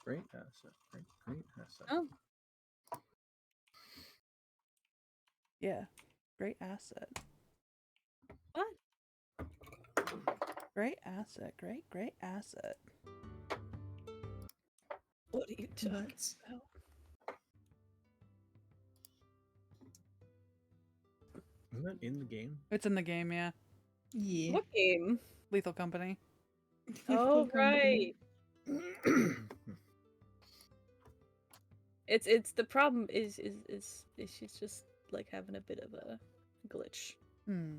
Great asset. Great asset. Oh. Yeah. Great asset. What? Great asset. Great asset. What are you talking Nuts. about? Isn't that in the game? It's in the game, yeah. Yeah. What game? Lethal Company. Oh, right. It's the problem is she's just like having a bit of a glitch, Hmm.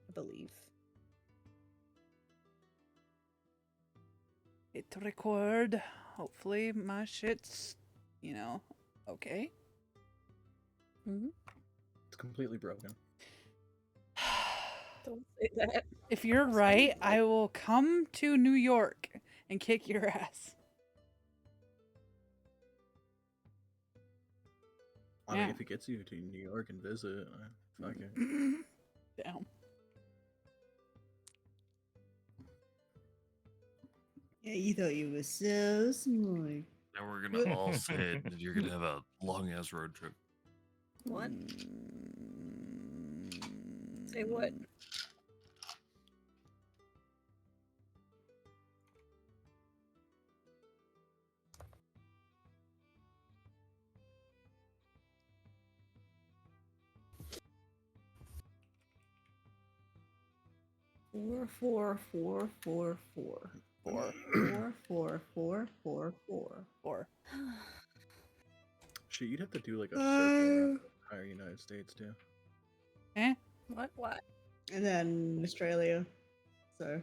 I believe. Hit record. Hopefully my shit's, okay. Mm-hmm. It's completely broken. Don't say that. If you're right, I will come to New York and kick your ass. I mean, Yeah. if it gets you to New York and visit, fuck it. Damn. Yeah, you thought you were so smart. Now we're gonna all say that you're gonna have a long ass road trip. What? Mm. Say what? Four. Shit, you'd have to do like a circle around the entire United States too. Eh? What? And then Australia. So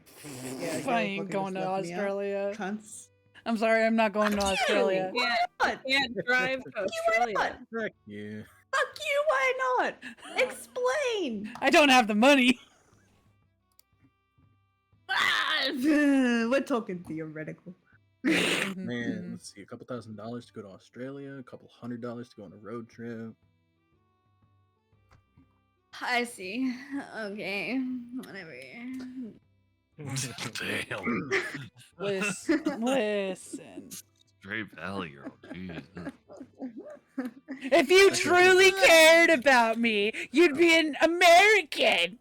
yeah, I ain't going to Australia. Cunts. I'm sorry, I'm not going to Australia. Yeah, What? you can't drive to Australia. What? Heck yeah. Fuck you, why not? Explain! I don't have the money. We're talking theoretical. Man, let's see, $2,000 to go to Australia, $200 to go on a road trip. I see. Okay. Whatever. Damn. Listen. Straight Valley girl. Jesus. If you truly cared about me, you'd be an American.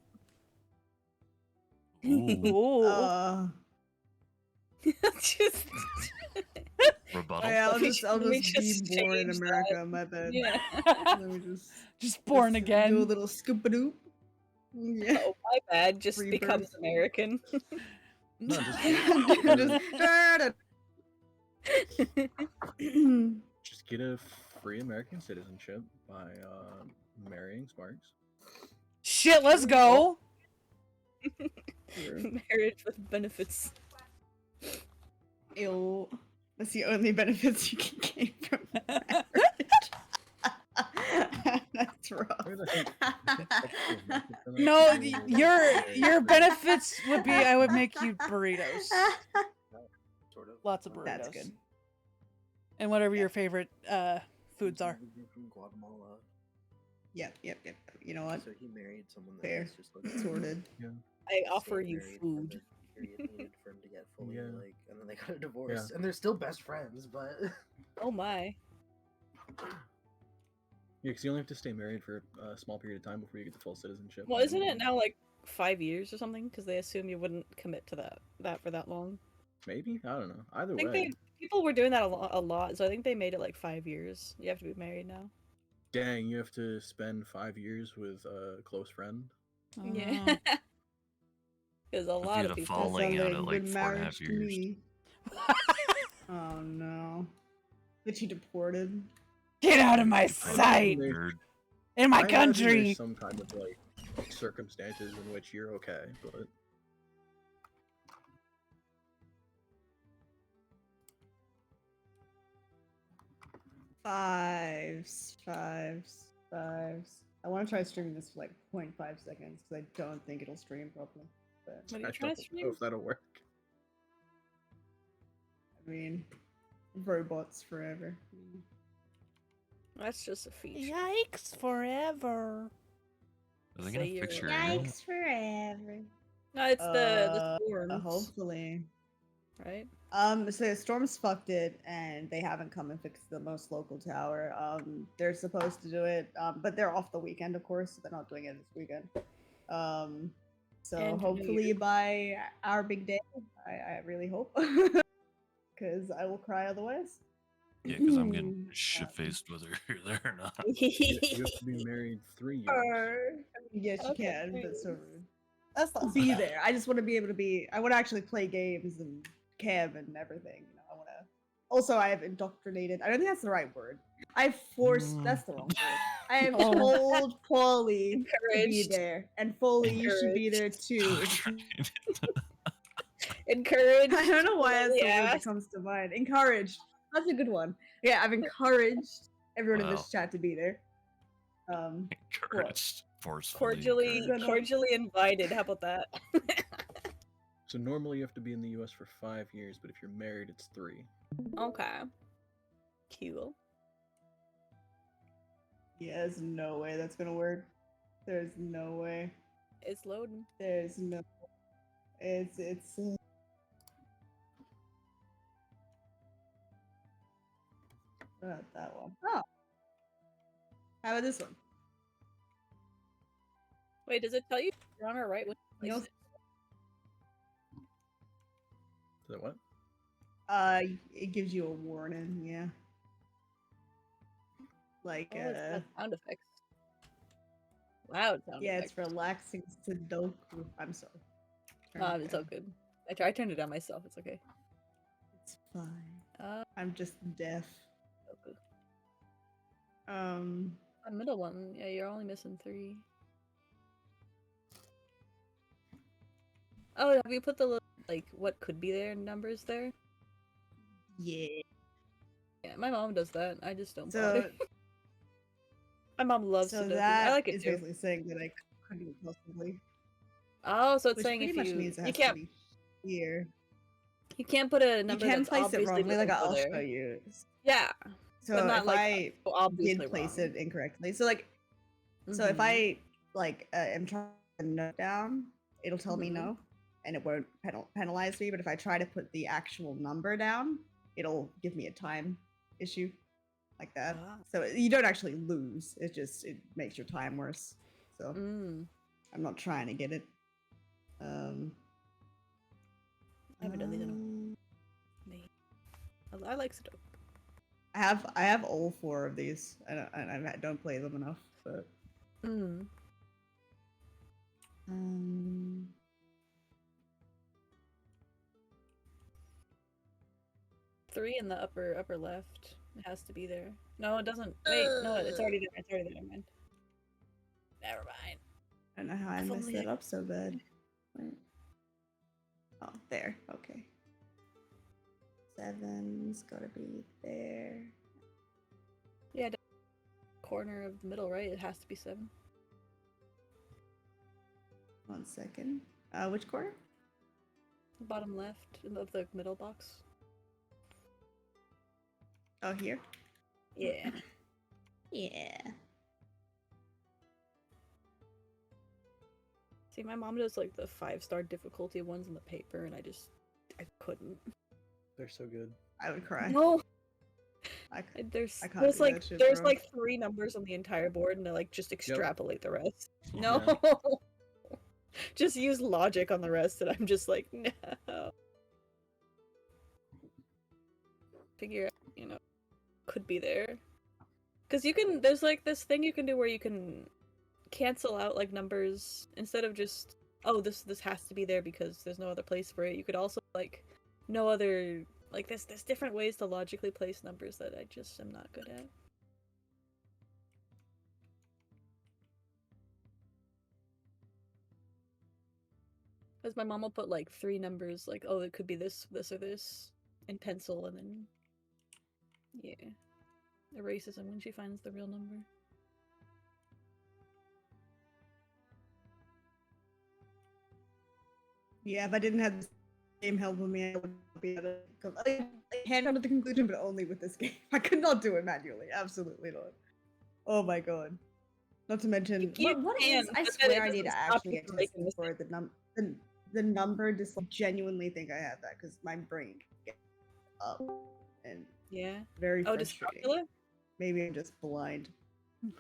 Ooh. Ooh. Just Rebuttal. I'll We just should- we be should born in change America, my bad. yeah. Let me Just born do a again. little scoop-a-doop. Yeah. Oh, my bad. Just Rebirth. becomes American. No, just just get a free American citizenship by marrying Sparks. Shit, let's go. Marriage with benefits. Ew. That's the only benefits you can gain from marriage. That's rough. Where the heck- No, your benefits would be I would make you burritos. Sort of. Lots of burritos. That's good. And whatever your favorite foods are. From Guatemala. Yep. You know what? So he married someone that Fair. was just like Sorted. I offer stayed you married for food. the period needed for him to get fully Yeah. like, and then they got a divorce, and they're still best friends, but Oh my. Yeah, because you only have to stay married for a small period of time before you get the full citizenship. Well, isn't it now like 5 years or something? Because they assume you wouldn't commit to that for that long. Maybe? I don't know. Either I think way. people were doing that a lot, so I think they made it like 5 years. You have to be married now. Dang, you have to spend 5 years with a close friend. Yeah. Because a If lot you of had a people. falling Sounds out like at a like good 4.5 marriage to years. me. Oh no. Get you deported. Get out of my I sight. imagine Nerd. In my I imagine there's country. some kind of like circumstances in which you're okay, but Fives. I want to try streaming this for like 0.5 seconds because I don't think it'll stream properly. But What are I you trying don't to know stream? if that'll work. I mean, robots forever. That's just a feature. Yikes forever. Are they Say gonna you're fix your right. internet? forever. No, it's the storms. Hopefully. right? So Storm's fucked it, and they haven't come and fixed the most local tower. They're supposed to do it, but they're off the weekend, of course. So they're not doing it this weekend. So And New hopefully Year's. by our big day, I really hope, because I will cry otherwise. Yeah, because I'm getting shit faced whether you're there or not. You have to be married 3 years. I mean, yes, you Okay, can, but so please. rude. That's not Be there. I just want to be able to be. I want to actually play games and camp and everything. You know, I want to. Also, I have indoctrinated. I don't think that's the right word. I forced. That's the wrong word. I have Oh. told Paulie to be Encouraged. there, and Foley, you should be there too. Encouraged. I don't know why that's the word that Yes. comes to mind. Encouraged. That's a good one. Yeah, I've encouraged everyone in Wow. this chat to be there. Encouraged. Forcefully Cordially, encouraged. cordially invited. How about that? So normally you have to be in the U.S. for 5 years, but if you're married, it's 3. Okay. Cool. Yeah, there's no way that's gonna work. There's no way. It's loading. There's no. It's. What about that one? Oh. How about this one? Wait, does it tell you you're on our right? When you No. place it? Is that what? It gives you a warning. Yeah. Like Oh, it's got sound effects. Loud sound yeah, effects. it's relaxing Sudoku. I'm sorry. Turn it It's all down. good. I turned it down myself. It's okay. It's fine. Uh, I'm just deaf. okay. Um. The middle one. Yeah, you're only missing 3. Oh, have you put the little, like, what could be there numbers there? Yeah. Yeah, my mom does that. I just don't So. bother. My mom loves So Sudoku. that I like it is too. basically saying that I couldn't possibly. Oh, so it's Which saying pretty if much you means it you has can't to be here. you can't put a You number can that's place it obviously wrongly, like doesn't go I'll there. show you. Yeah, So but not if like I so obviously did place wrong. it incorrectly, so like, so if Mhm. I like am trying to note down, it'll tell me Mhm. no, and it won't penalize me. But if I try to put the actual number down, it'll give me a time issue, like that. Ah. So you don't actually lose. It makes your time worse. So Mm. I'm not trying to get it. I haven't done these in a day. I like Sudoku. I have all 4 of these. I don't play them enough, but Mm. um. 3 in the upper left. It has to be there. No, it doesn't. Wait, no, it's already there. It's already there. Never mind. Never mind. I don't know how I If messed only that I- up so bad. Wait. Oh, there. Okay. 7's gotta be there. Yeah, corner of the middle, right? It has to be 7. 1 second. Which corner? Bottom left of the middle box. Oh, here. Yeah. Yeah. See, my mom does like the 5-star difficulty ones in the paper, and I couldn't. They're so good. I would cry. No, I c- there's I can't there's do like that shit, there's bro. like 3 numbers on the entire board, and they like just extrapolate the rest. No, just use logic on the rest, and I'm just like, no. Figure out, could be there, because there's like this thing you can do where you can cancel out like numbers instead of just, oh, this has to be there because there's no other place for it. You could also like no other, like there's different ways to logically place numbers that I just am not good at. Because my mom will put like 3 numbers, like, oh, it could be this or this in pencil, and then yeah, erases them when she finds the real number. Yeah, if I didn't have this game helping me, I would be able to hand on to the conclusion, but only with this game. I could not do it manually. Absolutely not. Oh my god. Not to mention, You what can, is? I but then it swear I need to doesn't stop actually you get from tested making for the the number just like, genuinely think I have that because my brain gets up and Yeah. very Oh, frustrating. Dyscalculia? Maybe I'm just blind.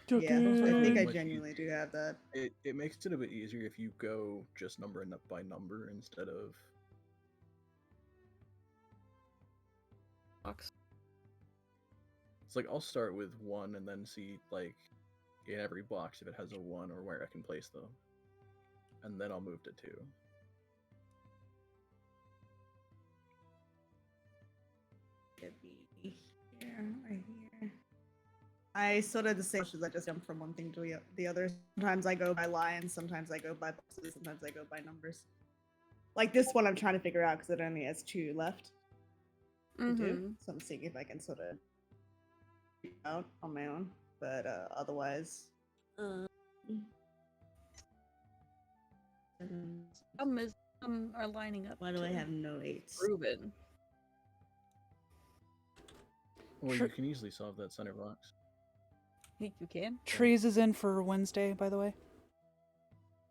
Duh, Yeah, I think I Like, genuinely do have that. It makes it a bit easier if you go just number by number instead of Box. it's like I'll start with 1 and then see like in every box if it has a 1 or where I can place them. And then I'll move to 2. Could be here or here. I sort of the same as I just jump from one thing to the other. Sometimes I go by lines, sometimes I go by boxes, sometimes I go by numbers. Like this one, I'm trying to figure out because it only has 2 left to do. So I'm seeing if I can sort of figure it out on my own. But otherwise, Some are lining up. why do I to have no 8s? prove it? Well, you can easily solve that center box. Think you can? Trees is in for Wednesday, by the way.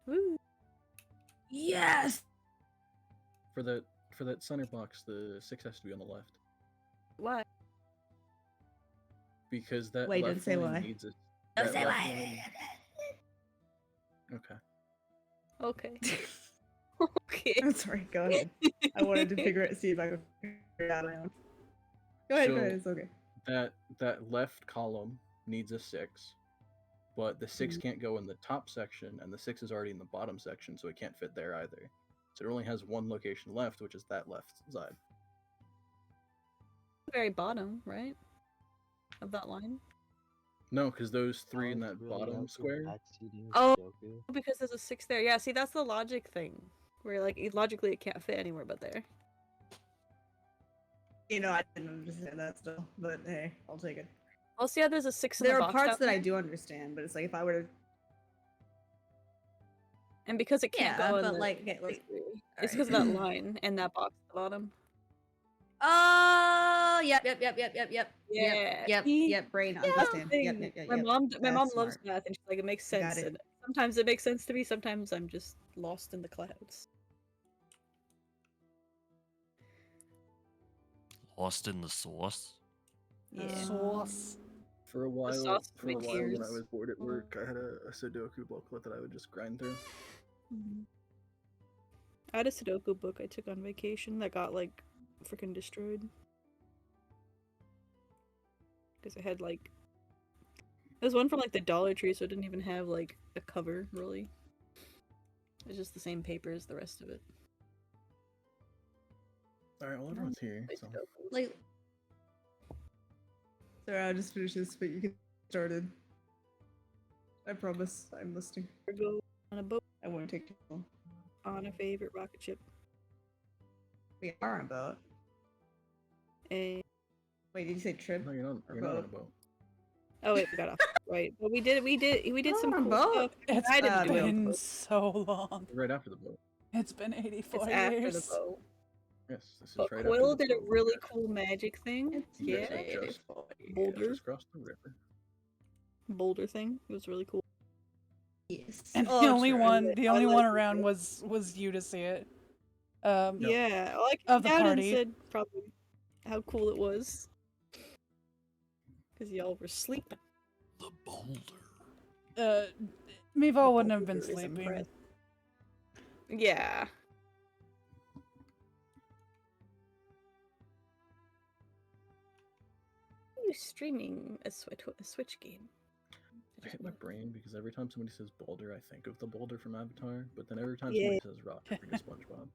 Woo. Yes. For that center box, the 6 has to be on the left Why? because that Wait, left don't say line why. needs a. Don't that say left why. line- Okay. Okay. Okay. I'm sorry. Go ahead. I wanted to see if I could figure it out on my own. Go ahead. Go So- ahead. It's okay. That left column needs a 6, but the 6 can't go in the top section, and the 6 is already in the bottom section, so it can't fit there either. So it only has one location left, which is that left side. Very bottom, right? Of that line. No, because those 3 in that bottom square. Oh. Because there's a 6 there. Yeah, see, that's the logic thing. Where, like, logically it can't fit anywhere but there. You know, I didn't understand that still, but hey, I'll take it. I'll see how there's a 6 in There the are box parts down that I there, do understand, but it's like if I were to, and because it can't yeah, go in but the like, okay, like, it's because of that line and that box at the bottom. oh, yep. Yeah. Yep. Brain understand. Yep. My mom That's loves smart. math, and she's like, it makes I got sense. it. And sometimes it makes sense to me. Sometimes I'm just lost in the clouds. Lost in the sauce. Yeah. Sauce. For a while, sauce for a with while when I tears. was bored at work, I had a Sudoku booklet that I would just grind through. I had a Sudoku book I took on vacation that got like freaking destroyed. Because it had like it was one from like the Dollar Tree, so it didn't even have like a cover really. It was just the same paper as the rest of it. Alright, well, everyone's here. Play So. Sudoku. Like, sorry, I'll just finish this, but you can get started. I promise, I'm listening. Or go on a boat I won't take too long. on a favorite rocket ship. We are on a boat. And Wait, did you say trip? No, you're not. Or You're not on a boat. boat. oh wait, we got off. Right. But we did Oh, some on a cool boat? stuff. It's I didn't do it on the been boat. so long. Right after the boat. It's been It's 84 after years. the boat. Yes, this is But right Quill after the did a boat. really You guys- cool magic thing. You guys Yeah. have just, Boulder. just crossed the river. Boulder thing. It was really cool. Yes. And Oh, the only true. one, I the only like one it. around was you to see it. Yep. Yeah. Like Of the Adam party. said probably how cool it was. Because y'all were sleeping. The boulder. Mevo wouldn't have been Boulder is sleeping. impressive. Yeah. Are you streaming a Switch game? I hit my brain because every time somebody says boulder, I think of the boulder from Avatar, but then every time Yeah. somebody says rock, I think of SpongeBob.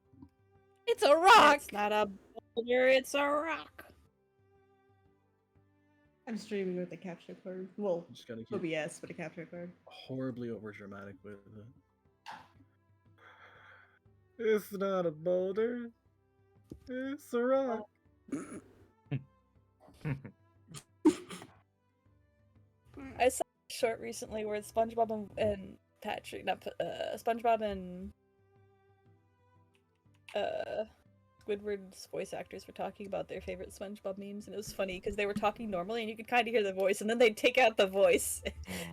It's a rock. It's not a boulder, it's a rock. I'm streaming with a capture card. Well, You just gotta keep OBS, but a capture card. horribly over dramatic with it. It's not a boulder. It's a rock. I saw a short recently where SpongeBob and Patrick, not SpongeBob and Squidward's voice actors were talking about their favorite SpongeBob memes, and it was funny because they were talking normally and you could kind of hear the voice, and then they'd take out the voice,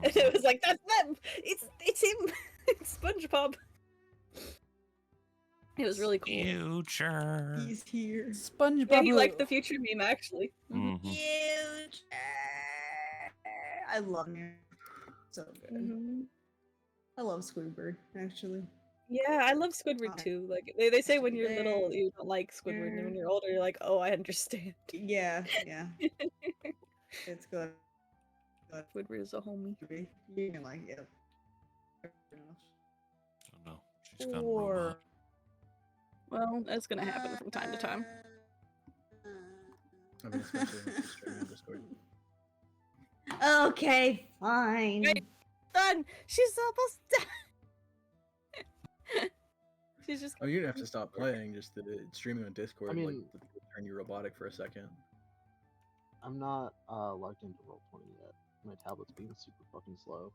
and it was like, "That's them! It's him! It's SpongeBob!" It was really cool. Future. He's here. SpongeBob. Yeah, he liked the future meme actually. Mhm. Huge. I love him. So good. Mhm. I love Squidward, actually. Yeah, I love Squidward too. Like they say when you're little There. you don't like Squidward, and then when you're older you're like, oh, I understand. Yeah, yeah. It's good. Squidward is a homie. You can like it. Fair enough. Oh no, she's gone robot. Well, that's gonna happen from time to time. I mean, especially when it's streaming on Discord. Okay, fine. Right. Done. She's almost done. She's just. Oh, you didn't have to stop playing. Just that it's streaming on Discord. mean- like turn you robotic for a second. I'm not logged into Roll20 yet. My tablet's being super fucking slow.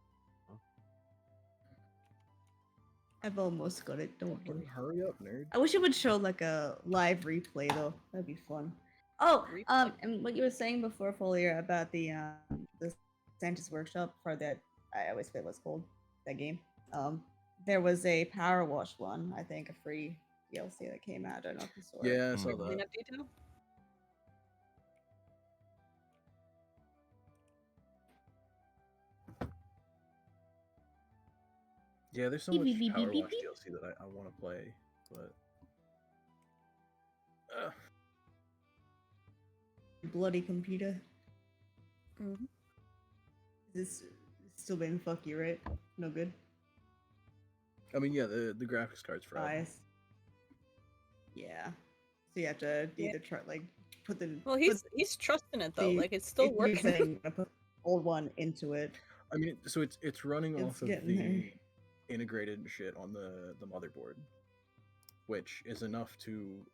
I've almost got it. Don't worry. Hurry up, nerd. I wish it would show like a live replay though. That'd be fun. Oh, Replay. and what you were saying before, Folier, about the Santa's Workshop for that, I always forget what's called that game. There was a Power Wash one, I think, a free DLC that came out. I don't know if you saw it. Yeah, I saw Clean that. up detail. Yeah, there's so Beep, much beep, beep, Power beep, Wash beep. DLC that I want to play, but Bloody computer. Mhm. This still been fucky, right? No good. I mean, yeah, the graphics cards for Bias. Yeah. So you have to Yeah. either try like put the. Well, he's trusting it though. the- Like it's still you're working. saying to put old one into it. I mean, so it's running It's off of getting the there. integrated shit on the motherboard, which is enough to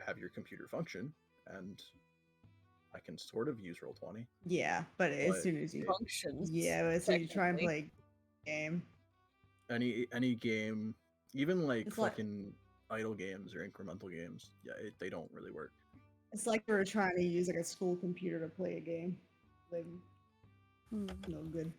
have your computer function, and I can sort of use Roll20. Yeah, but as But soon as you Functions. as soon as you try and technically. play game, Any game, even like It's like- fucking idle games or incremental games, yeah, they don't really work. it's like we're trying to use like a school computer to play a game. Like Hmm. no good.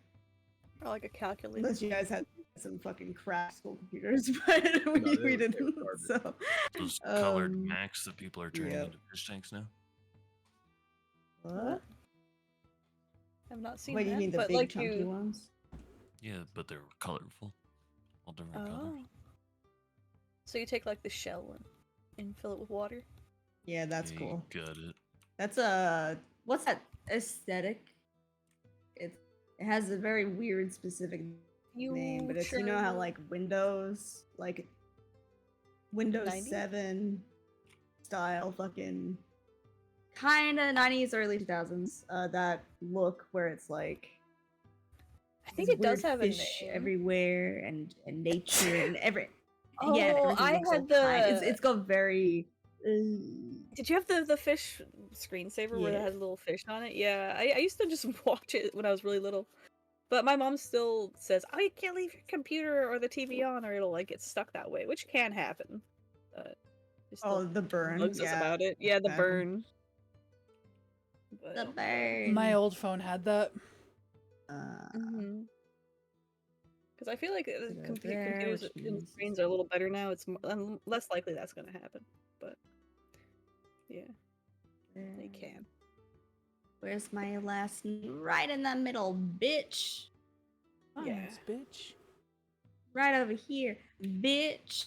Or like a calculator. Unless you guys had some fucking crap school computers, but they we were didn't. garbage. So Those colored Um, Macs that people are turning yeah. into fish tanks now. what? I've not seen What do that. you mean the but big like chunky you. ones? Yeah, but they're colorful. All different colors. Oh. So you take like the shell and fill it with water. Yeah, that's Yeah, cool. you got it. That's a what's that aesthetic? It has a very weird specific name, but it's you know how Future- like Windows 90? 7 style fucking kind of 90s early 2000s that look where it's like I think there's it does weird have a fish name. everywhere and nature and yeah, Oh, everything I looks all had kind. the- It's got very Did you have the fish screensaver where it Yeah. has a little fish on it? Yeah, I used to just watch it when I was really little. But my mom still says, "Oh, you can't leave your computer or the TV on, or it'll like get stuck that way," which can happen. But she oh still the burn bugs us yeah about it. Yeah, the happen. burn. But, the burn My old phone had that. Because I feel like The computers bear, which and means- screens are a little better now. It's less likely that's going to happen. But yeah, they can. Where's my last name? Right in the middle, bitch. Yeah. Nice, bitch. Right over here, bitch.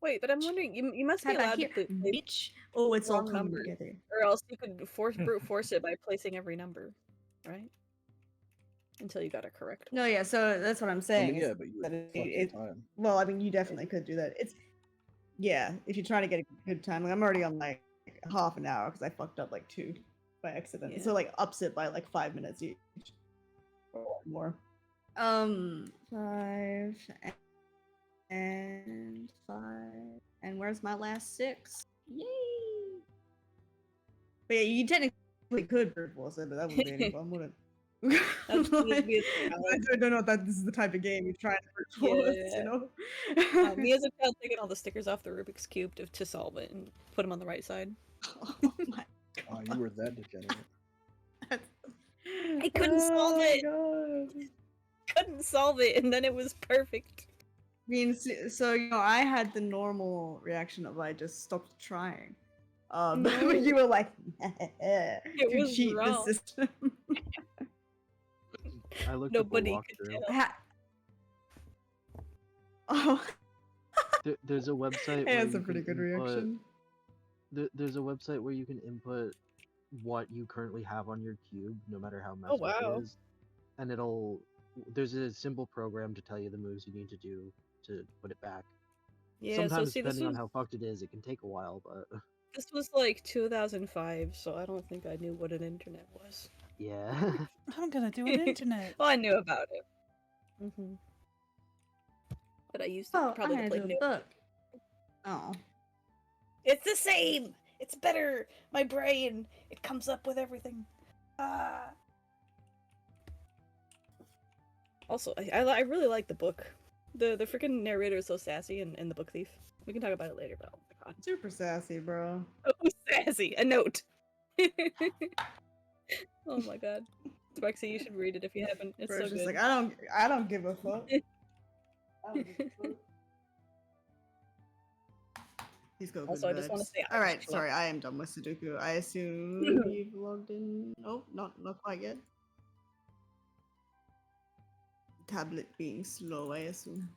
Wait, but I'm wondering, you must How be about allowed here, to play, bitch? Oh, it's all wrong coming number. together. or else you could brute force it by placing every number, right? Until you got it correct. No, yeah. So that's what I'm I saying. mean, is yeah, but you that would fuck your it- time. well, I mean, you definitely could do that. It's yeah. If you're trying to get a good time, like I'm already on like half an hour because I fucked up like 2 by accident. Yeah. So like ups it by like 5 minutes each or more. 5 and 5. And where's my last 6? Yay! But yeah, you technically could brute force it, but that wouldn't be any fun, would it? That's gonna be a I don't know if that this is the type of game you're trying to brute force, Yeah. you know? Me as a child taking all the stickers off the Rubik's Cube to solve it and put them on the right side. Oh my Oh, you were that degenerate. god. I couldn't solve Oh my it. god. Couldn't solve it, and then it was perfect. mean, so I had the normal reaction of I just stopped trying. No. But you were like, It to was cheat wrong. the system. I looked Nobody up a could walkthrough. tell. Oh, There's a website hey, where that's a you pretty can good input. reaction. There's a website where you can input what you currently have on your cube, no matter how messed Oh, up wow. it is, and there's a simple program to tell you the moves you need to do to put it back. Yeah, Sometimes, so see, this depending on was how fucked it is, it can take a while, but like 2005, so I don't think I knew what an internet was. yeah. I'm gonna do an internet. Well, I knew about it. Hmm. But I used it Oh, probably I to play had a new. book. Oh. It's the same. It's better. My brain. It comes up with everything. Also, I really like the book. The freaking narrator is so sassy in the Book Thief. We can talk about it later, but oh my god. Super sassy, bro. Oh, sassy. A note. Oh my god. Spexy, you should read it if you haven't. It's Bro's so just good. like, I don't give a fuck. I don't give a fuck. He's got Also, good I just wanna vibes. say I All was right, just sorry, I am done with Sudoku. I assume you've logged in. Oh, not quite yet. Tablet being slow, I assume.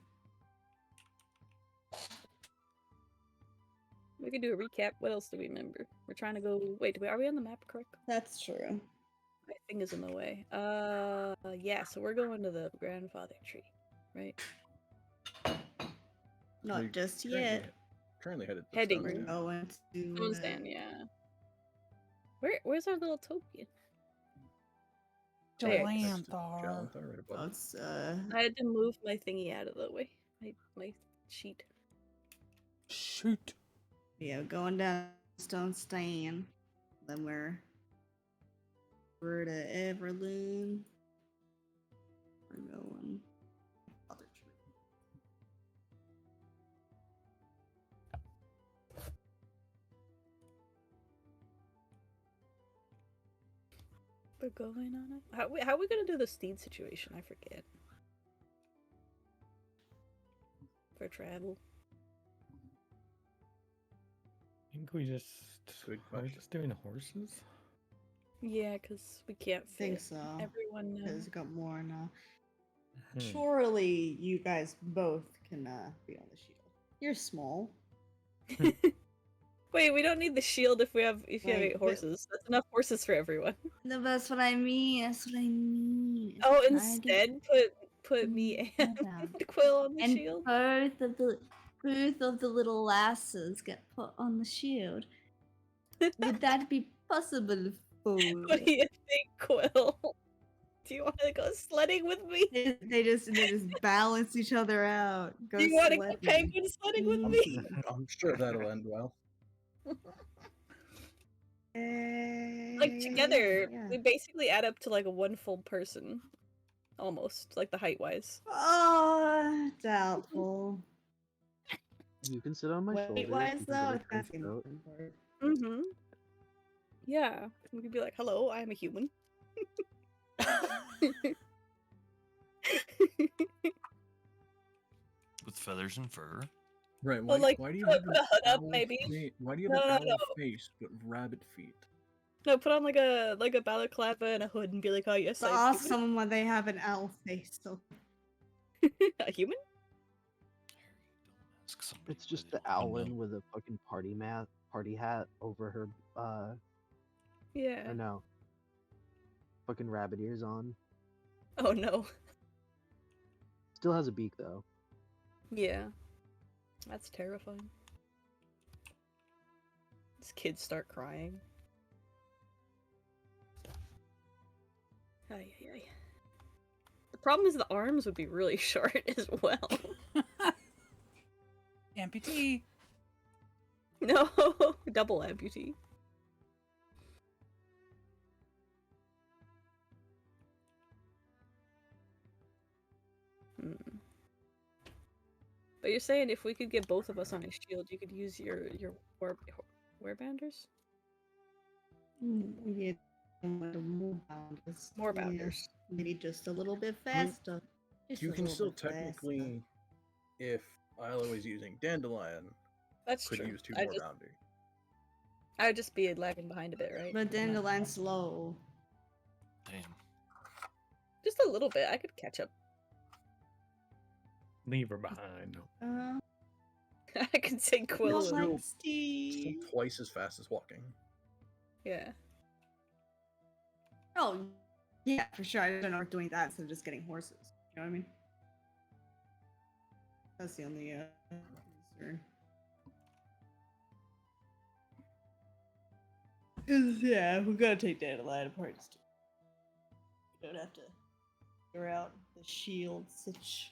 We could do a recap. What else do we remember? We're trying to go. Wait, are we on the map correct? That's true. My thing is in the way. Yeah. So we're going to the grandfather tree, right? Not We just currently- yet. Currently headed to Heading. We're Stonestown. going to. Stonestown, yeah. Where's our little token? There. Next to Jalanthar. Jalanthar, right above. Let's, I had to move my thingy out of the way. My sheet. Shoot. yeah, going down Stone Stand. Then we're to Everloon. We're going. Other tree. We're going on it. How are we gonna do the steed situation? I forget. For travel. I think we just Good are we question. just doing horses? Yeah, because we can't fit Think so. everyone. Because got more now. Hmm. Surely you guys both can be on the shield. You're small. Wait, we don't need the shield if you have Like, 8 but- horses. That's enough horses for everyone. No, that's what I mean. That's what I mean. Oh, I instead put me and Yeah. Quill on the And shield. both of the little lasses get put on the shield. Would that be possible for What do you think, Quill? Do you want to go sledding with me? they just balance each other out. Go Do you want to go sledding. penguin sledding with I'm, me? I'm sure that'll end well. Like together, Yeah. we basically add up to like a one full person, almost like the height wise. Oh, doubtful. You can sit on my shoulder. Wait, why you is can that? get a trench coat. Mm-hmm. Yeah, we could be like, "Hello, I am a human." With feathers and fur. Right. Well, Why, like, why do you put have a hood up, owl maybe? Why do you No, have an no, owl no. face but rabbit feet? No, put on like a balaclava and a hood and be like, "Oh yes, So I'm ask someone why they have an owl face. So a human." Ask somebody It's just why the they don't know. Owlin with a fucking party hat over her Yeah. or no. Fucking rabbit ears on. Oh no. Still has a beak though. Yeah. That's terrifying. These kids start crying. Ay, ay, ay. The problem is the arms would be really short as well. Amputee. No, double amputee. Hmm. But you're saying if we could get both of us on a shield, you could use your warbanders? yeah, more bounders. More Yeah, bounders. maybe just a little bit faster. Just You a can little still bit faster. technically if Isla was using Dandelion, That's could true. use 2 I more just, boundary. I would just be lagging behind a bit, right? But Dandelion's slow. Damn. Just a little bit. I could catch up. Leave her behind. I could take Quill. Not with- like- like Still Steve. twice as fast as walking. Yeah. Oh, yeah, for sure. I don't know doing that instead of just getting horses. You know what I mean? That's the only concern. 'Cause, yeah, we're gonna take Dandelion apart. You don't have to figure out the shield sitch.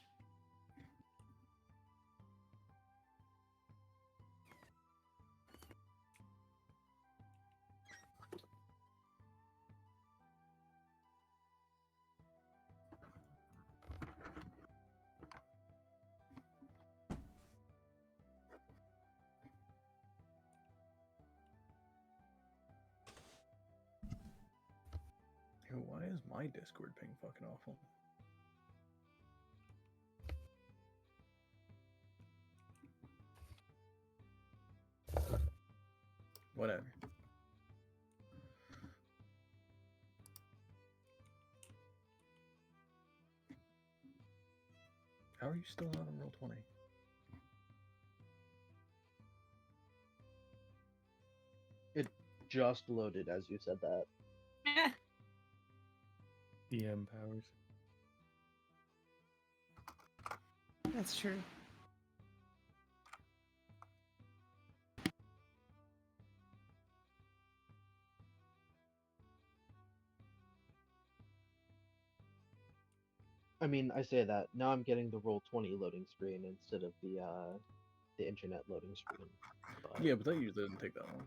Yo, why is my Discord ping fucking awful? Whatever. How are you still not on roll 20? It just loaded as you said that. DM powers. That's true. I mean, I say that now. I'm getting the roll 20 loading screen instead of the internet loading screen. But Yeah, but that usually doesn't take that long.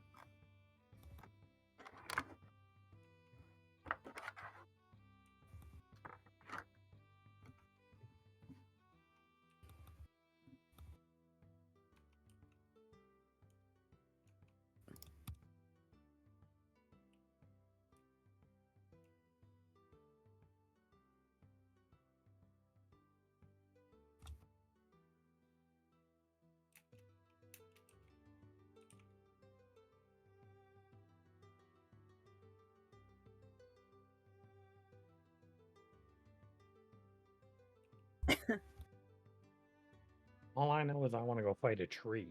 All I know is I want to go fight a tree.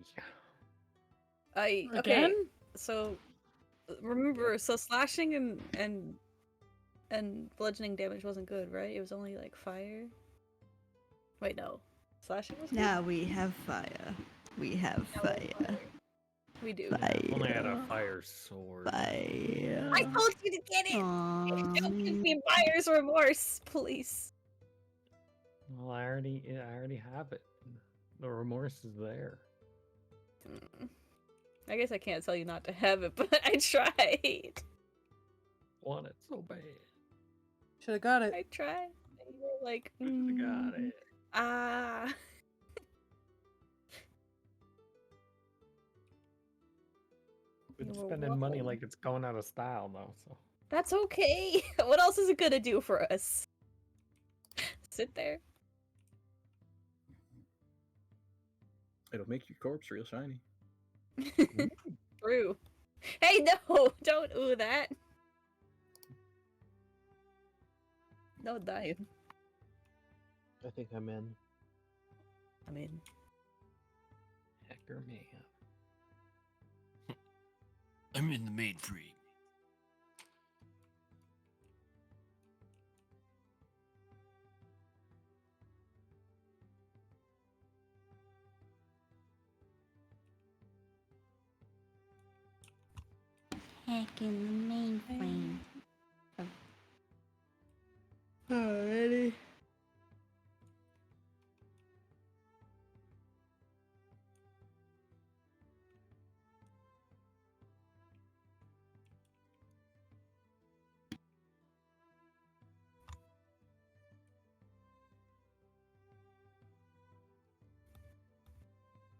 Okay. Again? So remember, so slashing and bludgeoning damage wasn't good, right? It was only like fire. Wait, no. Slashing was good? Now we have fire. We have Now we have fire. We do. I only had a fire sword. Fire. I told you to get it. Don't give me buyer's remorse, please. Well, I already have it. The remorse is there. I guess I can't tell you not to have it, but I tried. Want it so bad. Should have got it. I tried. And you were like, Should've got it. ah. Been You were spending money welcome. like it's going out of style though. So That's okay. What else is it gonna do for us? Sit there. It'll make your corpse real shiny. True. Hey, no! Don't ooh that. No dying. I think I'm in. I mean, Hacker man. I'm in the maid free. Heck in the mainframe. Alrighty.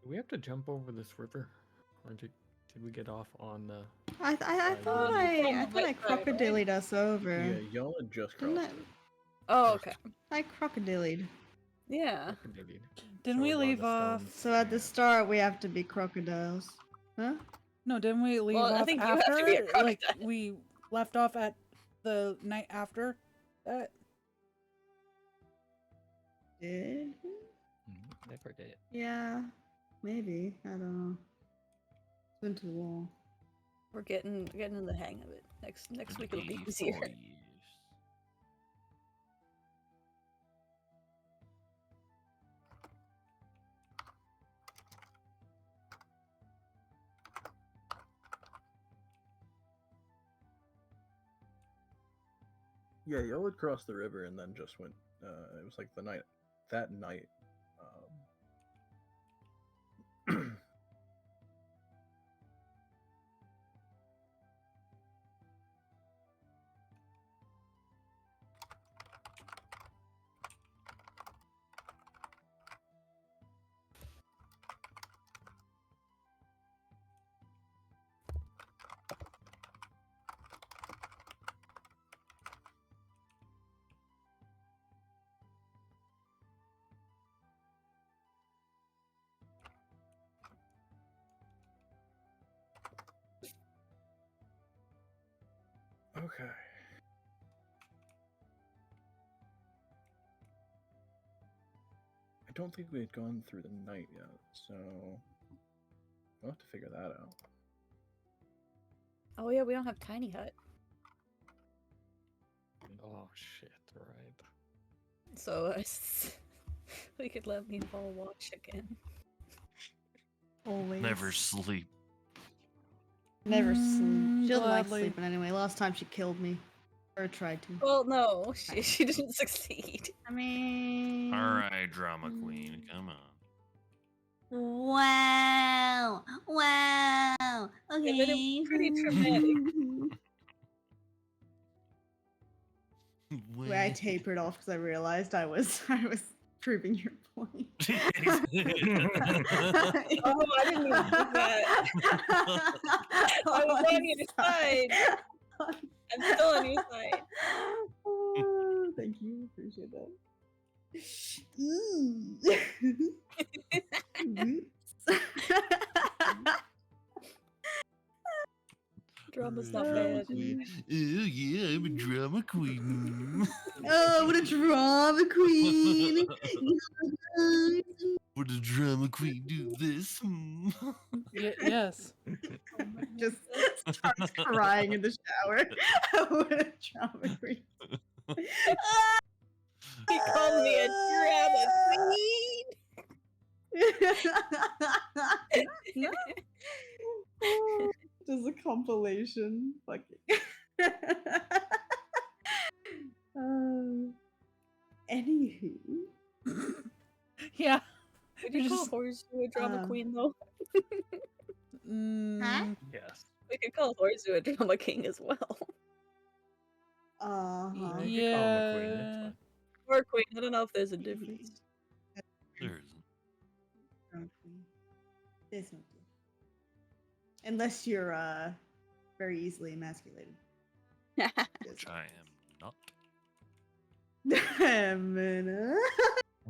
Do we have to jump over this river, or did we get off on the? I thought from I the thought I right side, right? crocodiled us over. Yeah, y'all had just Didn't crossed I, it. oh, okay. I crocodiled. Yeah. Crocodilian. Didn't So we we're going leave to off? stones. So at the start, we have to be crocodiles. Huh? No, didn't we leave Well, I off think you have to after? be a Like crocodile. we left off at the night after that. Did? Never did. Yeah. Maybe. I don't know. It's been too long. We're getting in the hang of it. Next week it'll be 84 easier. years. Yeah, y'all had crossed the river and then just went. It was like the night that night. Okay. I don't think we had gone through the night yet, so we'll have to figure that out. Oh yeah, we don't have tiny hut. Oh shit! Right. So we could let me fall watch again. Always. Never sleep. Never sleep. She doesn't like Gladly. sleeping anyway. Last time she killed me. Or tried to. Well, no, she didn't succeed. I mean. All right, drama queen, come on. Wow. Wow. Okay. Yeah, but it was pretty traumatic. Where I tapered off because I realized I was proving your point. Oh, I didn't even do that. I was on your side. I'm still on your side. Oh, thank you. Appreciate that. Oops. Drama's not bad. Oh yeah, I'm a drama queen. Oh, what a drama queen! Would a drama queen do this? Yes. Just starts crying in the shower. What a drama queen! He called me a drama queen. Just a compilation. Fucking. Anywho. Yeah. Would you call Horsu a drama queen though? Mm, Yes. We could call Horsu a drama king as well. Uh-huh. Yeah, you could call him a queen. It's yeah. fine. Or queen. I don't know if there's a difference. There isn't. Drama queen. There's no difference. Unless you're very easily emasculated. Which I am not.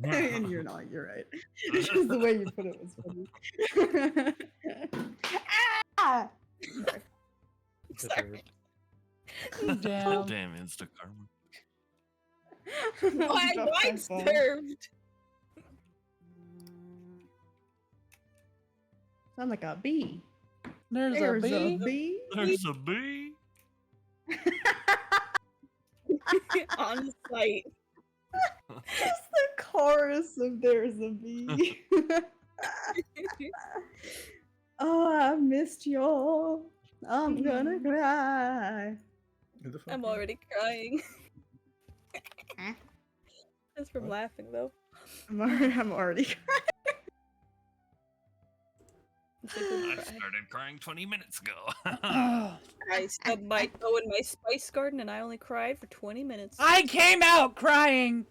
And you're not, you're right. It's just the way you put it was funny. Ah! Sorry. Damn. Damn insta karma. Why Dropped my wine phone. served? Sound like a bee. There's There's a bee. a bee. There's a bee. On site. Just the chorus of "There's a bee." Oh, I missed y'all. I'm gonna cry. Who the fuck I'm are you? already crying. Huh? Just from What? laughing though. I'm already crying. It's a good I cry. started crying 20 minutes ago. Oh, I stubbed my toe in my spice garden and I only cried for 20 minutes. I came out crying.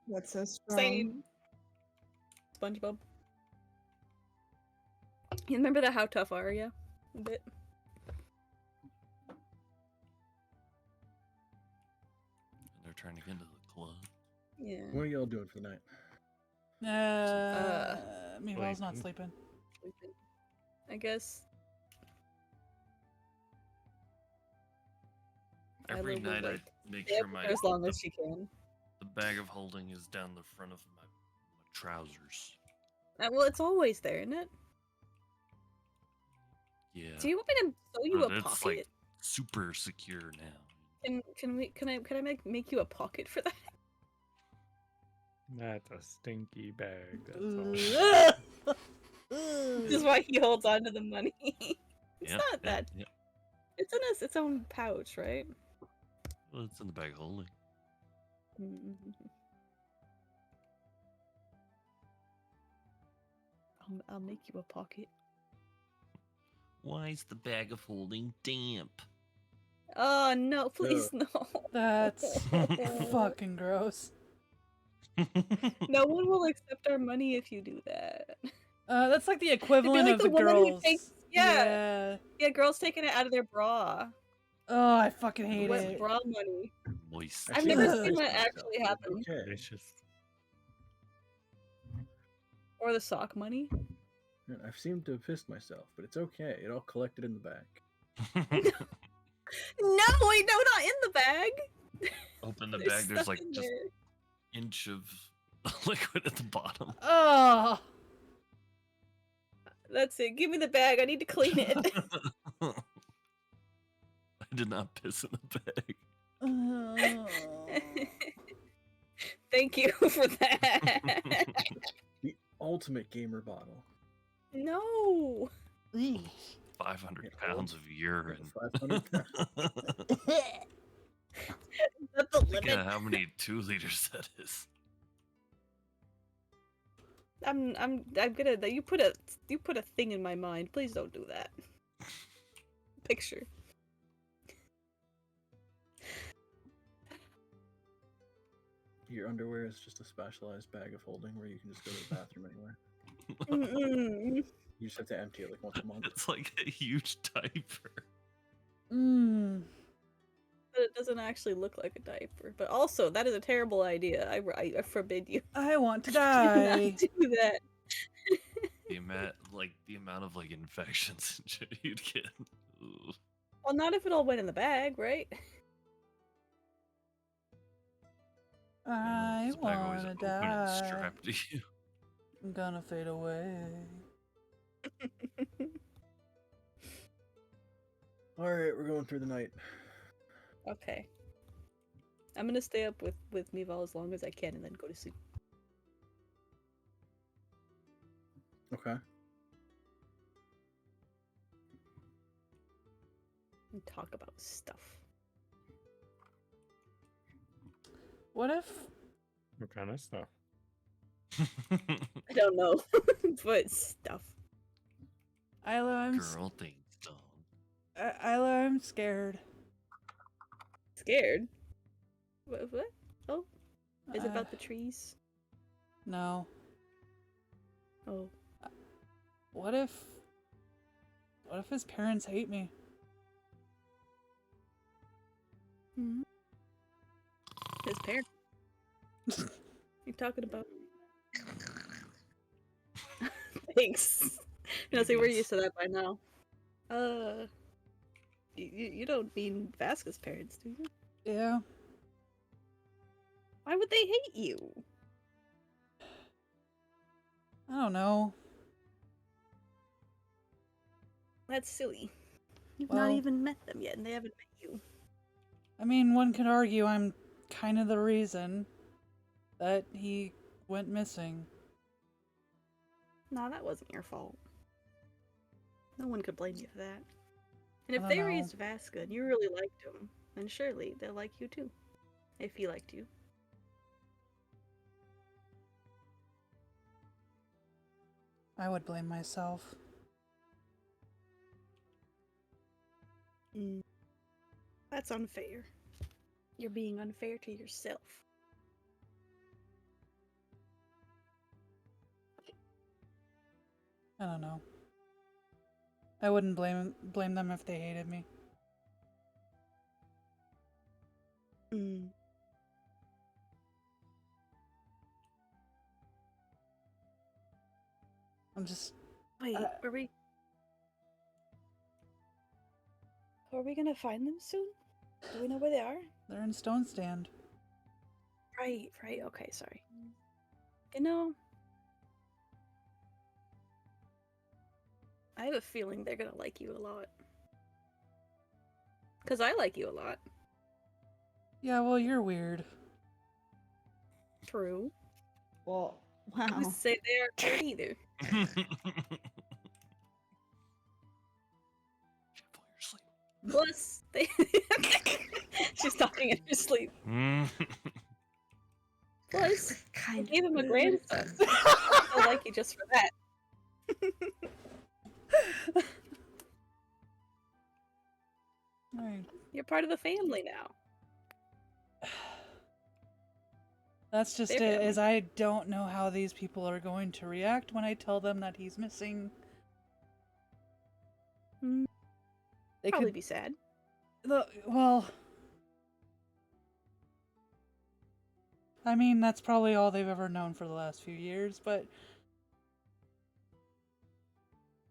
That's so strong. Same. SpongeBob. You remember the How Tough Are Ya? A bit. They're trying to get into the club. Yeah. What are y'all doing for the night? Meatball's not Sleeping. sleeping. I guess. Every Isla would, night I like, make stay sure up my for as long the, as she can. the bag of holding is down the front of my trousers. Well, it's always there, isn't it? Yeah. Do you want me to sew you but a it's pocket? like super secure now. Can I make you a pocket for that? That's a stinky bag. That's all. This is why he holds on to the money. It's Yep, not yep, that. yep. It's in its own pouch, right? Well, it's in the bag of holding. I'll make you a pocket. Why is the bag of holding damp? Oh no! Please no. That's fucking gross. No one will accept our money if you do that. That's like the equivalent like of the the woman who girls. takes- yeah. Yeah, girls taking it out of their bra. Oh, I fucking hate Wet it. bra money. Moist. I've seen never that seen myself, that actually but happen. Okay. Delicious. Or the sock money. Yeah, I've seemed to have pissed myself, but it's okay. It all collected in the bag. No, wait, no, not in the bag. Open the There's bag, there's stuff like in just there. inch of liquid at the bottom. Oh, That's it. Give me the bag. I need to clean it. I did not piss in the bag. Thank you for that. The ultimate gamer bottle. No. 500 Yeah, pounds of urine. 500 pounds. That's the Think limit. of how many 2 liters that is. I'm gonna. You put a thing in my mind. Please don't do that. Picture. Your underwear is just a specialized bag of holding where you can just go to the bathroom anywhere. Mm-mm. You just have to empty it like once a month. It's like a huge diaper. But it doesn't actually look like a diaper. But also, that is a terrible idea. I forbid you. I want to Do not die. do that. The amount of like infections and shit you'd get. Ooh. Well, not if it all went in the bag, right? I This bag always wanna open and die. strapped to you. I'm gonna fade away. Alright, we're going through the night. Okay. I'm gonna stay up with Mival as long as I can and then go to sleep. Okay. And talk about stuff. What if What kind of stuff? I don't know. But stuff. Isla, Girl things done. Isla, I'm scared. Scared? What? Oh? Is it Uh, about the trees? No. Oh. What if his parents hate me? Hmm. His parents. You're talking about. Thanks. You know, see, we're used to that by now. You don't mean Vasquez's parents, do you? Yeah. Why would they hate you? I don't know. That's silly. You've Well- not even met them yet, and they haven't met you. I mean, one could argue I'm kind of the reason that he went missing. No, that wasn't your fault. No one could blame you for that. And I if don't they know. raised Vasca and you really liked him, then surely they'll like you too. If he liked you. I would blame myself. That's unfair. You're being unfair to yourself. I don't know. I wouldn't blame them if they hated me. I'm just. Wait, are we gonna find them soon? Do we know where they are? They're in Stone Stand. Right. Okay, sorry. You know, I have a feeling they're gonna like you a lot. Because I like you a lot. Yeah, well, you're weird. True. Well, I wow. would say they aren't weird either. Careful your sleep. Plus, they. She's talking in her sleep. Plus, I Kind gave him a of. grandson. I like you just for that. Alright. You're part of the family now. That's just They're it, family. is I don't know how these people are going to react when I tell them that he's missing. They Probably could be sad. well, I mean, that's probably all they've ever known for the last few years, but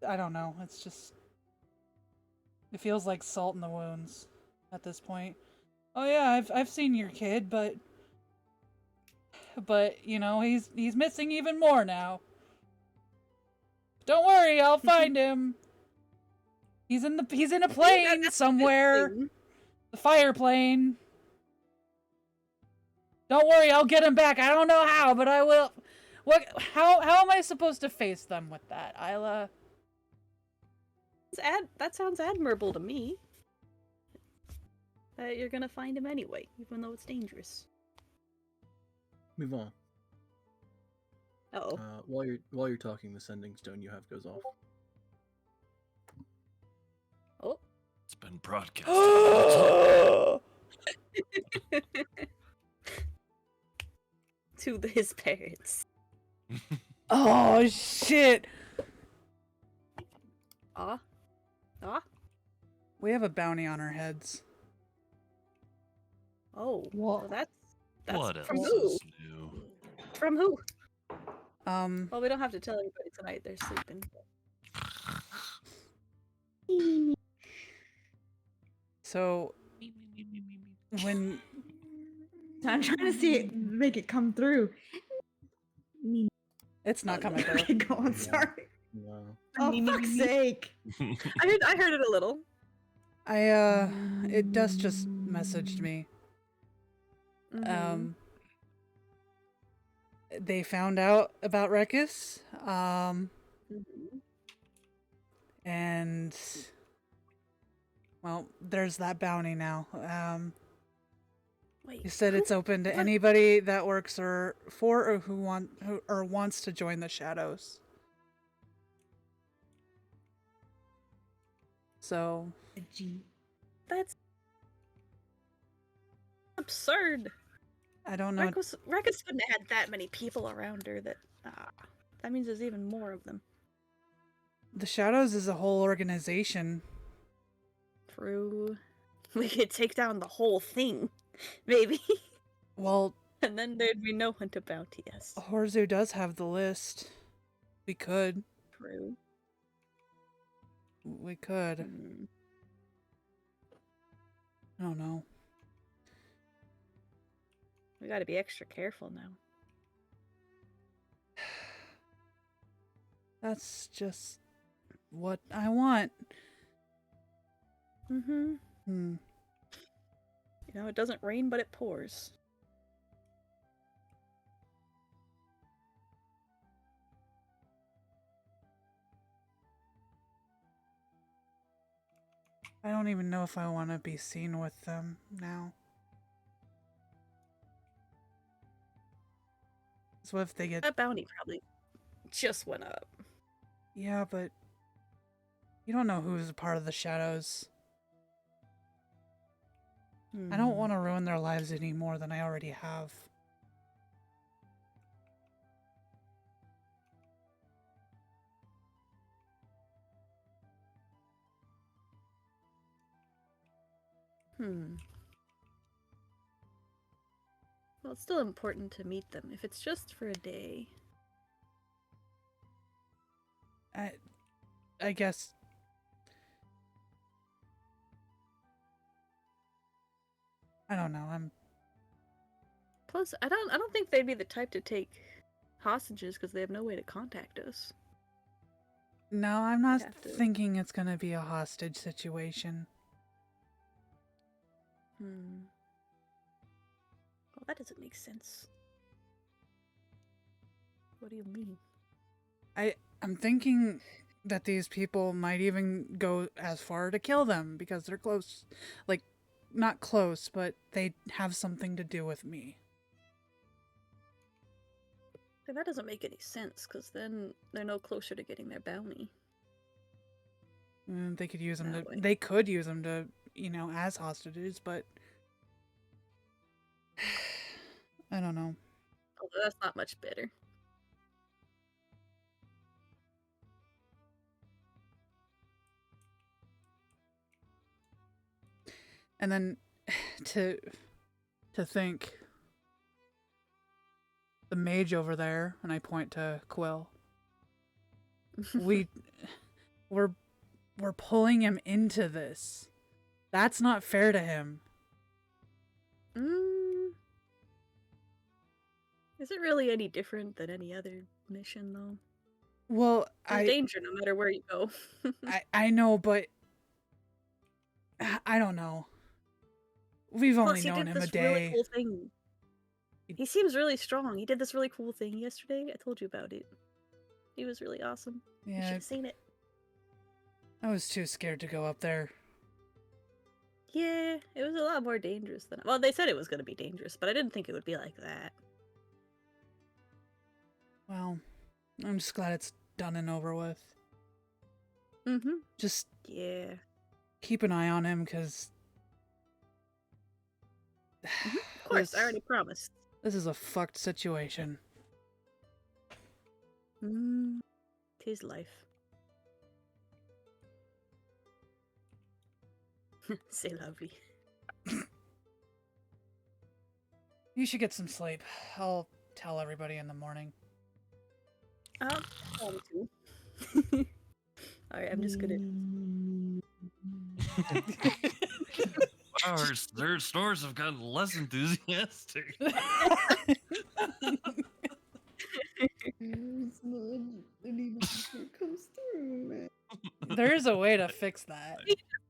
I don't know. It's just, it feels like salt in the wounds at this point. Oh yeah, I've seen your kid, but you know, he's missing even more now. Don't worry, I'll find him. He's in a plane That's somewhere. thing. The fire plane. Don't worry, I'll get him back. I don't know how, but I will. What? How am I supposed to face them with that, Isla? That sounds admirable to me. That you're gonna find him anyway, even though it's dangerous. Move on. Uh-oh. While you're talking, the sending stone you have goes off. Oh. It's been broadcast. To his parents. Oh shit! Ah. We have a bounty on our heads. Oh. What? Well, that's What from else who? is new? From who? Um, Well, we don't have to tell anybody tonight. They're sleeping. so when I'm trying to see it, make it come through. it's not coming through. Okay, go on. Sorry. No. Oh, fuck's sake. I heard it a little. It does just messaged me. Mhm. They found out about Rekis, Mhm. and well, there's that bounty now. Wait. He said who- it's open to what? anybody that works or who wants to join the Shadows. So That's absurd. I don't know. Rekis couldn't have had that many people around her. That means there's even more of them. The Shadows is a whole organization. True. We could take down the whole thing, maybe, Well, and then there'd be no one to bounty us. Horzu does have the list. We could. True. We could. Hmm. I don't know. We gotta be extra careful now. That's just what I want. Mm-hmm. Hmm. You know, it doesn't rain, but it pours. I don't even know if I want to be seen with them now. So if they get... That bounty probably just went up. Yeah, but... You don't know who's a part of the Shadows. I don't want to ruin their lives any more than I already have. Well, it's still important to meet them, if it's just for a day. I guess I don't know. Plus, I don't think they'd be the type to take hostages because they have no way to contact us. No, I'm not have to- thinking it's gonna be a hostage situation. Well, that doesn't make sense. What do you mean? I'm thinking that these people might even go as far to kill them because they're close. Like, not close, but they have something to do with me. That doesn't make any sense because then they're no closer to getting their bounty. They could use them That to. way. They could use them to, as hostages, but I don't know. Although that's not much better. And then to think the mage over there, and I point to Quill. We're pulling him into this. That's not fair to him. Is it really any different than any other mission, though? Well, There's danger no matter where you go. I know, but I don't know. We've only Plus, he known did him a this day. really cool thing. He seems really strong. He did this really cool thing yesterday. I told you about it. He was really awesome. You should Yeah, have seen it. I was too scared to go up there. Yeah, it was a lot more dangerous than. Well, they said it was going to be dangerous, but I didn't think it would be like that. Well, I'm just glad it's done and over with. Just Yeah. keep an eye on him, because Of course, I already promised. this is a fucked situation. Tis life. C'est la vie. You should get some sleep. I'll tell everybody in the morning. I'll tell him to. Alright, I'm just gonna. Wow, her snores have gotten less enthusiastic. comes through, man. There is a way to fix that.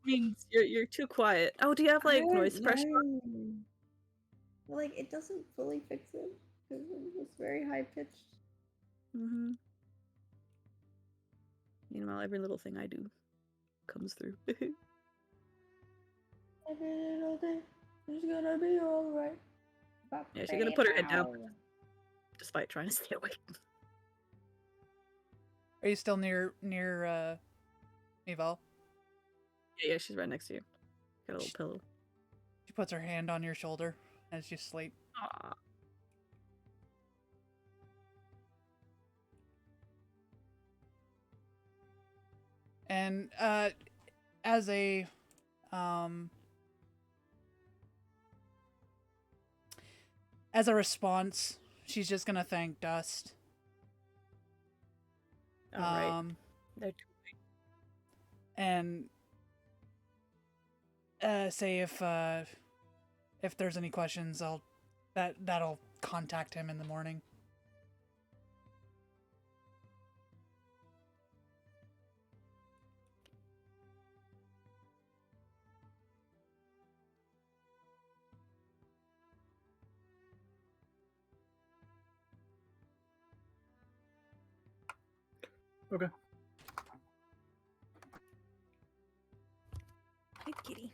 Means you're too quiet. Oh, do you have like noise suppression? Like, it doesn't fully fix it because it's very high pitched. Meanwhile, every little thing I do comes through. Every little thing is gonna be alright. Yeah, she's gonna put her head down despite trying to stay awake. Are you still near Eval? Yeah, she's right next to you. Got a little pillow. She puts her hand on your shoulder as you sleep. Aww. And as a response, she's just gonna thank Dust. Alright. They're too And say if there's any questions, that'll contact him in the morning. Okay. Hi, kitty.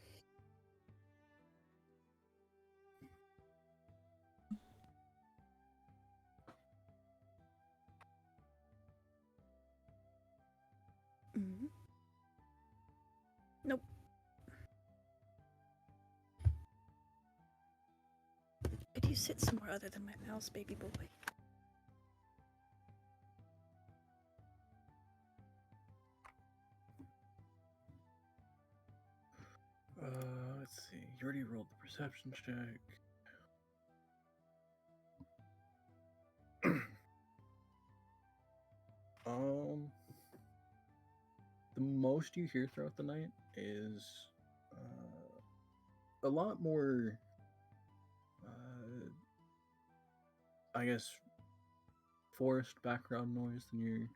Nope. Could you sit somewhere other than my mouse, baby boy? Let's see. You already rolled the perception check. the most you hear throughout the night is a lot more, I guess, forest background noise than you're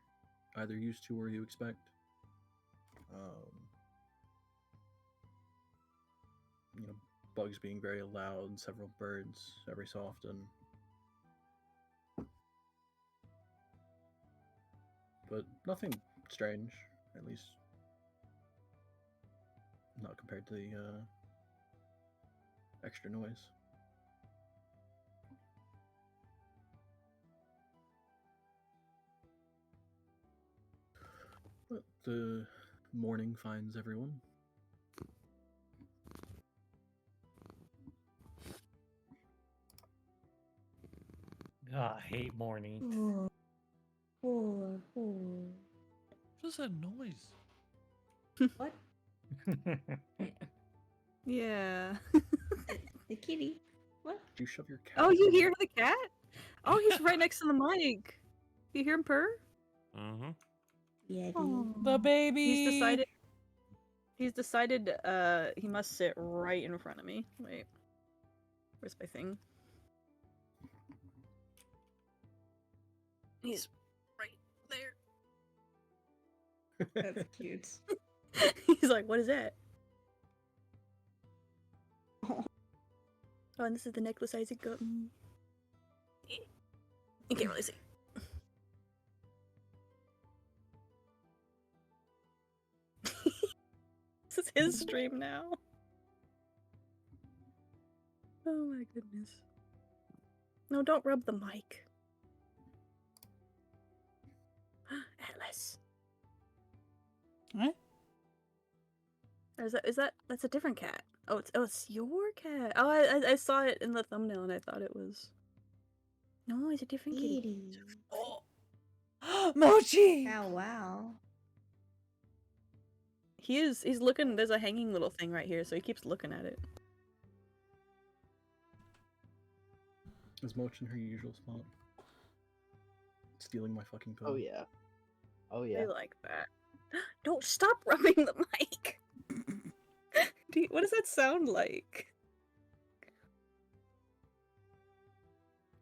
either used to or you expect. You know, bugs being very loud, several birds every so often. But nothing strange, at least not compared to the extra noise. But the morning finds everyone. I hate morning. Poor, poor, poor. What is that noise? What? Yeah. The kitty. What? Did you shove your cat? Oh, you somewhere? hear the cat? Oh, he's right next to the mic. You hear him purr? Mm-hmm. Yeah. The baby. He's decided he must sit right in front of me. Wait. Where's my thing? He's right there. That's cute. He's like, what is that? Oh. Oh, and this is the necklace Isaac got me. You can't really see. This is his stream now. Oh my goodness. No, don't rub the mic. Atlas. What? Or that's a different cat. Oh, it's your cat. Oh, I saw it in the thumbnail and I thought it was. No, it's a different kitty. Oh. Mochi. Oh wow. He's looking. There's a hanging little thing right here, so he keeps looking at it. Is Moch in her usual spot? Stealing my fucking pillow. Oh yeah. Oh I yeah. like that. Don't stop rubbing the mic. What does that sound like?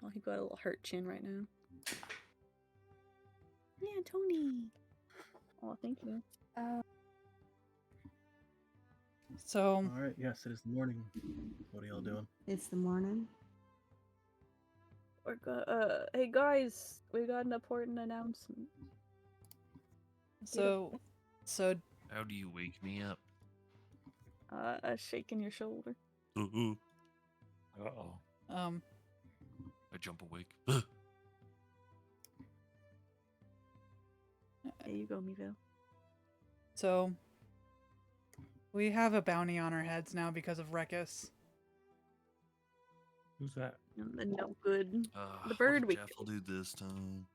Oh, he got a little hurt chin right now. Yeah, Tony. Oh, thank you. So All right. Yes, it is the morning. What are y'all doing? It's the morning. Hey guys, we got an important announcement. so How do you wake me up? Shaking your shoulder. Ooh, Uh-oh. I jump awake. There you go, Meville. so we have a bounty on our heads now because of Rekus. Who's that? The no good. What bird did we Jeff will do this time.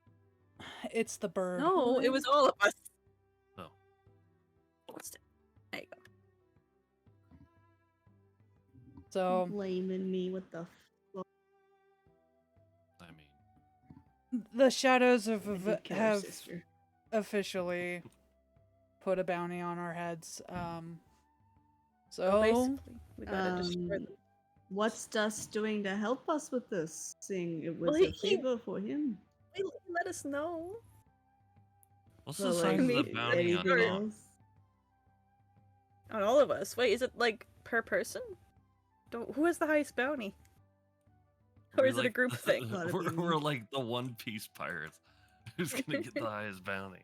It's the bird. No, it was all of us. Oh. There you go. So Blaming me. What the fuck? I mean, the shadows I of did kill her have sister. officially put a bounty on our heads. So basically, we gotta destroy Um, them. What's Dust doing to help us with this? Seeing it was Well, a favor for him. He let us know. what's But, the size of the like, bounty on anything Doc? else? On all of us. Wait, is it like per person? Who has the highest bounty? Or We is it a like group the- thing? Gotta we're, be we're me. like the One Piece pirates. Who's gonna get the highest bounty?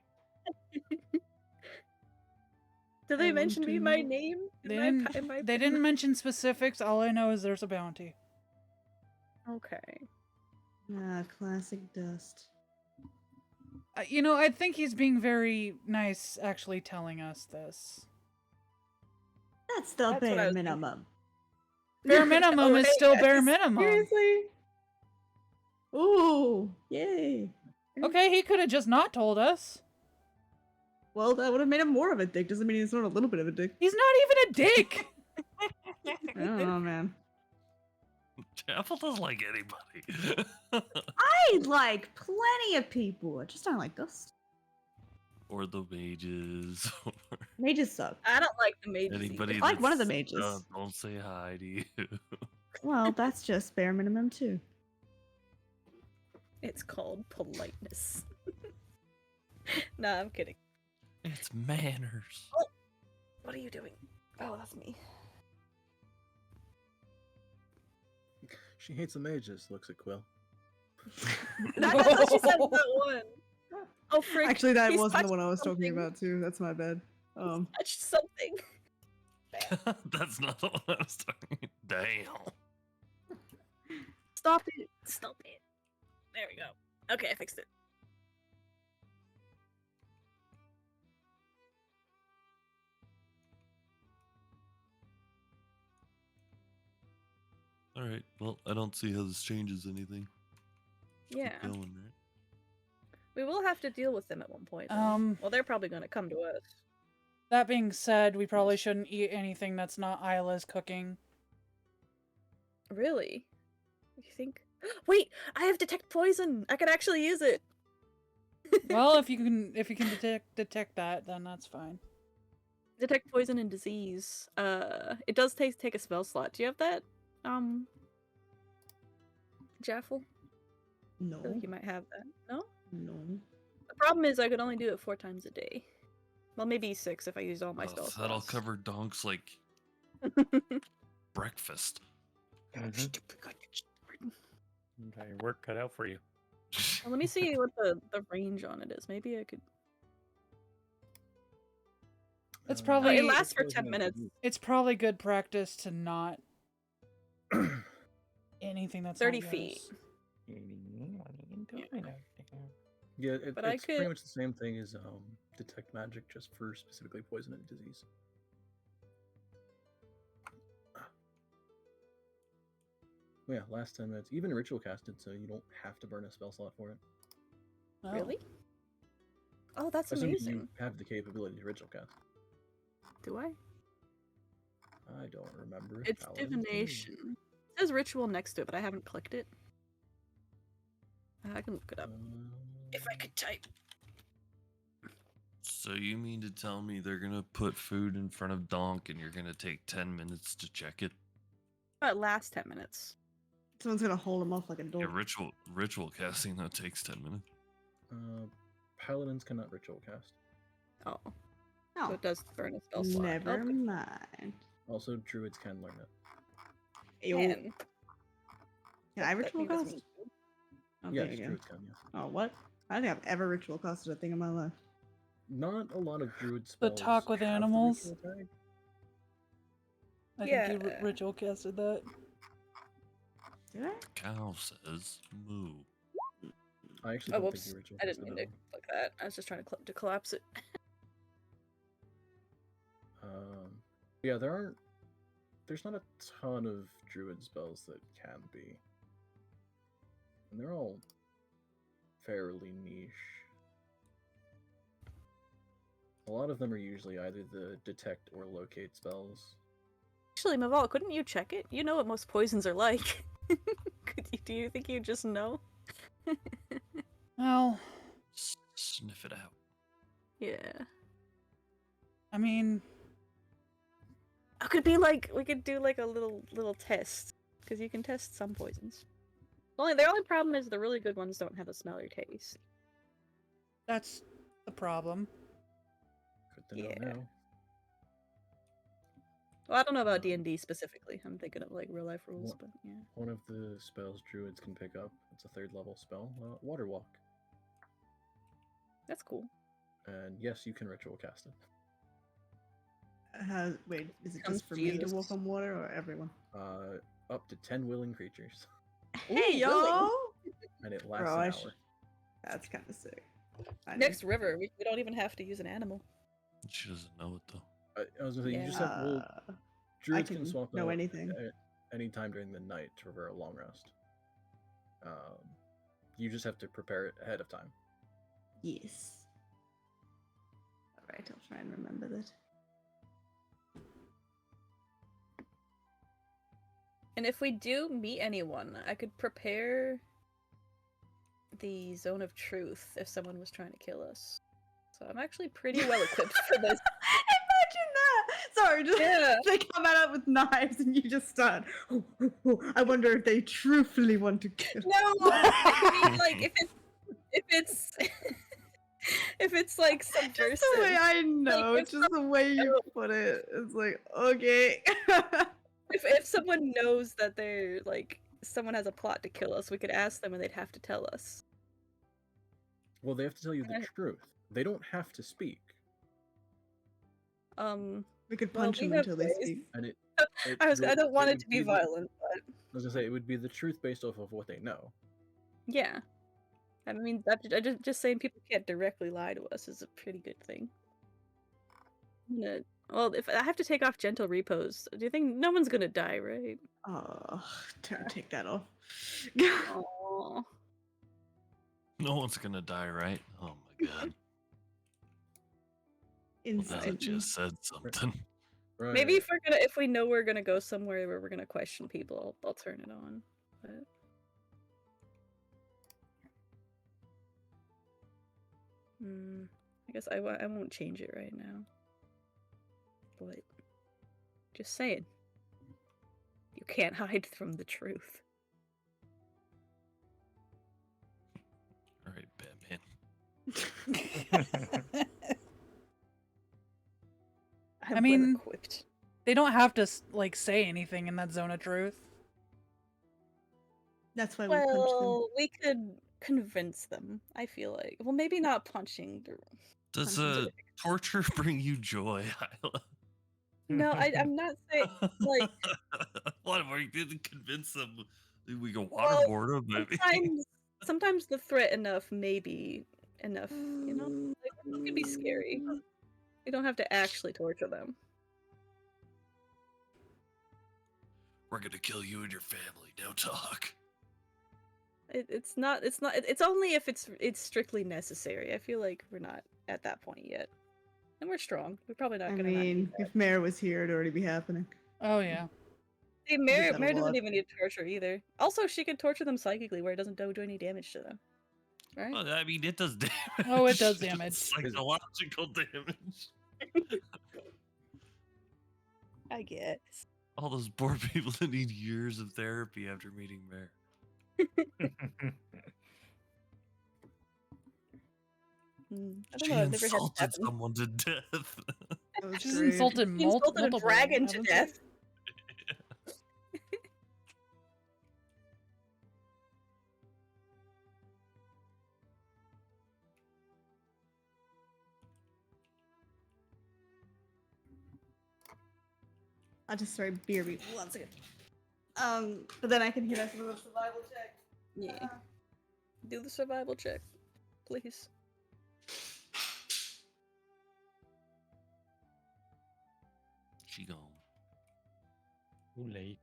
Did they I mention want me to by know. name? They didn't mention specifics. All I know is there's a bounty. Okay. Ah, classic Dust. You know, I think he's being very nice actually telling us this. That's the That's what I bare was minimum. Bare minimum Oh, is hey, still bare guys. minimum. Seriously? Ooh, yay. Okay, he could have just not told us. Well, that would have made him more of a dick. Doesn't mean he's not a little bit of a dick. He's not even a dick. I don't know, man. Apple doesn't like anybody. I like plenty of people. I just don't like Dust. or the mages, or Mages suck. I don't like the mages. anybody. I like one of the that's, mages. don't say hi to you. Well, that's just bare minimum too. It's called politeness. Nah, I'm kidding. It's manners. What are you doing? Oh, that's me. She hates the mages, looks at Quill. That's what she said in that one. Oh, frick. Actually, that he's wasn't the touched one I was talking something. about too. That's my bad. Touched something. That's not the one I was talking. Damn. Stop it. Stop it. There we go. Okay, I fixed it. All right. Well, I don't see how this changes anything. Yeah. Keep going, right? We will have to deal with them at one point. though. Well, they're probably going to come to us. That being said, we probably shouldn't eat anything that's not Isla's cooking. Really? You think? Wait, I have detect poison. I could actually use it. Well, if you can detect that, then that's fine. Detect poison and disease. It does take a spell slot. Do you have that? Jaffel? No. I feel like you might have that. No? No. The problem is I could only do it 4 times a day. Well, maybe 6 if I used all my spell That'll slots. cover Donk's like breakfast. Okay, work cut out for you. Well, let me see what the range on it is. Maybe I could. It's Oh, probably it lasts for 10 minutes. It's probably good practice to not anything that's 30 not feet. yours. Yeah, But I it's pretty could- much the same thing as detect magic, just for specifically poison and disease. Yeah, last 10 minutes. Even ritual casted, so you don't have to burn a spell slot for it. Oh. Really? Oh, that's Assuming amazing. you have the capability to ritual cast. Do I? I don't remember. It's Paladins do. divination. It says ritual next to it, but I haven't clicked it. I can look it up. If I could type. So you mean to tell me they're gonna put food in front of Donk and you're gonna take 10 minutes to check it? Oh, it lasts 10 minutes. Someone's gonna hold him off like a dog. Yeah, ritual casting though takes 10 minutes. Paladins cannot ritual cast. Oh. Oh, So it does burn a spell slot. never Okay. mind. Also, druids can learn it. Ew. Man, Can I that ritual means cast? me. Oh, Yes, there you go. druids can, yes. Oh, what? I don't think I've ever ritual casted a thing in my life. Not a lot of druid The spells. talk with have the animals? ritual tag. I think you Yeah. ritual casted that. Did I? Cow says moo. I actually Oh, don't whoops. think you ritual I didn't casted mean to that click that. I was just trying to collapse it. one. Yeah, there's not a ton of druid spells that can be. And they're all fairly niche. A lot of them are usually either the detect or locate spells. Actually, Maval, couldn't you check it? You know what most poisons are like. Do you think you just know? Well, Sniff it out. Yeah. I mean, It could be like we could do like a little test because you can test some poisons. The only problem is the really good ones don't have a smell or taste. that's the problem. Good to know Yeah. now. Well, I don't know about D&D specifically. I'm thinking of like real life rules, What? but yeah. One of the spells druids can pick up, it's a 3rd level spell, Water Walk. That's cool. And yes, you can ritual cast it. Wait, is it Comes just for me to Jesus. walk on water or everyone? Up to 10 willing creatures. Hey, Ooh, really? yo! And it lasts Bro, an I hour. should- That's kind of sick. I Next know. river, we don't even have to use an animal. She doesn't know it though. I was gonna say, you just have, well, I druids can can swap know out anything. Any time during the night for a long rest. You just have to prepare it ahead of time. Yes. Alright, I'll try and remember that. And if we do meet anyone, I could prepare the zone of truth if someone was trying to kill us. So I'm actually pretty well equipped for this. Imagine that. Sorry, just Yeah. they come out with knives and you just start. "Oh, oh, oh, I wonder if they truthfully want to kill. No, I mean like if it's if it's like subversive. Just the way I know, if just the way you put it. It's like, okay. If someone knows that they're like someone has a plot to kill us, we could ask them and they'd have to tell us. Well, they have to tell you the Okay. truth. They don't have to speak. We could Well, punch we them have until they ways. speak. And it I don't want it would to be the- violent, but I was gonna say it would be the truth based off of what they know. yeah. I mean, just saying people can't directly lie to us is a pretty good thing. Well, if I have to take off gentle repose, do you think no one's gonna die, right? Oh, don't take that off. Aww. No one's gonna die, right? Oh my god. Well, that Inside. just said something. Right. Maybe if we know we're gonna go somewhere where we're gonna question people, I'll turn it on. But I guess I won't change it right now. But just saying, you can't hide from the truth. All right, Batman. I'm mean, well equipped. They don't have to like say anything in that zone of truth. That's why we punched them. Well, we could convince them. I feel like. Well, maybe not punching. Does Punches torture bring you joy, Hyla? No, I'm not saying like. What if we didn't convince them? We go Well, waterboard them, maybe. Sometimes the threat enough may be enough. You know, like, it could be scary. You don't have to actually torture them. We're gonna kill you and your family. No talk. It's not. It's only if it's strictly necessary. I feel like we're not at that point yet, and we're strong. We're probably not I gonna. mean, if Mare was here, it'd already be happening. Oh yeah. See, did Mare that a doesn't lot. even need torture either. Also, she could torture them psychically, where it doesn't do any damage to them. Right? Well, I mean, it does damage. Oh, it does damage. Psychological damage. I guess. All those poor people that need years of therapy after meeting Mare. I don't She know. I've never had that insulted happen. someone to death. That was She's great. insulted She insulted a multiple dragon to haven't death. I'll just sorry, BRB. 1 second. But then I can hit us with a survival check. Yeah. Do the survival check, please. She gone. Too late.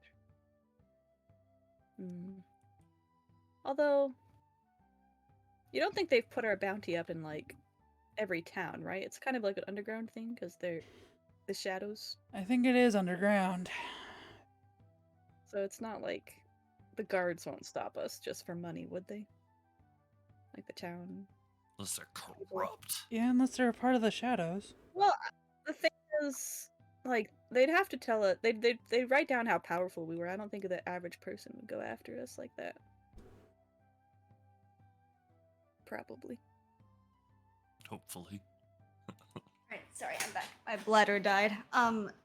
Although, you don't think they've put our bounty up in like every town, right? It's kind of like an underground thing because they're the shadows. I think it is underground. So it's not like the guards won't stop us just for money, would they? Like the town. Unless they're corrupt. Yeah, unless they're a part of the shadows. Well, the thing is, like, they'd have to tell it. They'd write down how powerful we were. I don't think the average person would go after us like that. Probably. Hopefully. Alright, sorry, I'm back. My bladder died.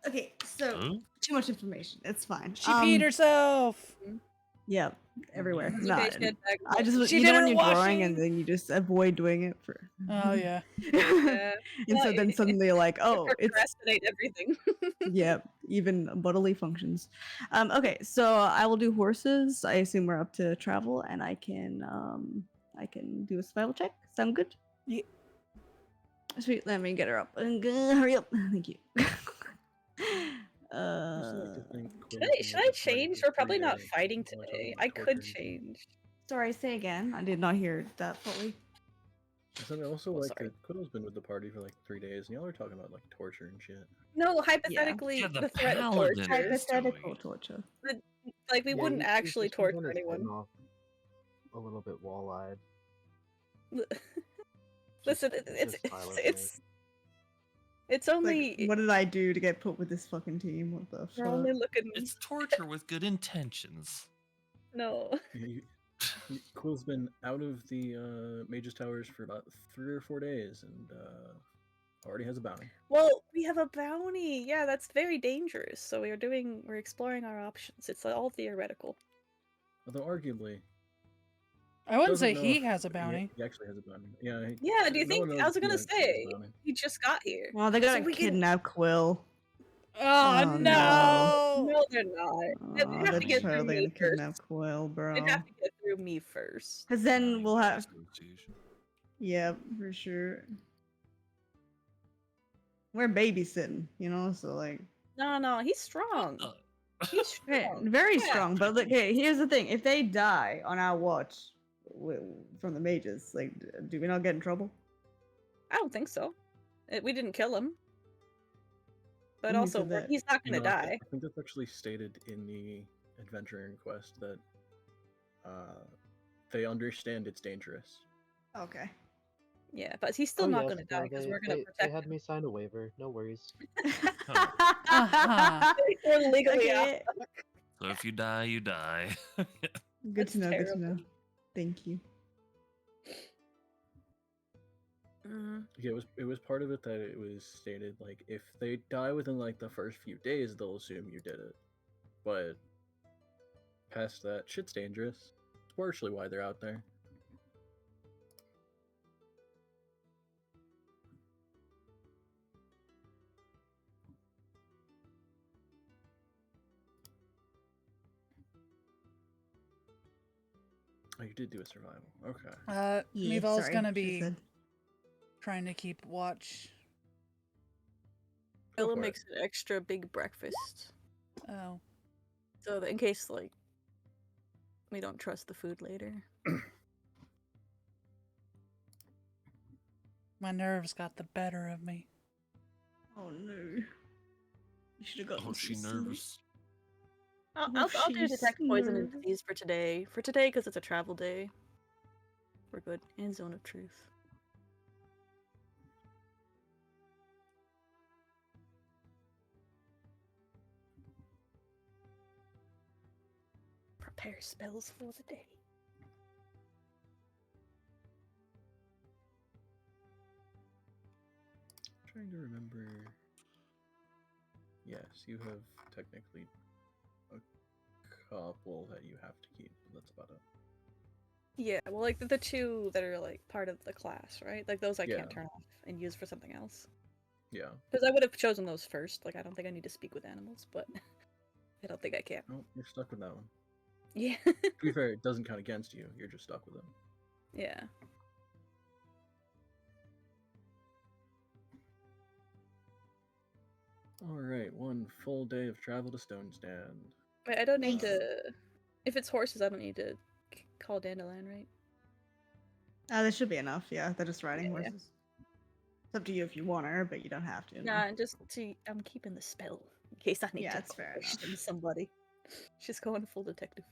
Okay, so Huh? too much information. It's fine. She peed herself. Yeah, everywhere. It's No, okay, she had bag- I just She you know did when her you're drawing washing. and then you just avoid doing it for. Oh yeah. Yeah. And so then suddenly like, oh, it's procrastinate everything. yeah, even bodily functions. Okay, so I will do horses. I assume we're up to travel, and I can do a survival check. Sound good? Yeah. Sweet. Let me get her up. Hurry up. Thank you. Should I change? We're probably not fighting today. I could change. Sorry, say again. I did not hear that fully. I also Oh, like sorry. that Quill's been with the party for like 3 days, and y'all are talking about like torture and shit. No, hypothetically, Yeah, the the threat of paladin torture. is Hypothetical doing it. torture. Like, we Yeah, wouldn't you actually just wanna torture anyone. spin off a little bit wall-eyed. Listen, just Tyler for me. it's Like, only what did I do to get put with this fucking team? What the we're fuck? only looking. It's torture with good intentions. No. Quill's been out of the Mage's Towers for about 3 or 4 days, and already has a bounty. Well, we have a bounty. Yeah, that's very dangerous. So we're exploring our options. It's all theoretical. Although arguably, I wouldn't doesn't say know he if has a bounty. He actually has a bounty. Yeah. Yeah, do you no think? one I knows was if he gonna actually has a say bounty. he just got here. Well, they're gonna we can- kidnap Quill. Oh, Oh, no! No, they're not. They'd Oh, have they're to get through totally me gonna kidnap first. Quill, bro. They'd have to get through me first. Because then Bounty we'll have. association. Yeah, for sure. We're babysitting, you know, so like. No, he's strong. He's Yeah, strong. very Yeah. strong. But look, okay, here's the thing: if they die on our watch from the mages, like, do we not get in trouble? I don't think so. We didn't kill him. But Who also, said that? he's not You gonna know, die. I think that's actually stated in the adventuring quest that they understand it's dangerous. Okay. Yeah, but he's still Oh, not yes, gonna no, die because they- we're gonna they protect had him. me sign a waiver. No worries. Uh-huh. We're legally out. Okay. So if you die, you die. Good That's to know. Good to terrible. know. Thank you. Yeah, it was part of it that it was stated like if they die within like the first few days, they'll assume you did it. But past that, shit's dangerous. It's partially why they're out there. Oh, you did do a survival. Okay. Meeval's sorry, gonna she be said. trying to keep watch. Go Ella for it. makes an extra big breakfast. Oh. So that in case, like, we don't trust the food later. My nerves got the better of me. Oh no. You should have gotten Oh, she some sleep. nervous. I'll do she's detect poison and nervous. disease for today. For today, because it's a travel day. We're good. And zone of truth. Prepare spells for the day. Trying to remember. Yes, you have technically a couple that you have to keep. But that's about it. Yeah, well, like the two that are like part of the class, right? Like those I Yeah. can't turn off and use for something else. Yeah. Because I would have chosen those first. Like I don't think I need to speak with animals, but I don't think I can. No, you're stuck with that one. Yeah. To be fair, it doesn't count against you. You're just stuck with them. Yeah. All right, one full day of travel to Stone Stand. Wait, I don't need to. If it's horses, I don't need to call Dandelion, right? There should be enough. Yeah, they're just riding Yeah. horses. It's up to you if you want her, but you don't have to. no. Nah, just to. I'm keeping the spell in case I need Yeah, to it's fair question enough. somebody. She's going full detective.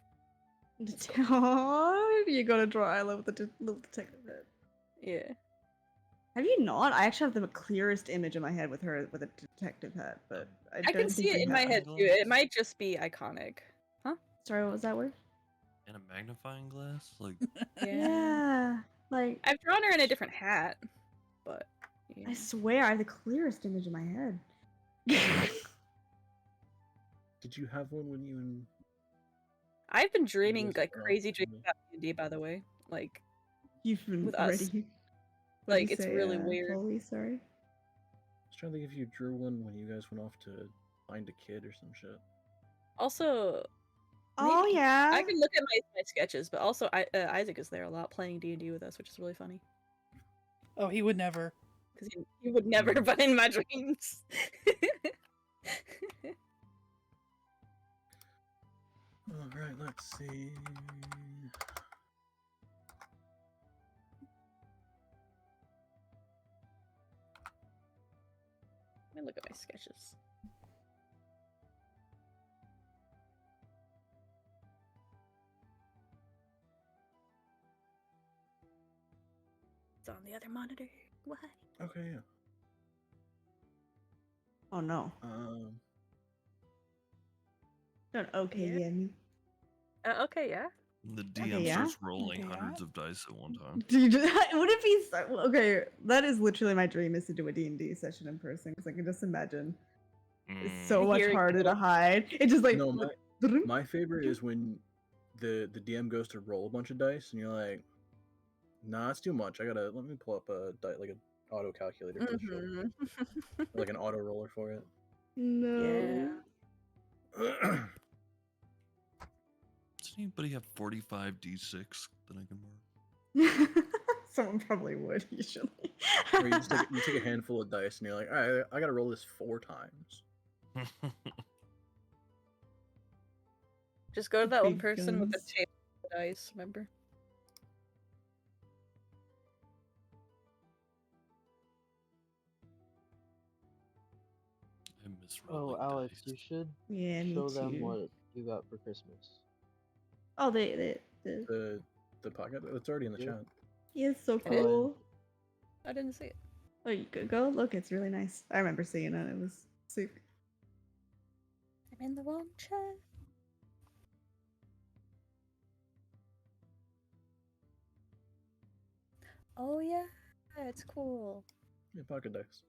Oh, you got to draw Isla with the little detective head. Yeah. Have you not? I actually have the clearest image in my head with her with a detective hat, but I, I don't can think see it we in my have. head too. It might just be iconic. Sorry, what was that word? And a magnifying glass? Like, Yeah, like I've drawn her in a different hat, but. Yeah. I swear I have the clearest image in my head. Did you have one when you and I've been dreaming was like drawn crazy from dreams the- about D&D, by the way. Like, You've been With us. ready. Like, it's really weird. Foley, sorry. I was trying to think if you drew one when you guys went off to find a kid or some shit. also, Oh Maybe. yeah. I can look at my sketches, but also Isaac is there a lot playing D&D with us, which is really funny. Oh, he would never. Because he would never, but in my dreams. All right, let's see. Let me look at my sketches. It's on the other monitor. Why? Okay, yeah. Oh no. Don't okay, Yeah. yeah. Me. Okay, yeah. The DM yeah. starts rolling Okay, yeah. hundreds of dice at one time. Dude, would it be so, okay? That is literally my dream, is to do a D&D session in person, because I can just imagine it's so much Hearing harder to people- hide. It's just like No, drink. my favorite is when the DM goes to roll a bunch of dice, and you're like, "Nah, it's too much. Let me pull up a like an auto calculator for the show, Mhm. like an auto roller for it." No. Does anybody have 45 d6 that I can borrow? Someone probably would usually. Or you take a handful of dice, and you're like, "All right, I gotta roll this 4 times." Just go to that one Big person with the guns. tape dice, remember? I miss Oh, rolling Alex, dice. you should Yeah, me show them too. what you got for Christmas. Oh, they. The pocket, it's already in the Yeah. chat. Yeah, it's so It is? cool. I didn't see it. Oh, you could go look. It's really nice. I remember seeing it. It was sick. I'm in the wrong chat. Oh yeah, it's cool. Yeah, pocket dice.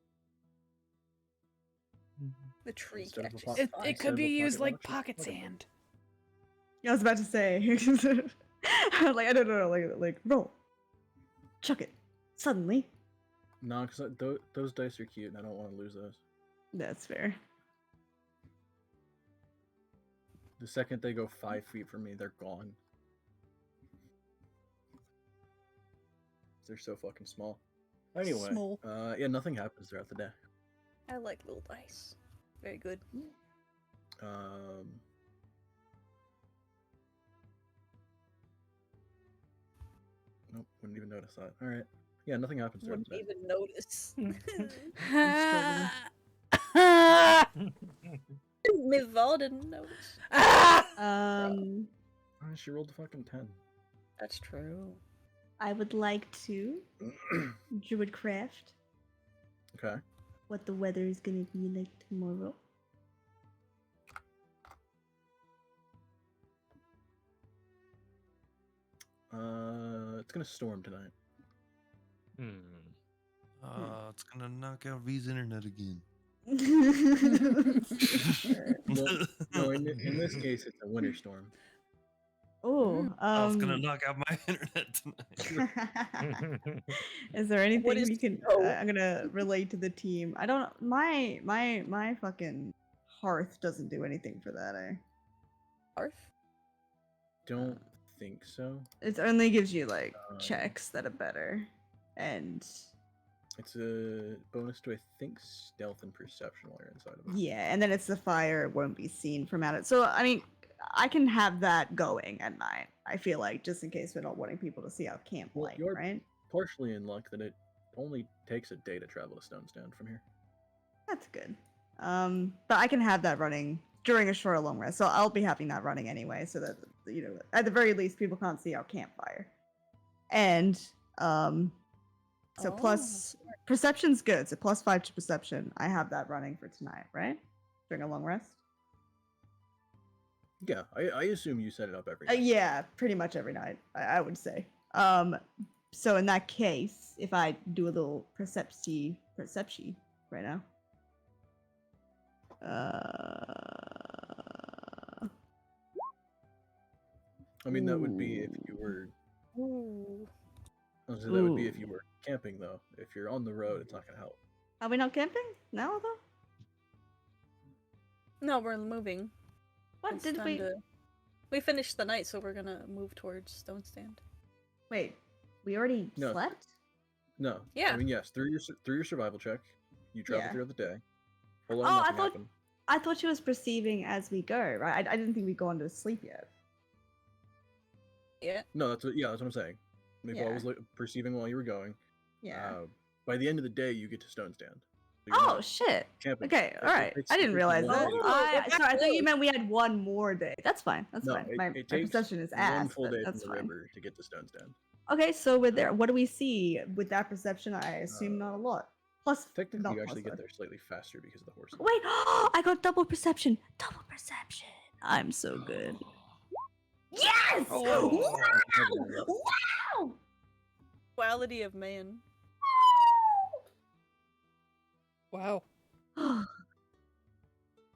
The tree Instead of a catches pop- It fire. could Instead be of a used pocket like watch, it's pocket pocket sand. I was about to say. Like I don't know. Like roll. Chuck it. Suddenly. No, because those dice are cute, and I don't want to lose those. That's fair. The second they go 5 feet from me, they're gone. They're so fucking small. Anyway, Small. yeah, nothing happens throughout the day. I like little dice. Very good. Nope, wouldn't even notice that. All right, yeah, nothing happens throughout Wouldn't the day. even notice. Miss Vol didn't notice. She rolled a fucking 10. That's true. I would like to Druidcraft Okay. what the weather is gonna be like tomorrow. It's gonna storm tonight. It's gonna knock out V's internet again. Well, no, in this case, it's a winter storm. Oh, Oh, it's gonna knock out my internet tonight. Is there anything is we can? snow? I'm gonna relate to the team. I don't. My fucking hearth doesn't do anything for that. Hearth? Don't think so. It only gives you like Um, checks that are better, and It's a bonus to, I think, stealth and perception while you're inside of it. yeah, and then it's the fire won't be seen from out it. So I mean, I can have that going at night. I feel like just in case we're not wanting people to see our camp Well, light, you're- right? Partially in luck that it only takes a day to travel to Stone Stand from here. That's good. But I can have that running during a short or long rest, so I'll be having that running anyway, so that at the very least people can't see our campfire. And so plus perception's good, so +5 to perception. I have that running for tonight, right? During a long rest. Yeah, I assume you set it up every night. Yeah, pretty much every night. I would say. So in that case, if I do a little perception right now. I mean, that would be if you were. Ooh. I was gonna say that would be if you were camping, though. If you're on the road, it's not gonna help. Are we not camping now though? No, we're moving. What It's did time we? We finished the night, so we're gonna move towards Stone Stand. Wait, we already No. slept? No. Yeah. I mean, yes, through your survival check, you travel Yeah. throughout the day. Whole lot Oh, of I nothing thought happened. I thought she was perceiving as we go, right? I didn't think we'd gone to sleep yet. Yeah. No, that's what I'm saying. If I Yeah. was perceiving while you were going, Yeah. by the end of the day, you get to Stone Stand. So you're Oh not shit. camping. Okay, It- all right. it takes- I it didn't takes realize one that. day to- Oh, I that's thought you close. meant we had one more day. That's fine. That's No, fine. it My takes perception is one ass, full but day from that's the fine. river to get to Stone Stand. Okay, so with there, what do we see with that perception? I assume not a lot. Plus, Technically, not you plus actually get five. there slightly faster because of the horses. Wait, I got double perception. Double perception. I'm so good. Yes! Oh. Wow! Wow! Quality of man. Wow. I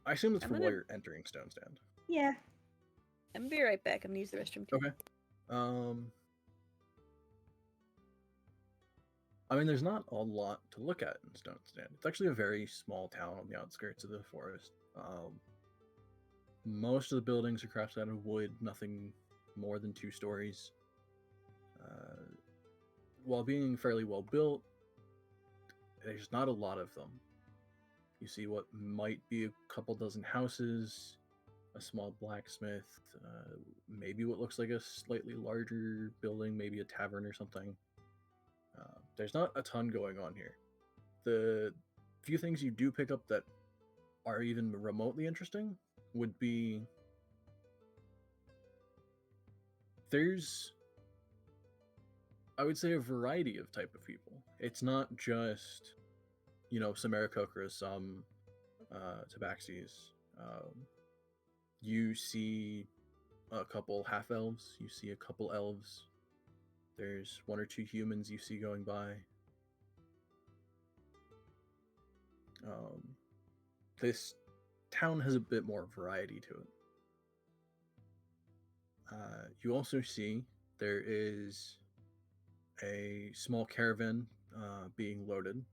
assume that's I'm for gonna- while you're entering Stone Stand. Yeah. I'm gonna be right back. I'm gonna use the restroom too. Okay. I mean, there's not a lot to look at in Stone Stand. It's actually a very small town on the outskirts of the forest. Most of the buildings are crafted out of wood, nothing more than 2 stories. While being fairly well built, there's not a lot of them. You see what might be a couple dozen houses, a small blacksmith, maybe what looks like a slightly larger building, maybe a tavern or something. There's not a ton going on here. The few things you do pick up that are even remotely interesting would be there's, I would say, a variety of type of people. It's not just, some Aarakocras, some Tabaxis. You see a couple half-elves, you see a couple elves. There's 1 or 2 humans you see going by. This town has a bit more variety to it. You also see there is a small caravan being loaded.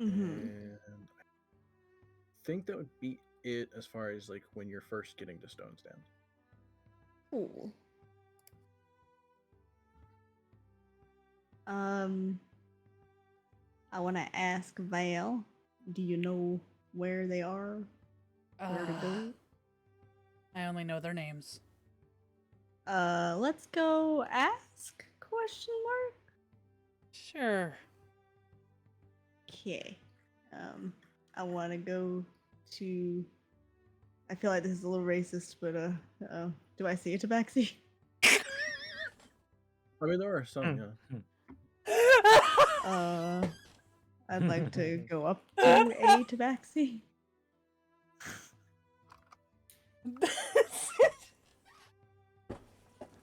Mm-hmm. And I think that would be it as far as like when you're first getting to Stone Stand. Cool. I want to ask Val, do you know where they are? Where to go? I only know their names. Let's go ask? Question mark? Sure. Okay. I want to go to. I feel like this is a little racist, but do I see a tabaxi? I mean, there are some, yeah. I'd like to go up to a tabaxi.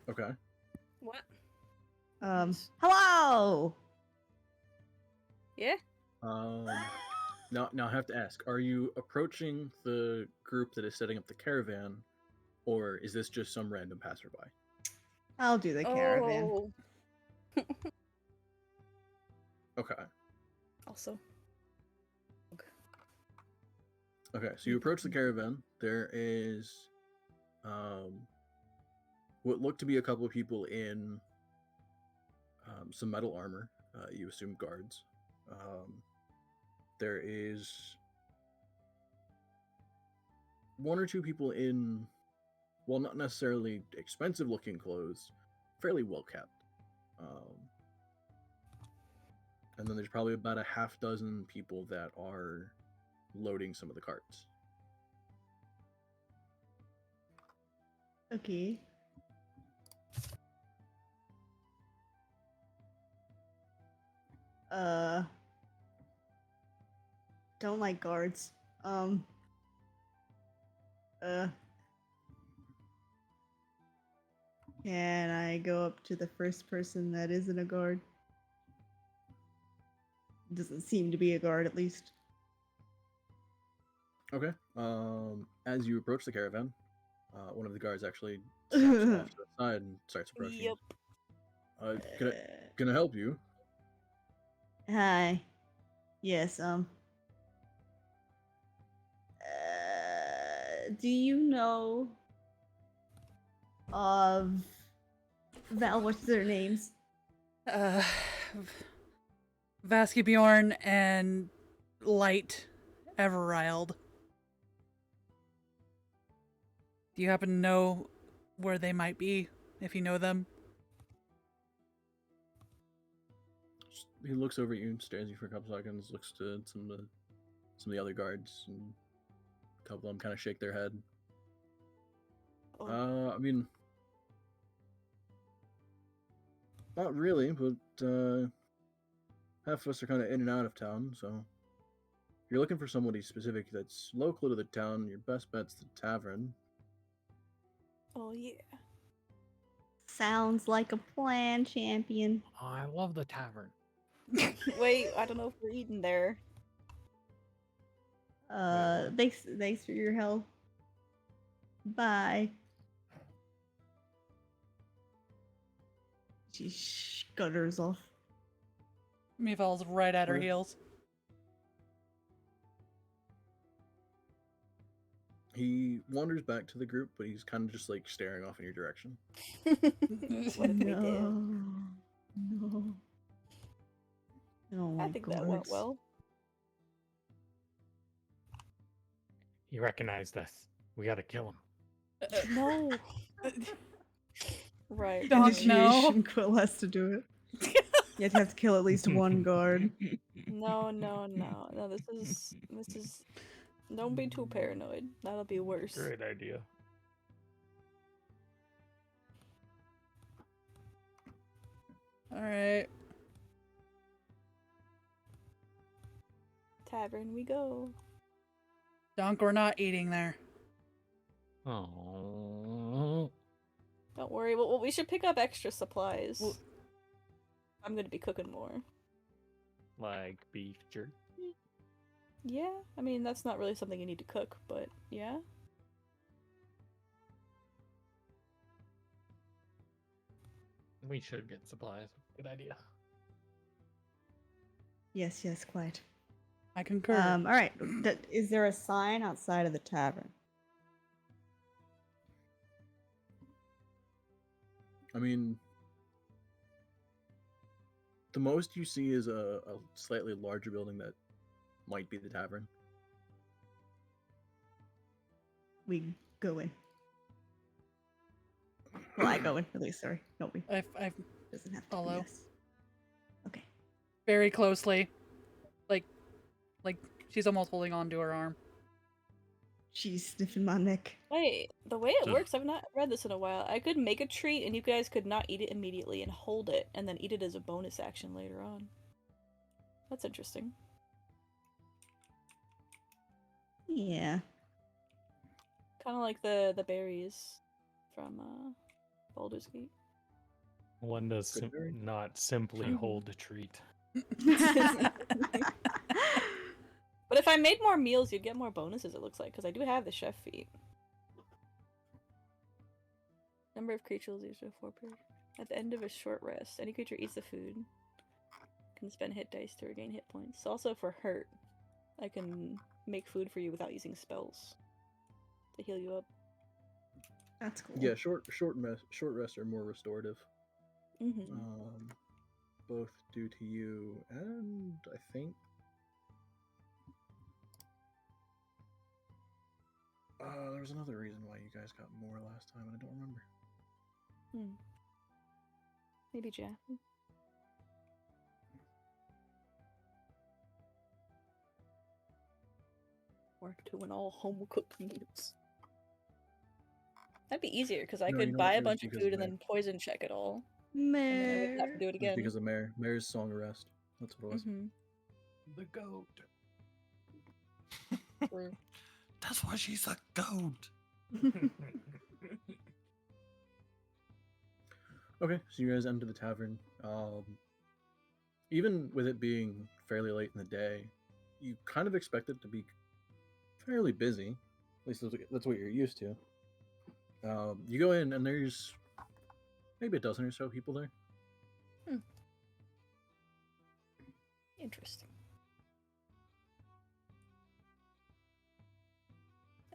Okay. What? Hello. Yeah? Now I have to ask, are you approaching the group that is setting up the caravan, or is this just some random passerby? I'll do the caravan. Oh. Okay. Also. Okay, so you approach the caravan. There is what look to be a couple of people in some metal armor. You assume guards. There is 1 or 2 people in, well, not necessarily expensive looking clothes, fairly well kept. And then there's probably about a half dozen people that are loading some of the carts. Okay. Don't like guards. Can I go up to the first person that isn't a guard? Doesn't seem to be a guard, at least. Okay. As you approach the caravan, one of the guards actually steps off to the side and starts approaching. Yep. Can I help you? Hi. Yes, do you know of Val, what's their names? Vaskibjorn and Light Everilde. Do you happen to know where they might be, if you know them? He looks over at you, stares at you for a couple seconds, looks to some of the other guards, and A couple of them kind of shake their head. Oh. I mean, not really, but half of us are kind of in and out of town, so if you're looking for somebody specific that's local to the town, your best bet's the tavern. Oh yeah. Sounds like a plan, champion. I love the tavern. Wait, I don't know if we're eating there. Thanks for your help. Bye. She scutters off. Me falls right at her Okay. heels. He wanders back to the group, but he's kind of just like staring off in your direction. What if we did? No. Oh my I think that went gourds. well. He recognized us. We gotta kill him. No. Right. Don't know. Initiation Quill has to do it. You'd have to kill at least one guard. No. This is. Don't be too paranoid. That'll be worse. Great idea. All right. Tavern we go. Dunk, we're not eating there. Oh. Don't worry. Well, we should pick up extra supplies. Well- I'm gonna be cooking more. Like beef jerky. Yeah, I mean that's not really something you need to cook, but yeah. We should get supplies. Good idea. Yes, quite. I concur. All right. Is there a sign outside of the tavern? I mean, the most you see is a slightly larger building that might be the tavern. We go in. Well, I go in at least. Sorry, not we. I Doesn't have to follow. be us. Okay. very closely, like she's almost holding on to her arm. She's sniffing my neck. Wait, the way it So- works, I've not read this in a while. I could make a treat and you guys could not eat it immediately and hold it and then eat it as a bonus action later on. That's interesting. Yeah. Kind of like the berries from Baldur's Gate. One does Good berry. not simply Mhm. hold a treat. But if I made more meals, you'd get more bonuses, it looks like, because I do have the chef feat. Number of creatures used for 4 per. At the end of a short rest, any creature eats the food can spend hit dice to regain hit points. Also for hurt, I can make food for you without using spells to heal you up. That's cool. Yeah, short rests are more restorative. Mm-hmm. Both due to you and I think there was another reason why you guys got more last time, and I don't remember. Maybe Jack. Or doing all home cooked meals. That'd be easier because I No, could you know buy what? a It was bunch of because food of and then poison check it all. Meh. And then I wouldn't have to do it It's again. because of Mare's Song of Rest. That's what it was. Mm-hmm. The goat. True. That's why she's a goat. Okay, so you guys enter the tavern. Even with it being fairly late in the day, you kind of expect it to be fairly busy. At least that's what you're used to. You go in and there's maybe a dozen or so people there. Interesting.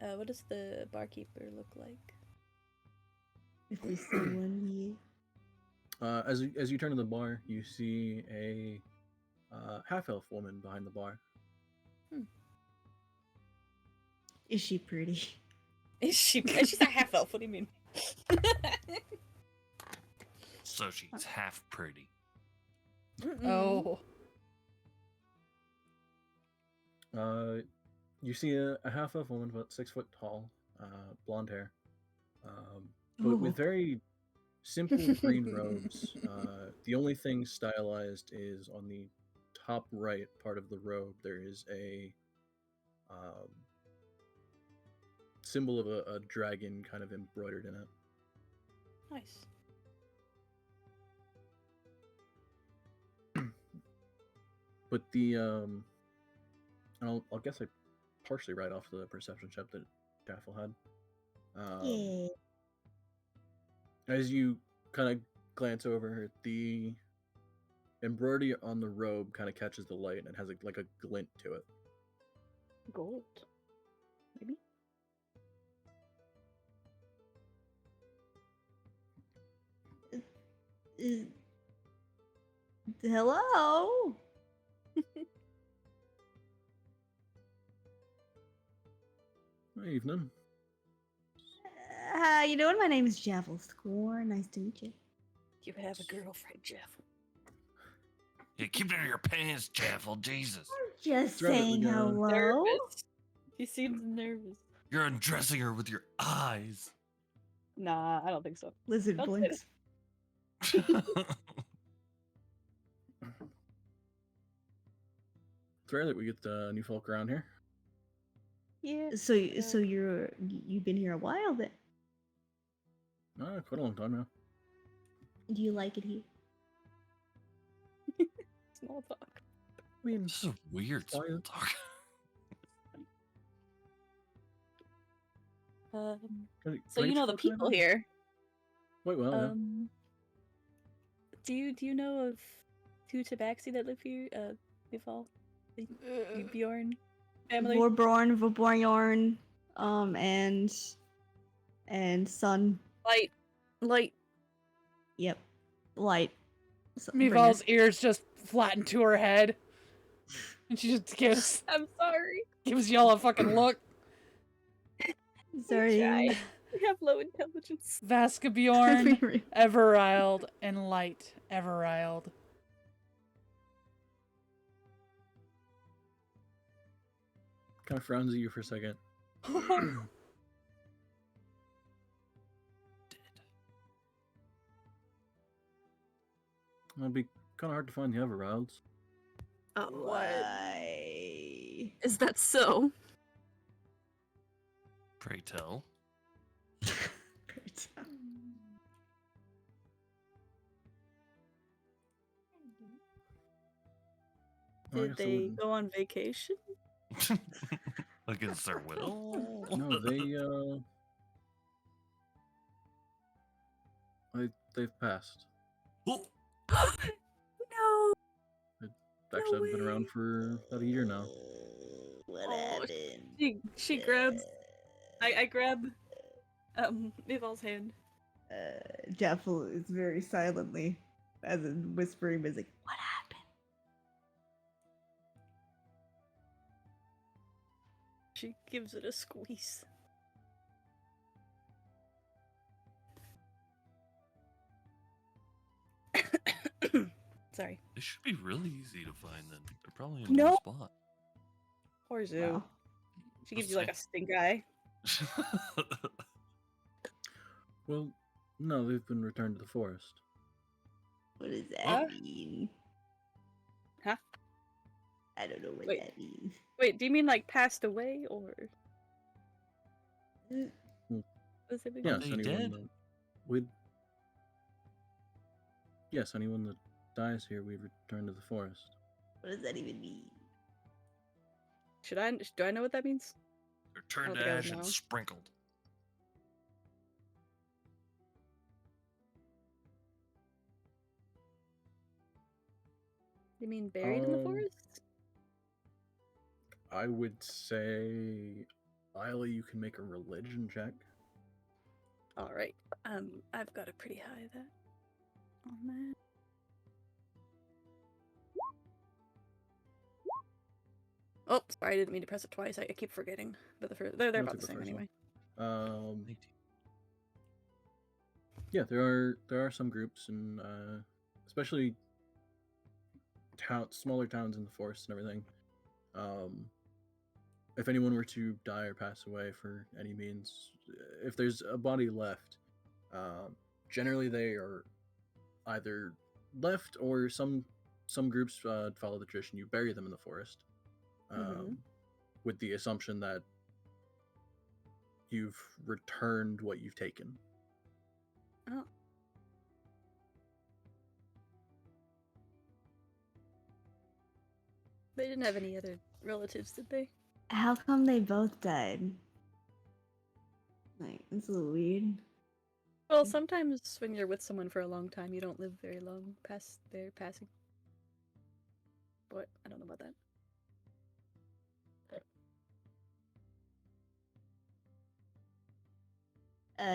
What does the barkeeper look like? If we see one, As you turn to the bar, you see a half-elf woman behind the bar. is she pretty? Is she? She's a half elf. What do you mean? So she's half pretty. Oh, You see a half elf woman about 6 foot tall, blonde hair, but with very simple green robes. The only thing stylized is on the top right part of the robe. There is a symbol of a dragon kind of embroidered in it. Nice. But the I'll guess I partially write off the perception check that Jaffel had. Yeah. As you kind of glance over, the embroidery on the robe kind of catches the light and has like a glint to it. Gold. Maybe? Hello. Evening. How you doing? My name is Javel Score. Nice to meet you. You have a girlfriend, Jeff. Yeah, keep it in your pants, Jaffel. Jesus. Just Throw it, saying Laguna. hello. Nervous. He seems nervous. You're undressing her with your eyes. Nah, I don't think so. Lizard Don't say blinks. It's rare that we get new folk around here. Yeah. So you've been here a while then. Quite a long time now. Do you like it here? Small talk. I mean, This is weird small Quiet. talk. So you know the people here. Quite well, yeah. Do you know of two Tabaxi that live here? Bifal, Bjorn family. Vorborn, and Sun. Light. Yep. Light. Mival's ears just flatten to her head. And she just gives I'm sorry. y'all a fucking look. Sorry. We have low intelligence. Vascabjorn, Everiled, and Light Everiled. Kind of frowns at you for a second. It'd be kind of hard to find the Everilds. Why? Is that so? Pray tell. Well, I Did guess they wouldn't- go on vacation? Against their will? No, they've passed. No. Actually, I've been around for about a year now. What Oh, happened? She grabs. I grab. Mival's hand. Jaffel is very silently, as in whispering, is like, "What happened?" She gives it a squeeze. Sorry. It should be really easy to find then. They're probably in No. one spot. Poor Zoo. Wow. She gives you like a stink eye. Well, no, they've been returned to the forest. What does that Huh? mean? Huh? I don't know what Wait. that means. Wait, do you mean like passed away or? Mm. Does it mean? Yes, they anyone dead? that would. Yes, anyone that dies here, we return to the forest. What does that even mean? Do I know what that means? They're turned don't to think I would ash and know. sprinkled. You mean buried in the Um, forest? I would say, Isla, you can make a religion check. All right. I've got a pretty high that on that. Oh, sorry, I didn't mean to press it twice. I keep forgetting. But they're I'll about take the the same first one. anyway. Yeah, there are some groups, and especially smaller towns in the forest and everything. if anyone were to die or pass away for any means, if there's a body left, generally they are either left or some groups follow the tradition. You bury them in the forest, with the assumption that you've returned what you've taken. Oh. They didn't have any other relatives, did they? How come they both died? Like, it's a little weird. Well, sometimes when you're with someone for a long time, you don't live very long past their passing. But I don't know about that.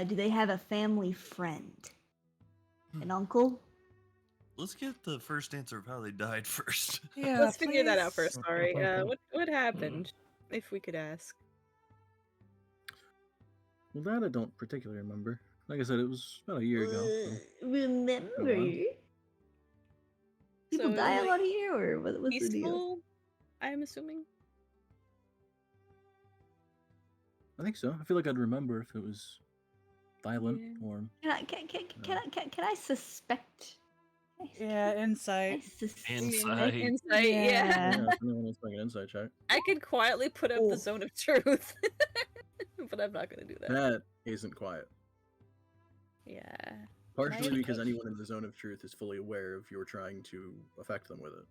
Do they have a family friend? An uncle? Let's get the first answer of how they died first. Yeah, Let's figure that out please. first. Sorry. What happened? If we could ask. Well, that I don't particularly remember. Like I said, it was about a year ago. so- Remember? People So, die a like, lot here, or what's the deal? Peaceful, I'm assuming. I think so. I feel like I'd remember if it was violent Yeah. or. Can I suspect? Yeah, insight. I suspect. Insight. Insight, yeah. Yeah, if anyone wants to make an insight check. I could quietly put up Oh. the zone of truth. But I'm not gonna do that. That isn't quiet. Yeah. Partially Right. because anyone in the zone of truth is fully aware of you're trying to affect them with it.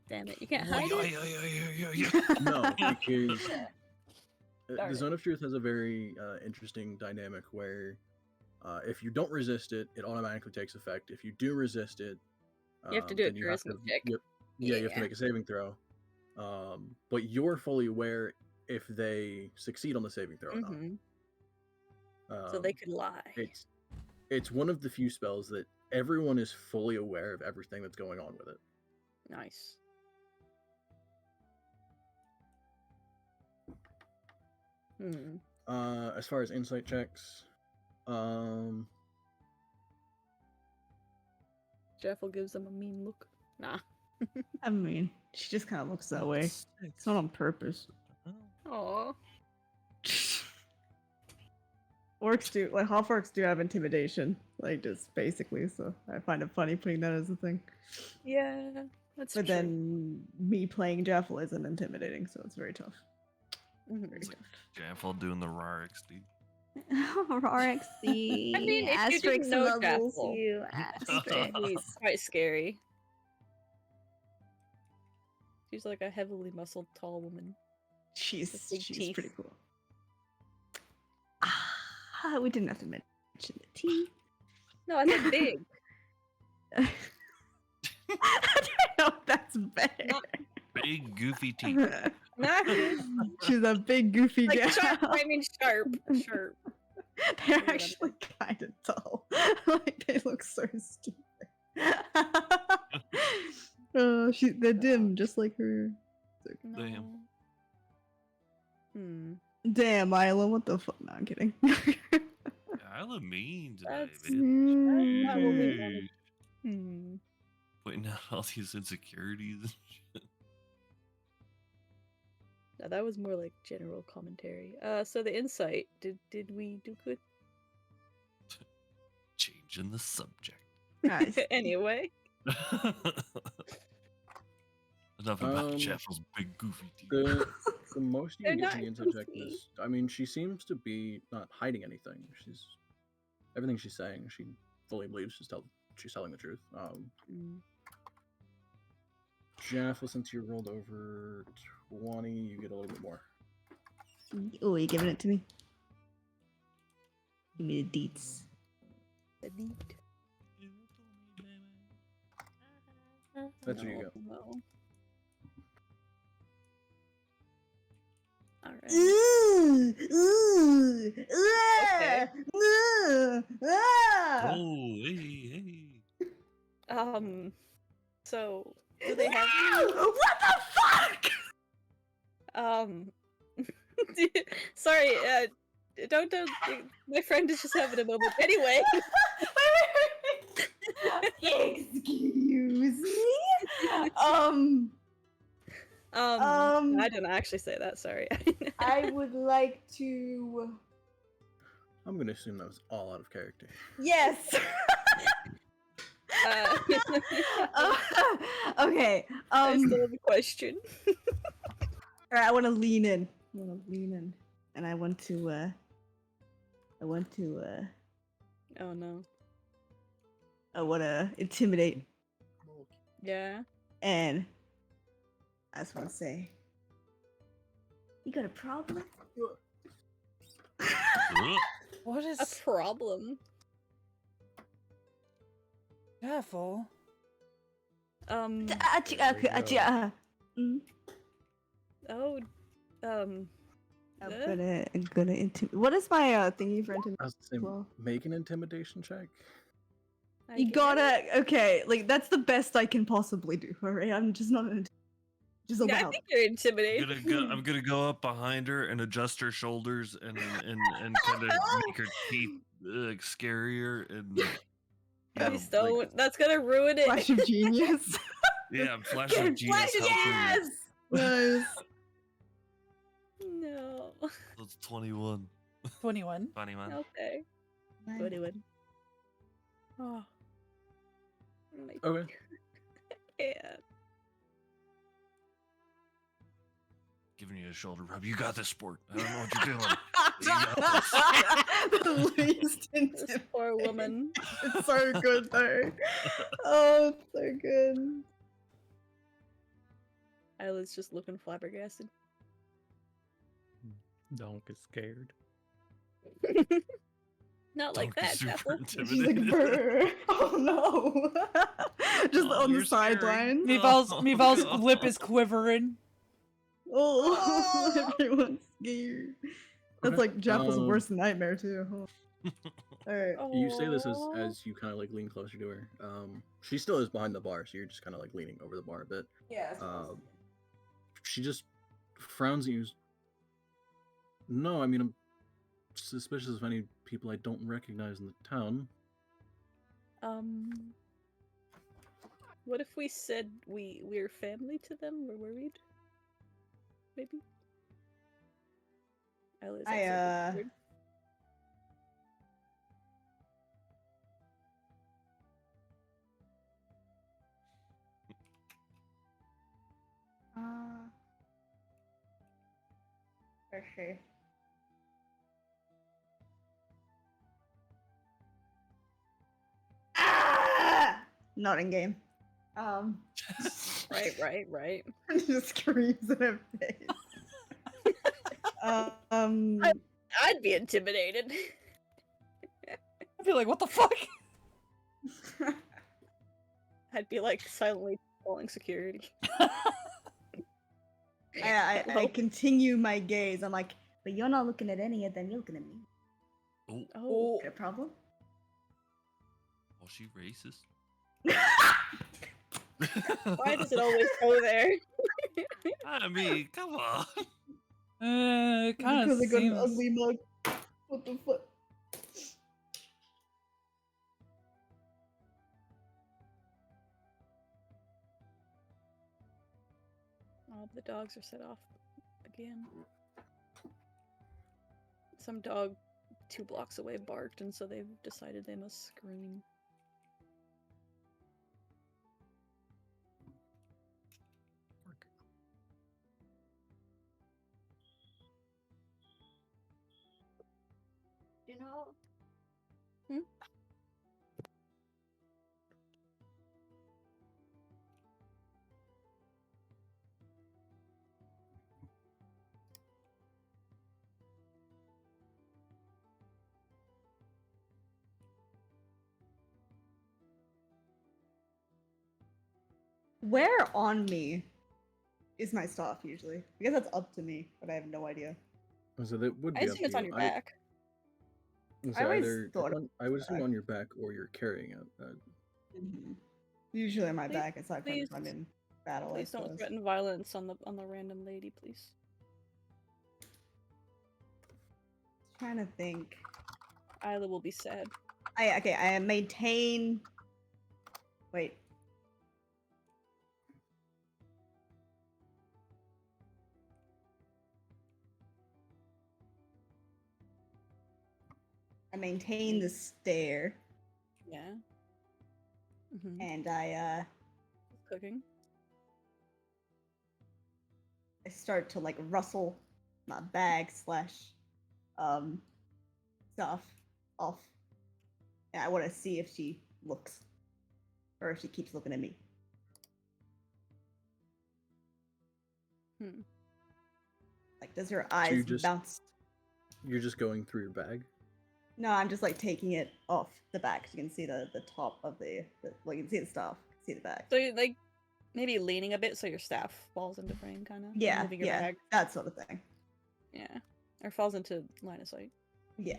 Damn it. You can't hide it. No, because the Darn it. zone of truth has a very interesting dynamic where if you don't resist it, it automatically takes effect. If you do resist it, You have to do then it you have to, charisma check. yep, yeah, you have to Yeah. make a saving throw. But you're fully aware if they succeed on the saving throw or not. Mhm. So they Um, could lie. It's one of the few spells that everyone is fully aware of everything that's going on with it. Nice. Hmm. As far as insight checks, Jeffel gives them a mean look. Nah. I mean, she just kind of looks that way. It's not on purpose. Aw. Orcs do, like, half orcs do have intimidation, like, just basically, so I find it funny putting that as a thing. Yeah. That's But true. then me playing Jeffel isn't intimidating, so it's very tough. Mhm. Very tough. Jaffel doing the RXD. RXD. I mean, if you asterisk didn't know levels Jaffel, you. It's Asterisk. quite scary. She's like a heavily muscled, tall woman. She's big she's teeth. pretty cool. Ah, we didn't have to mention the teeth. No, I said big. I don't know if that's better. Not- Big goofy teeth. Not She's a big goofy like gal. sharp. I mean sharp. Sharp. They're whatever. actually kind of dull. Like they look so stupid. Oh, they're dim, just like her. Damn. Hmm. Damn, Isla, what the fuck? No, I'm kidding. Isla mean today, That's bitch. not what we Jeez. wanted. Hmm. Pointing out all these insecurities and shit. No, that was more like general commentary. So the insight. Did we do good? Changing the subject. Guys, Anyway. Enough about Um, Jaffel's big goofy teeth. The most you They're can get not from the insight check goofy. is, I mean, she seems to be not hiding anything. Everything she's saying, she fully believes she's telling the truth. Mm. Jeff, since you rolled over 20, you get a little bit more. oh, you giving it to me? Give me the deets. The neat. That's what you got. No. All right. Ooh, ooh, Okay. Oh, hey. So do they have What the fuck? sorry, don't my friend is just having a moment. Anyway, Excuse me. I didn't actually say that. Sorry. I would like to. I'm gonna assume that was all out of character. Yes. Uh, Okay. I still have a question. Alright, I want to lean in. And I want to. Oh no. I want to intimidate. Yeah. And I just want to say, you got a problem? Ugh. What A is problem. careful? Um. Mm. Oh. I'm gonna intimidate. What is my thingy for intimidation? I was saying, Well, make an intimidation check. I you guess. gotta. Okay, like that's the best I can possibly do. Alright, I'm just not an. Just Yeah, I about. think you're intimidated. I'm gonna go up behind her and adjust her shoulders and kind of make her teeth scarier and Please don't. That's gonna ruin it. Flash of genius. yeah, flash Get of genius. flash of help her. Nice. No. That's 21. 21. 21. Okay. 21. Oh. My Okay. hand. Giving you a shoulder rub. You got this, sport. I don't know what you're doing. The least This intimidating. poor woman. It's so good though. Oh, it's so good. Isla's just looking flabbergasted. Donk is scared. Not like Donk is that, super Chapel. She's like, intimidated. brr. Oh no. Just Oh, on the you're scary. sideline. Mival's Oh, lip God. is quivering. Oh, everyone's scared. That's Okay, like Japple's um, worst nightmare too. Alright. You say this Aw. as you kind of like lean closer to her. She still is behind the bar, so you're just kind of like leaning over the bar a bit. Yeah. She just frowns at you. No, I mean, I'm suspicious of any people I don't recognize in the town. What if we said we're family to them? We're worried? Maybe? Isla's I, also weird. Okay. Ah! Not in game. Right. Just screams in her face. I'd be intimidated. I'd be like, what the fuck? I'd be like silently calling security. I continue my gaze. I'm like, but you're not looking at any of them. You're looking at me. Oh, Oh, Got a problem? was she racist? why does it always go there? I mean, come on. It kind of Because I got an seems. ugly mug. What the fuck? Oh, the dogs are set off again. Some dog 2 blocks away barked, and so they've decided they must scream. You know? Where on me is my stuff usually? I guess that's up to me, but I have no idea. So that would I be up assume to it's on you. your back. So I always either thought I would assume back. on your back or you're carrying it. Usually on my Please- back, aside from please- if I'm in battle. I Please don't suppose. threaten violence on the random lady, please. Trying to think. Isla will be sad. I maintain. Wait. I maintain the stare, Yeah. Mm-hmm. and I Cooking. start to like rustle my bag slash stuff off, and I want to see if she looks or if she keeps looking at me. Like, does her eyes bounce? You're just going through your bag. No, I'm just like taking it off the back so you can see the top of the like you can see the stuff, see the bag. So you're like maybe leaning a bit so your staff falls into frame, kind of. Yeah, Moving your yeah, bag. that sort of thing. Yeah, or falls into line of sight. Yeah.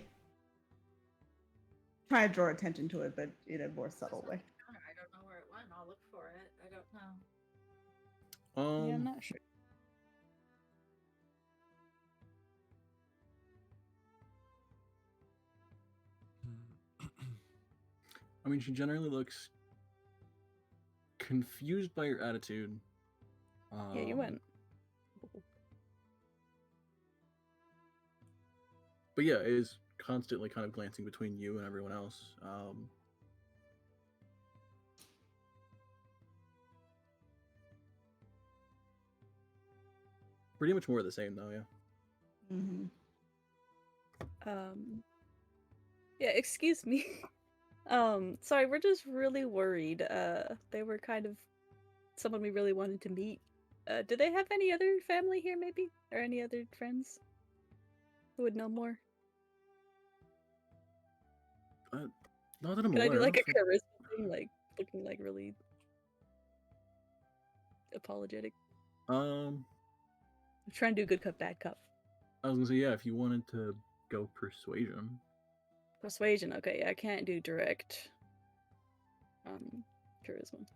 Trying to draw attention to it, but in a more subtle way. I don't know where it went. I'll look for it. I don't know. Yeah, I'm not sure. I mean, she generally looks confused by your attitude. Yeah, you went. But yeah, is constantly kind of glancing between you and everyone else. Pretty much more of the same, though. Yeah. Mm-hmm. Yeah, excuse me. Sorry, we're just really worried. They were kind of someone we really wanted to meet. Do they have any other family here, maybe? Or any other friends who would know more? Not that I'm Could I aware do like of. a charisma thing, like looking like really apologetic? I'm trying to do good cop, bad cop. I was gonna say, yeah, if you wanted to go persuasion. Persuasion, okay, I can't do direct charisma.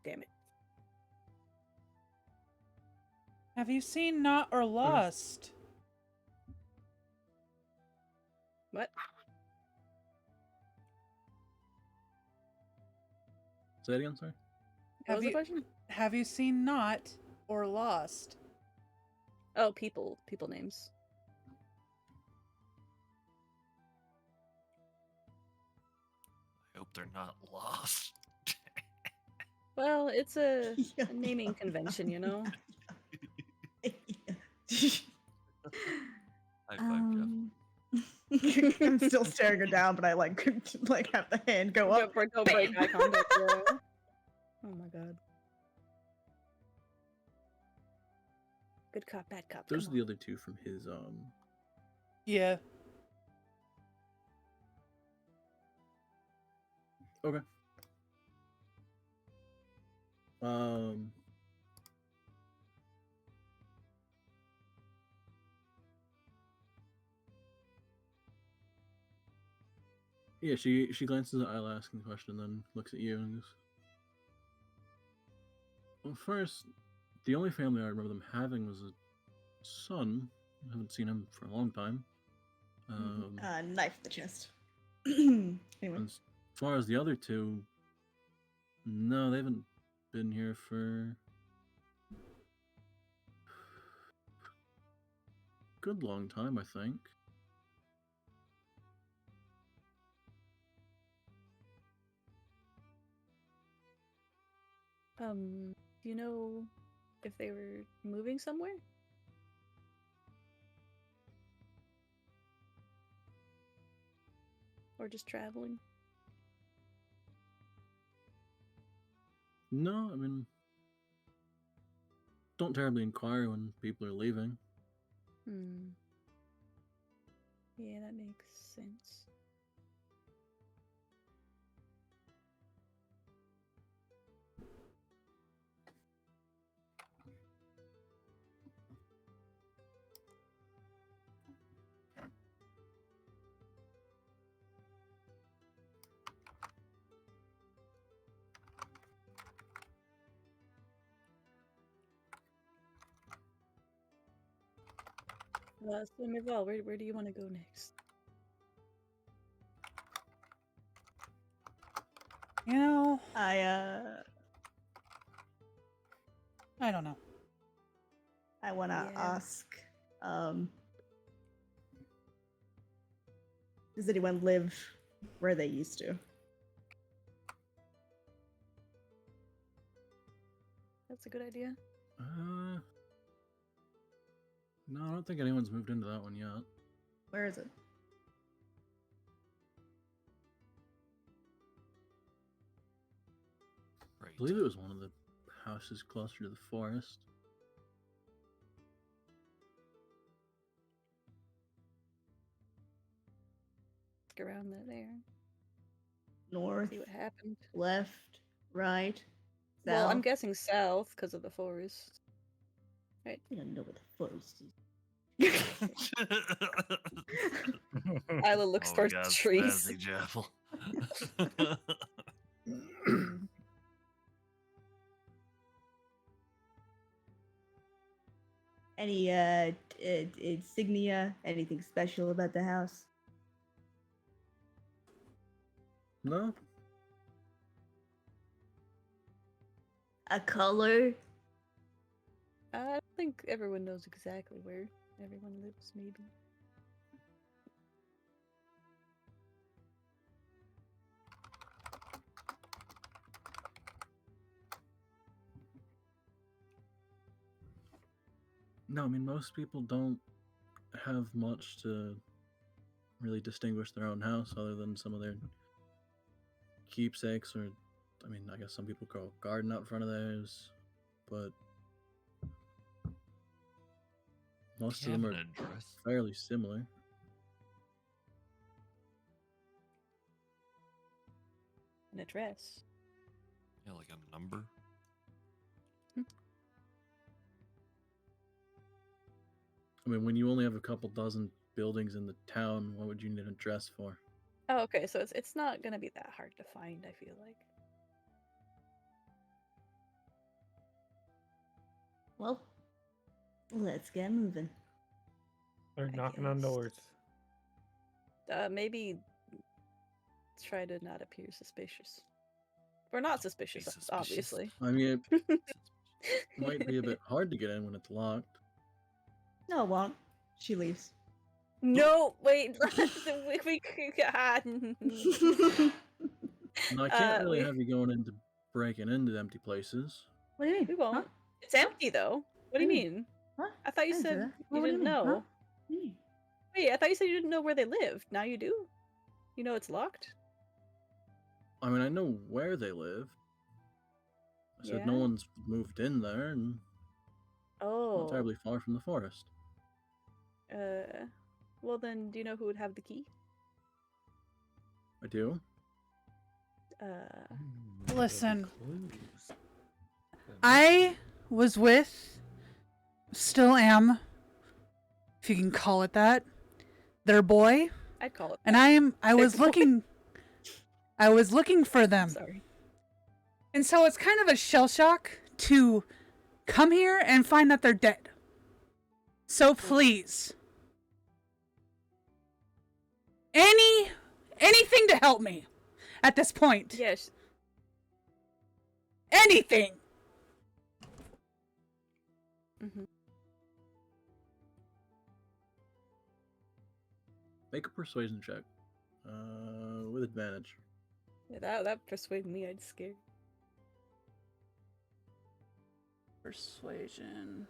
Damn it. Have you seen Not or Lost? What? Say it again, sorry. What was the question? Have you seen Not or Lost? Oh, people names. I hope they're not lost. Well, it's a naming convention, you know? High five, Jeff. I'm still staring her down, but I like have the hand go up. Don't break eye contact. Yeah. Oh my god. Good cop, bad cop. Those are the other two from his Yeah. Okay. Yeah, she glances at Isla asking the question, then looks at you and goes, well, first, the only family I remember them having was a son. I haven't seen him for a long time. Knife the chest. Anyway. As far as the other two, no, they haven't been here for a good long time, I think. Do you know if they were moving somewhere? Or just traveling? No, I mean, don't terribly inquire when people are leaving. Yeah, that makes sense. So Mival, where do you want to go next? You know, I don't know. I want to ask Does anyone live where they used to? That's a good idea. No, I don't think anyone's moved into that one yet. Where is it? Right. I believe it was one of the houses closer to the forest. Look around there. North, See what happened. left, right, south. Well, I'm guessing south because of the forest. I don't know what the forest is. Isla looks Oh my towards God, the trees. Spazzy Jaffel. Any insignia? Anything special about the house? No? A color? I don't think everyone knows exactly where everyone lives, maybe. No, I mean, most people don't have much to really distinguish their own house other than some of their keepsakes, or, I mean, I guess some people grow a garden out front of theirs, but most Do of you them have are an address? fairly similar. An address. Yeah, like a number. I mean, when you only have a couple dozen buildings in the town, what would you need an address for? Oh, okay, so it's not gonna be that hard to find, I feel like. Well, let's get moving. They're I knocking on guess. doors. Maybe try to not appear suspicious. We're not suspicious, suspicious. obviously. I mean, it might be a bit hard to get in when it's locked. No, it won't. She leaves. No, wait. we No, I can't really we- have you going into breaking into empty places. What do you mean? We won't. Huh? It's empty though. What do you What do you mean? Huh? I thought you I didn't say said that. you What do didn't mean? Huh? know. What do you mean? Wait, I thought you said you didn't know where they lived. Now you do? You know it's locked? I mean, I know where they live. I said no Yeah? one's moved in there, and Oh. not terribly far from the forest. Well then, do you know who would have the key? I do. Listen. Clues. I was with, still am, if you can call it that, their boy, I'd call it. and that. I was boy. looking for them. Sorry. And so it's kind of a shell shock to come here and find that they're dead. So please, anything to help me at this point. Yes. Anything. Mm-hmm. Make a persuasion check. With advantage. Yeah, that persuaded me. I'd scare. Persuasion.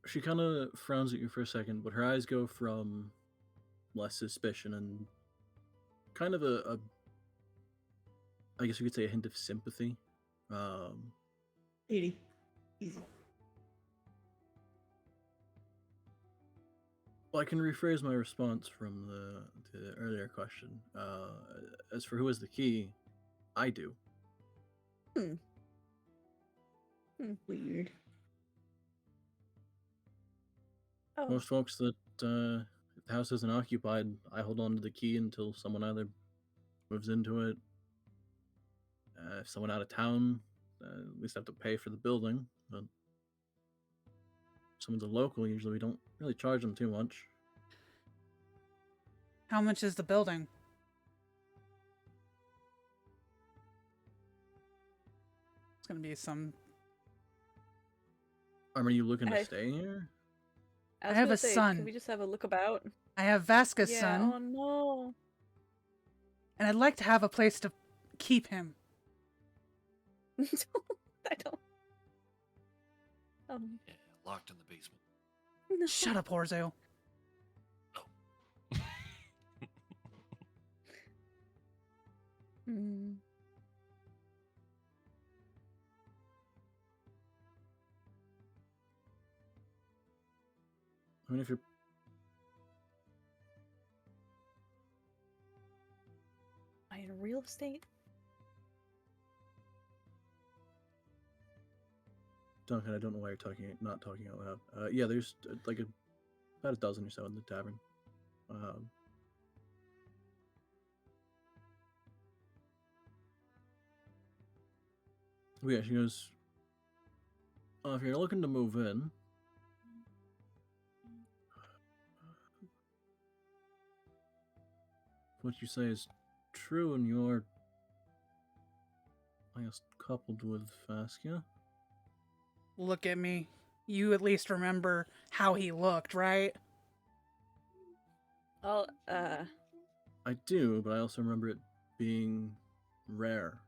She kind of frowns at you for a second, but her eyes go from less suspicion and kind of I guess you could say a hint of sympathy. 80. Easy. Well, I can rephrase my response from the earlier question. As for who has the key, I do. Weird. Oh. Most folks that if the house isn't occupied, I hold on to the key until someone either moves into it. If someone out of town, at least I have to pay for the building. But someone's a local, usually we don't really charge them too much. How much is the building? It's gonna be some. Are you looking to I- stay here? was have gonna a say, son. Can we just have a look about? I have Vasca's Yeah. son, Oh no. and I'd like to have a place to keep him. I don't. Yeah, locked in the basement. No. Shut up, Horzo. Hmm. I mean, if you're Am I in real estate? Duncan, I don't know why you're not talking out loud. Yeah, there's like about a dozen or so in the tavern. But yeah, she goes, if you're looking to move in, what you say is true, and you're, I guess, coupled with Vaskia. Look at me. You at least remember how he looked, right? I'll I do, but I also remember it being rare.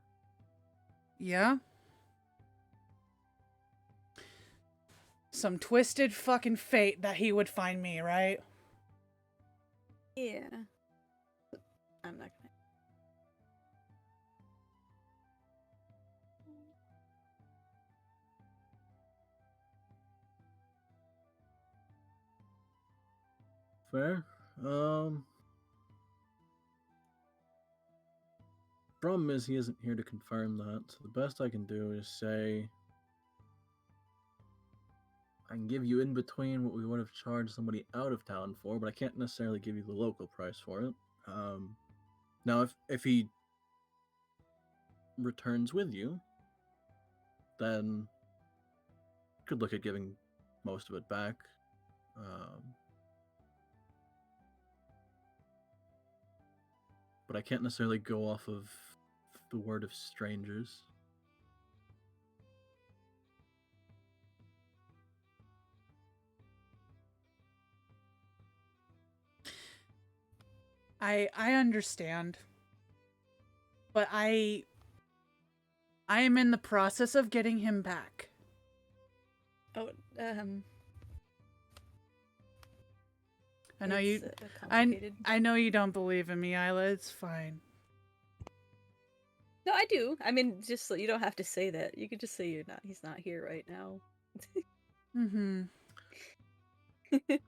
Yeah? Some twisted fucking fate that he would find me, right? yeah. I'm not gonna. Fair. Problem is he isn't here to confirm that. So the best I can do is say I can give you in between what we would have charged somebody out of town for, but I can't necessarily give you the local price for it. Now, if he returns with you, then could look at giving most of it back. But I can't necessarily go off of the word of strangers. I understand. But I am in the process of getting him back. Oh, I know it's, you complicated. I know you don't believe in me, Isla. It's fine. No, I do. I mean, just you don't have to say that. You could just say you're not. He's not here right now. Mm-hmm. Can't come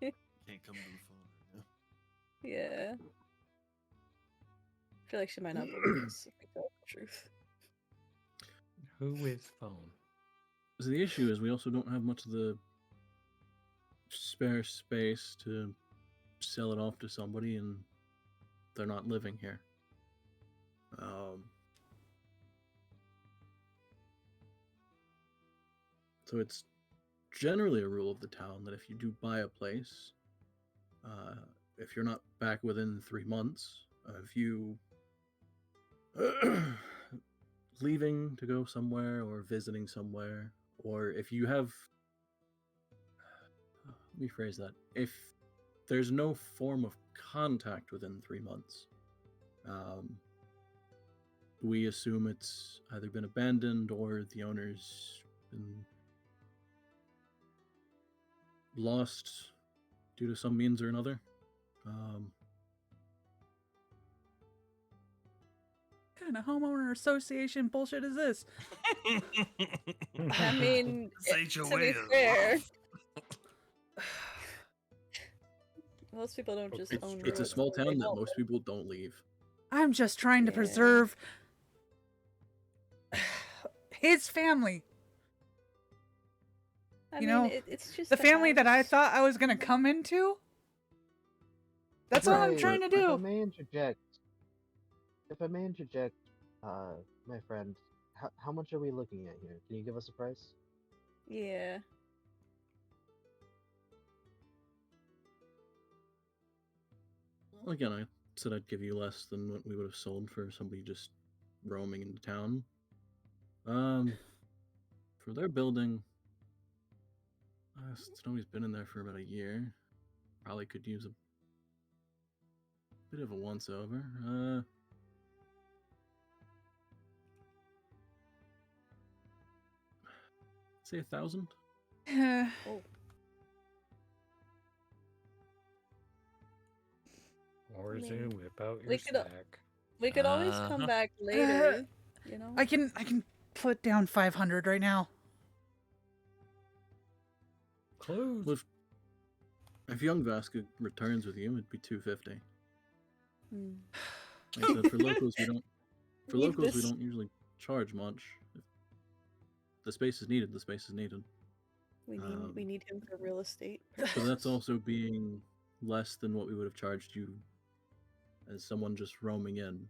to the phone right now. Yeah. I feel like she might not believe this. If we tell the truth. Who is phone? So the issue is we also don't have much of the spare space to sell it off to somebody, and they're not living here. So it's generally a rule of the town that if you do buy a place, if you're not back within 3 months of you leaving to go somewhere or visiting somewhere, or if you have, let me phrase that, if there's no form of contact within 3 months, we assume it's either been abandoned or the owner's been lost due to some means or another. What kind of homeowner association bullshit is this? I mean, This to HOA be is fair, rough. most people don't just own. It's a roads small where they town that don't most people don't leave. I'm just trying to Yeah. preserve his family. I You mean, know, it's just The a family that I house. thought I was gonna come into. That's all I'm Right, trying to If I do. may interject, my friend, how much are we looking at here? Can you give us a price? Yeah. again, I said I'd give you less than what we would have sold for somebody just roaming into town. For their building, Snowy's been in there for about a year. Probably could use a bit of a once over. Say 1,000. Oh. Or I is mean, whip out your we could, sack. we could always come back later. You know. I can put down 500 right now. Close. If young Vasca returns with you, it'd be 250. Hmm. Like I said, for locals, we don't. For Need locals, we this. don't usually charge much. If the space is needed, the space is needed. We need him for real estate. But that's also being less than what we would have charged you as someone just roaming in.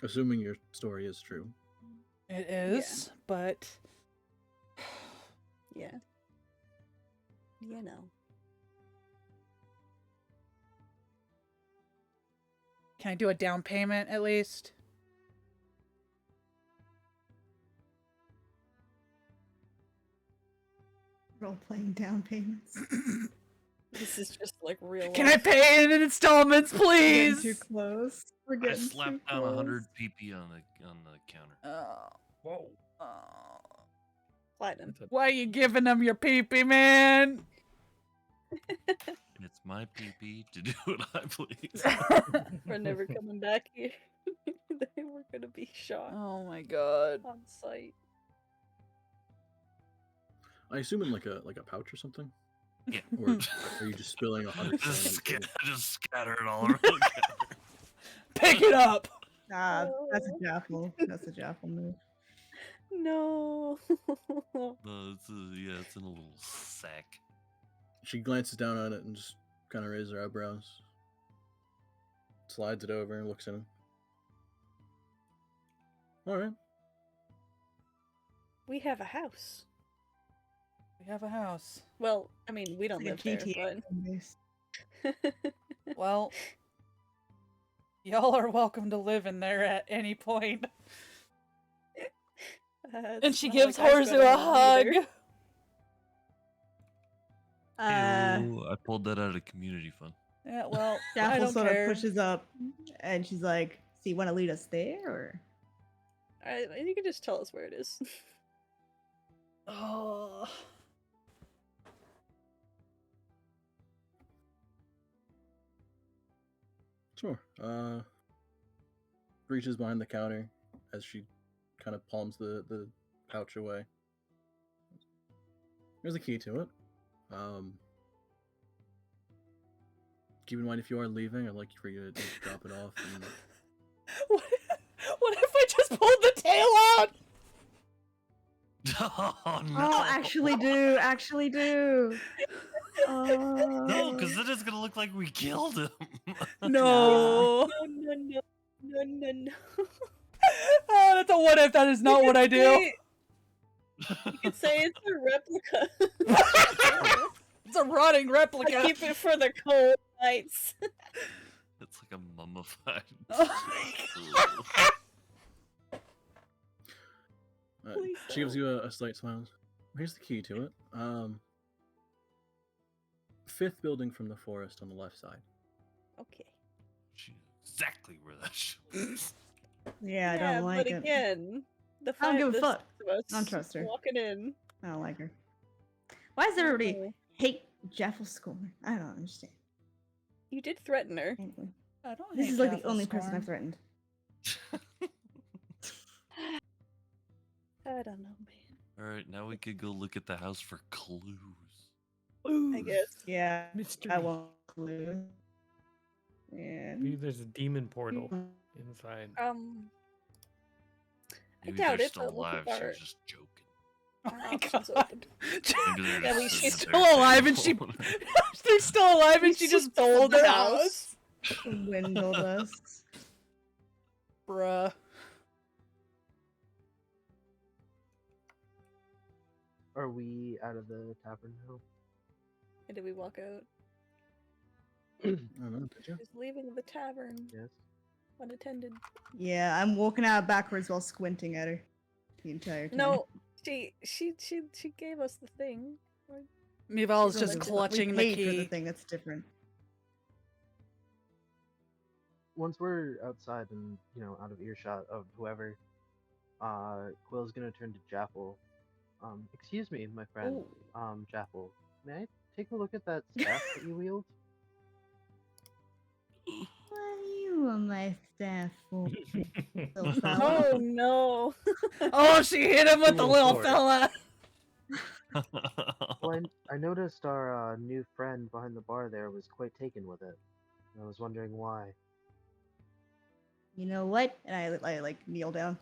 Assuming your story is true. It is, but Yeah. You know. can I do a down payment at least? Role-playing down payments. This is just like real. Can I life. pay in installments, We're getting please? too close. We're I getting too slapped down close. 100 PP on the counter. Whoa. Platinum. Why are you giving them your pee-pee, man? It's my PP to do what I please. We're never coming back here. They were gonna be shot Oh my god. on site. I assume in like a pouch or something. Yeah. Or are you just spilling 100? Just scatter it all around the counter. Pick it up. Ah, that's a jaffle. That's a jaffle move. No. No, it's in a little sack. She glances down on it and just kind of raises her eyebrows. Slides it over and looks at him. All right. We have a house. We have a house. Well, I mean, we don't It's live like a there, GTA base. but Well, y'all are welcome to live in there at any point. And it's she not gives like I've Horzu got a hug. either. Ew, I pulled that out of community fund. Yeah, well, I Jaffle don't sort care. of pushes up, and she's like, "So you want to lead us there, or?" You can just tell us where it is. Oh. Sure. Reaches behind the counter as she kind of palms the pouch away. There's a key to it. Keep in mind, if you are leaving, I'd like for you to just drop it off. And... What if I just pulled the tail out? Oh no! Oh, actually do. No, because then it's gonna look like we killed him. No. No. Oh, that's a what if. That is not what I do. You could say it's a replica. It's a rotting I replica. keep it for the cold nights. It's like a mummified. Oh Please she gives you a slight smile. Here's the key to it. Fifth building from the forest on the left side. Okay. She knew exactly where that shit was. Yeah, I don't like but it. again, the I don't five, give a the fuck. six of us I don't trust her. walking in. I don't like her. Why does everybody Oh. hate Jaffle Scorn? I don't understand. You did threaten her. Anyway, I don't this hate is like the Jaffle only person Scorn. I've threatened. I don't know, man. All right, now we could go look at the house for clues. I guess. Yeah, Mystery. I won't clue. Yeah. Maybe there's a demon portal inside. I Maybe doubt they're it, still but look alive. at She our was just joking. Oh my options god. open. Maybe they're Yeah, just she's sitting still at their alive and she table. they're still alive and she She just stole sold the their house. house. Swindled us. Bruh. Are we out of the tavern now? And did we walk out? I don't know, did you? She's leaving the tavern Yes. unattended. Yeah, I'm walking out backwards while squinting at her the entire time. No, she gave us the thing. Mival's She's just only- clutching we the paid for the key. thing. That's different. Once we're outside and out of earshot of whoever, Quill's gonna turn to Jaffel. Excuse me, my friend. Ooh. Jaffel, may I take a look at that staff that you wield? What are you on my staff for? little fella? Oh no! Oh, she hit him with the Cool little sword. fella. Well, I noticed our new friend behind the bar there was quite taken with it. I was wondering why. You know what? And I like kneel down,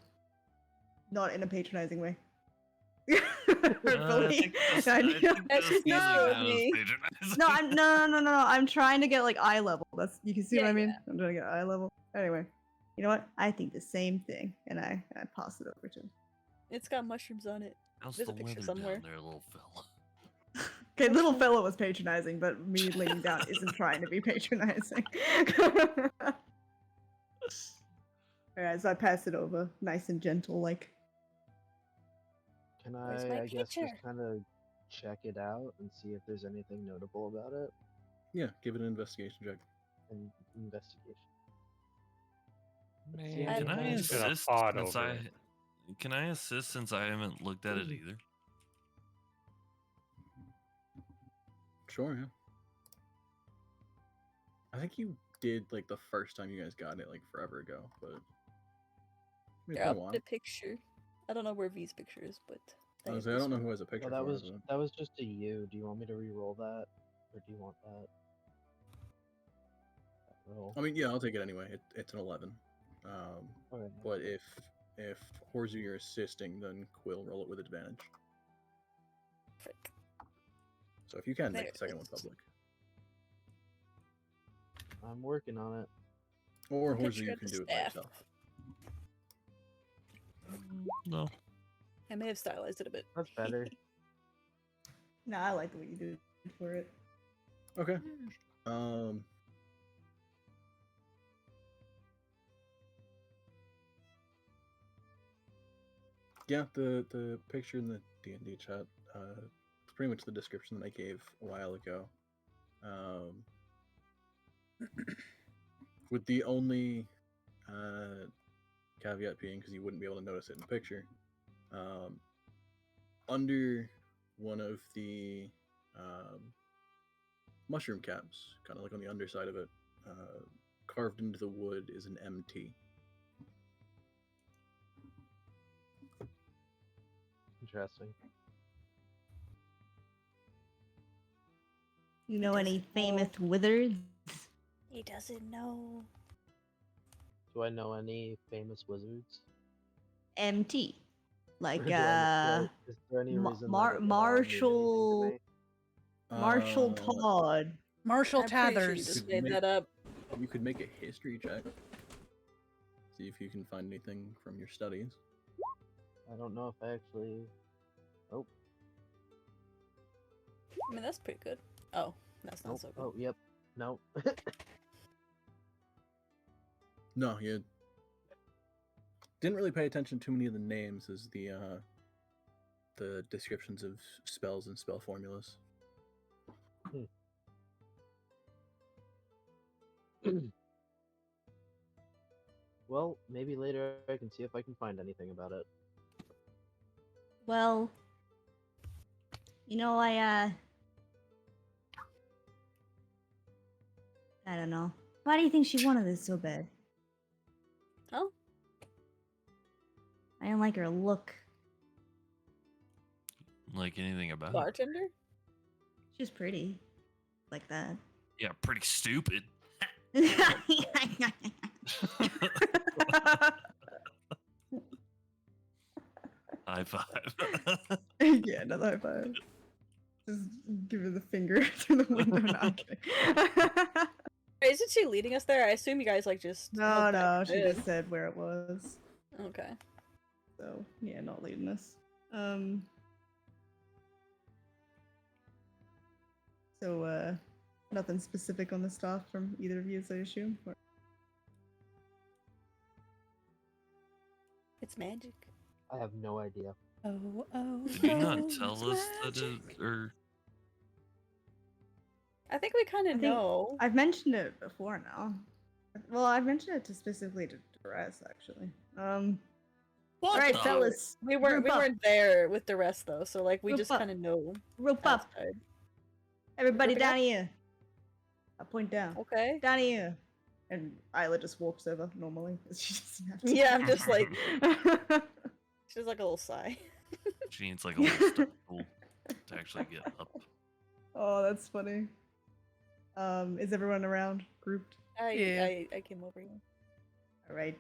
not in a patronizing way. Hopefully. I kneel- That's not me. no, no. I'm trying to get like eye level. That's you can see what I mean. Yeah. I'm trying to get eye level. Anyway, you know what? I think the same thing, and I pass it over to him. It's got mushrooms on it. How's There's the a picture weather somewhere. down there, little fella? Okay, little fella was patronizing, but me leaning down isn't trying to be patronizing. Alright, so I pass it over, nice and gentle, like. Can Where's my I guess, picture? just kind of check it out and see if there's anything notable about it? Yeah, give it an investigation check. And investigation. Man, I Can I think- should have assist fought since over I it. can I assist since I haven't looked at it either? Sure, yeah. I think you did like the first time you guys got it like forever ago, but it's Here, been a I'll while. put a picture. I don't know where V's picture is, but I have was like, I this don't know one. who has a picture Well, for it. that was just a you. Do you want me to re-roll that, or do you want that? Roll. I mean, yeah, I'll take it anyway. It's an 11. Okay. But if Horzu you're assisting, then Quill roll it with advantage. Frick. So if you can There make the it second one is. public, I'm working on it. or Horzu Picture you of can the do it by staff. yourself. No. I may have stylized it a bit. That's better. No, I like the way you do it for it. Okay. Um. Yeah, the picture in the D&D chat, it's pretty much the description that I gave a while ago. With the only caveat being, because you wouldn't be able to notice it in the picture, under one of the mushroom caps, kind of like on the underside of it, carved into the wood is an MT. Interesting. You know Does any it famous know? wizards? He doesn't know. Do I know any famous wizards? MT. Like, Or do I know- is there any Ma- reason Mar- that it, mean Marshall- anything Marshall Todd. Marshall I'm pretty sure you Tathers. just Could made make- that up. You could make a history check. See if you can find anything from your studies. to me? I don't know if I actually. Oh, I mean, that's pretty good. Oh, that's not nope. so good. Oh, yep. No. No, you didn't really pay attention to too many of the names as the descriptions of spells and spell formulas. Well, maybe later I can see if I can find anything about it. Well, you know, I don't know. Why do you think she wanted this so bad? Huh? I don't like her look. Like anything about it. Bartender? She's pretty. Like that. Yeah, pretty stupid. High five. Yeah, another high five. Just give her the finger through the window. No, I'm kidding. Wait, isn't she leading us there? I assume you guys like just. No, held no, back she in. just said where it was. Okay. So yeah, not leading us. So Nothing specific on the staff from either of you, I assume. Or... It's magic. I have no idea. Oh, oh. Did you not oh, tell it's us that it, magic. or I think we kind I of think know. I've mentioned it before now. Well, I've mentioned it specifically to Duress, actually. what? All right, the- fellas. We weren't group up. there with the rest though, so like we Group just up. kind of know. Rope up. outside. Everybody Grouping down up? here. I point down. Okay. Down here. And Isla just walks over normally. She doesn't have to. Yeah, I'm just like she's like a little sigh. She needs like a little step stool to actually get up. Oh, that's funny. Is everyone around? Grouped? Yeah. I came over here. Alright.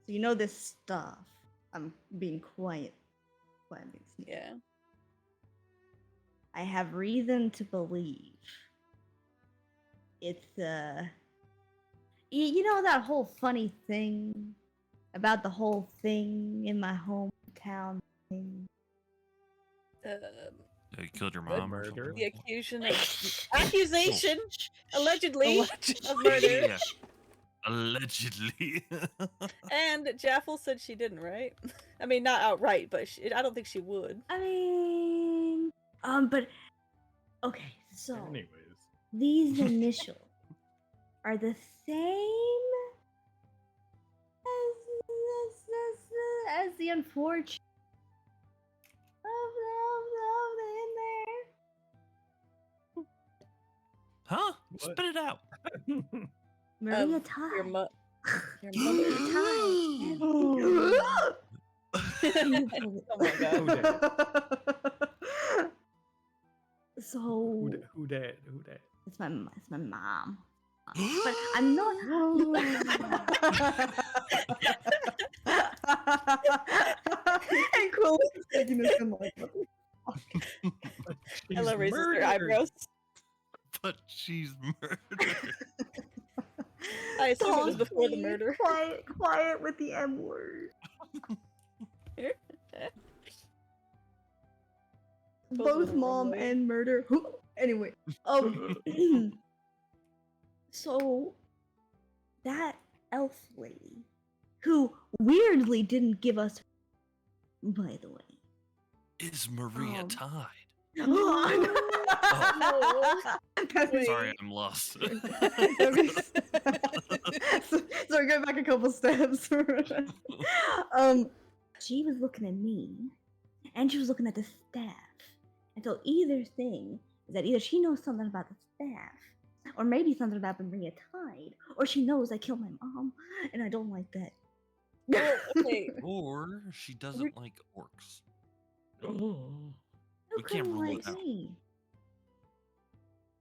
So you know this stuff. I'm being quiet. Quiet being sneaky. Yeah. I have reason to believe it's you know that whole funny thing about the whole thing in my hometown thing? You killed your Red mom or murder. something? The accusation, allegedly, of murder. Yeah. Allegedly. And Jaffel said she didn't, right? I mean, not outright, but I don't think she would. I mean, but okay, so Anyways. these initials are the same as the unfortunate of in there. Huh? What? Spit it out. Maria Your Todd. your mother. Oh my god. Who dat? So Who dat? Who dat? it's my mom. But I'm not. And Quill is taking this in like, what the Ella She's raises her murdered. eyebrows. But she's murdered. I assume it was Don't before the be murder. Quiet with the M word. Both mom and murder. Anyway, so that elf lady, who weirdly didn't give us, by the way, Is Maria Um, tied? That's- Sorry, I'm lost. Sorry, go back a couple steps. She was looking at me, and she was looking at the staff. And so either thing is that either she knows something about the staff, or maybe something about Maria Tide, or she knows I killed my mom, and I don't like that. Well, okay. Or she doesn't like orcs. Oh. Who We can't couldn't rule like it out. me?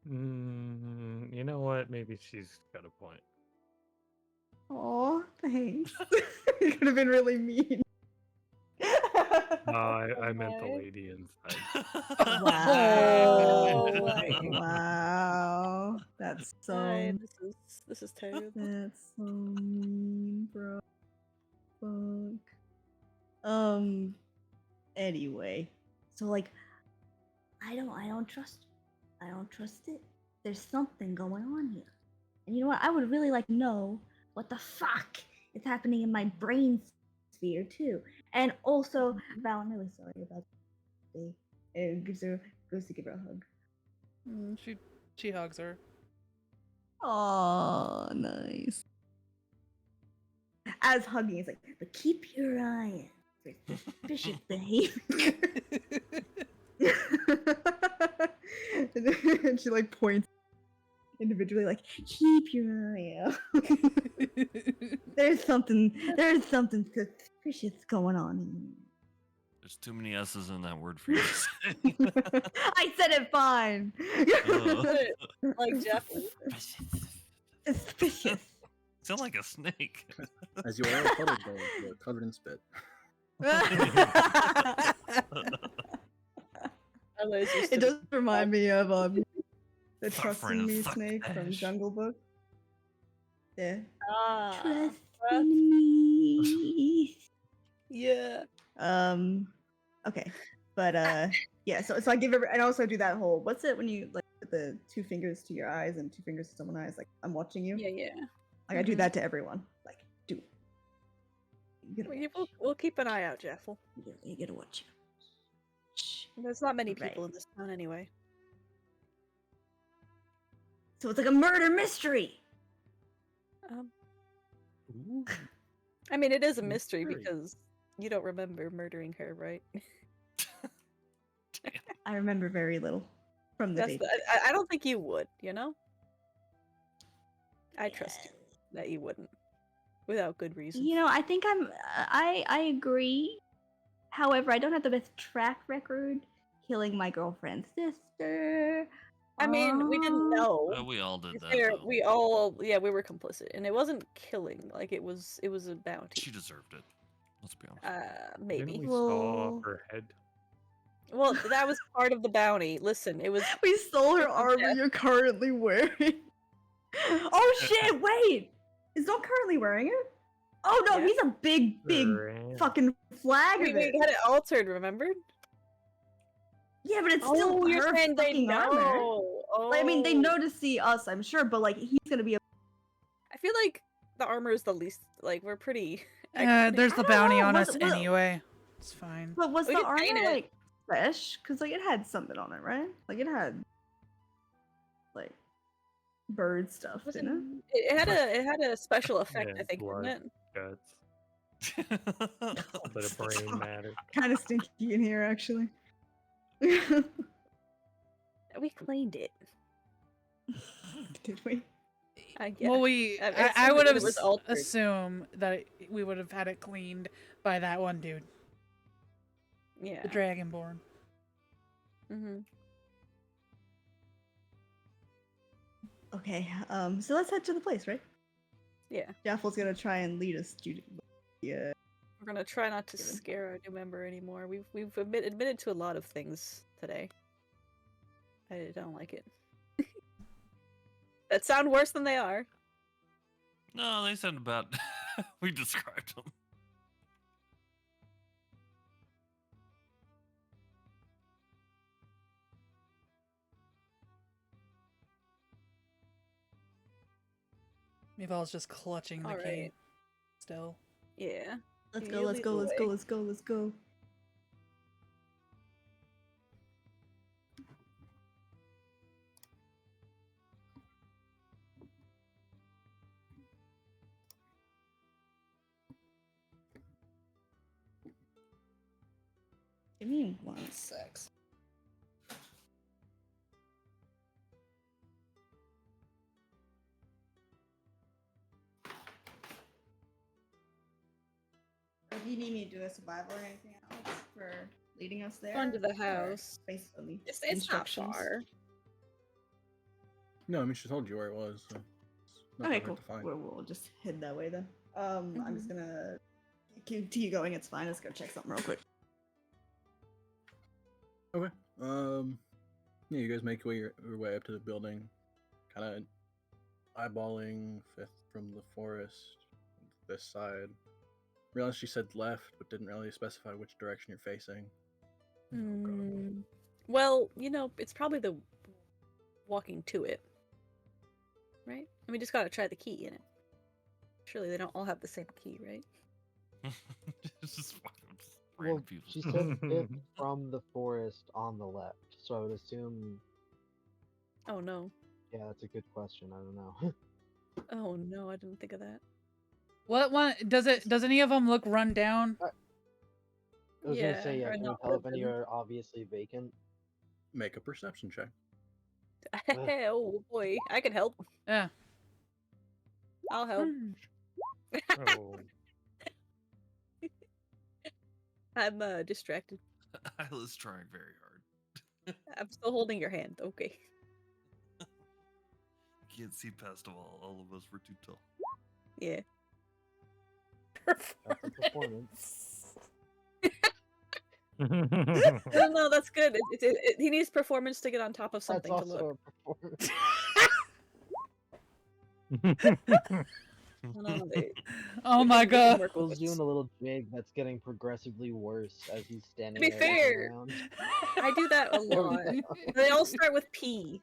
You know what? Maybe she's got a point. Aw, thanks. You could have been really mean. No, I meant the Okay. lady inside. Wow. Oh, Wow. That's so this is terrible. that's so mean, bro. Fuck. Anyway. So like I don't trust I don't trust it. There's something going on here. And you know what? I would really like to know what the fuck is happening in my brain sphere too. And also, Val, I'm really sorry about the it goes to give her a hug. She hugs her. Oh, nice. As hugging is like, but keep your eye out for suspicious behavior. And she like points individually, like, keep your eye out. There's something suspicious going on here. There's too many S's in that word for you to say. I said it fine. Like Jeff. Suspicious. Sound like a snake. As you are all huddled though, you're covered in spit. It does remind me of the Trust Suffering in Me and snake from success. Jungle Book. Yeah. Ah. Trust what? in me. Yeah. Okay. But yeah, so I give it and also do that whole what's it when you like put the 2 fingers to your eyes and 2 fingers to someone's eyes, like I'm watching you. Yeah. Like I do that to everyone. Like, do. You gotta We'll keep an eye out, Jaffel. you gotta watch. There's not many Right. people in this town anyway. So it's like a murder mystery. I mean, it is a mystery Mystery. because you don't remember murdering her, right? I remember very little from the day. I don't think you would, you know? I trust you that you wouldn't. Without good reason. You know, I think I agree. However, I don't have the best track record killing my girlfriend's sister. I mean, we didn't know. We all did that. Fair, though. we were complicit. And it wasn't killing, like it was a bounty. She deserved it. Let's be honest. Maybe. Didn't we saw Well- her head? Well, that was part of the bounty. Listen, it was We stole her Yeah. armor you're currently wearing. Oh shit, wait! Is Don currently wearing it? Oh no, Yeah. he's a big Ran. fucking flag we of it. had it altered, remember? Yeah, but it's still Oh, you're her saying they fucking armor. know. Like, I mean, they know Oh. to see us, I'm sure, but like he's gonna be a I feel like the armor is the least, like, we're pretty... There's I the don't bounty know, on was us it- was- anyway. It's fine. But was We the could paint armor it. like fresh? Because like it had something on it, right? Like it had like bird stuff, didn't it? It had a special effect, Yeah, I think, blood. didn't it? Guts. A bit of brain matter. Kind of stinky in here, actually. We cleaned it. Did we? Yeah. Well, I I assumed would it have was altered. assumed that we would have had it cleaned by that one dude, Yeah. the Dragonborn. Mm-hmm. Okay, so let's head to the place, right? Yeah. Jaffel's gonna try and lead us to yeah. We're gonna try not to Given. scare our new member anymore. We've admitted to a lot of things today. I don't like it. That sound worse than they are. No, they sound about. We described them. Mival's just clutching the key. Alright. Still. Yeah. Let's You go, let's lead go, the let's way. go, let's go, let's go. Give me 1 sec. If you need me to do a survival or anything else for leading us there, Run to the or house. basically, It's not instructions? far. No, I mean she told you where it was. So it's not Okay, that cool. hard to find. We'll just head that way then. I'm just gonna keep going. It's fine. Let's go check something real quick. Okay. Yeah, you guys make your way up to the building, kind of eyeballing Fifth from the forest, this side. Realized she said left, but didn't really specify which direction you're facing. Oh, God. Mm, well, you know, it's probably the walking to it, right? And we just gotta try the key in it. Surely they don't all have the same key, right? It's just fucking Well, random people. she said fifth from the forest on the left, so I would assume. Oh no. Yeah, that's a good question. I don't know. Oh no, I didn't think of that. What one does it? Does any of them look run down? I was Yeah, gonna say, yeah. or Can you not tell if any open. are obviously vacant? Make a perception check. Oh boy, I can help. Yeah. I'll help. Oh, I'm distracted. Isla's trying very hard. I'm still holding your hand. Okay. Can't see past them all. All of us were too tall. Yeah. That's a performance. No, that's good. He needs performance to get on top of That's something to look. also a performance. No, they- Oh we my can god. work with Will's this. doing a little jig that's getting progressively worse as he's standing be there looking fair, around. I do that a lot. They all start with P.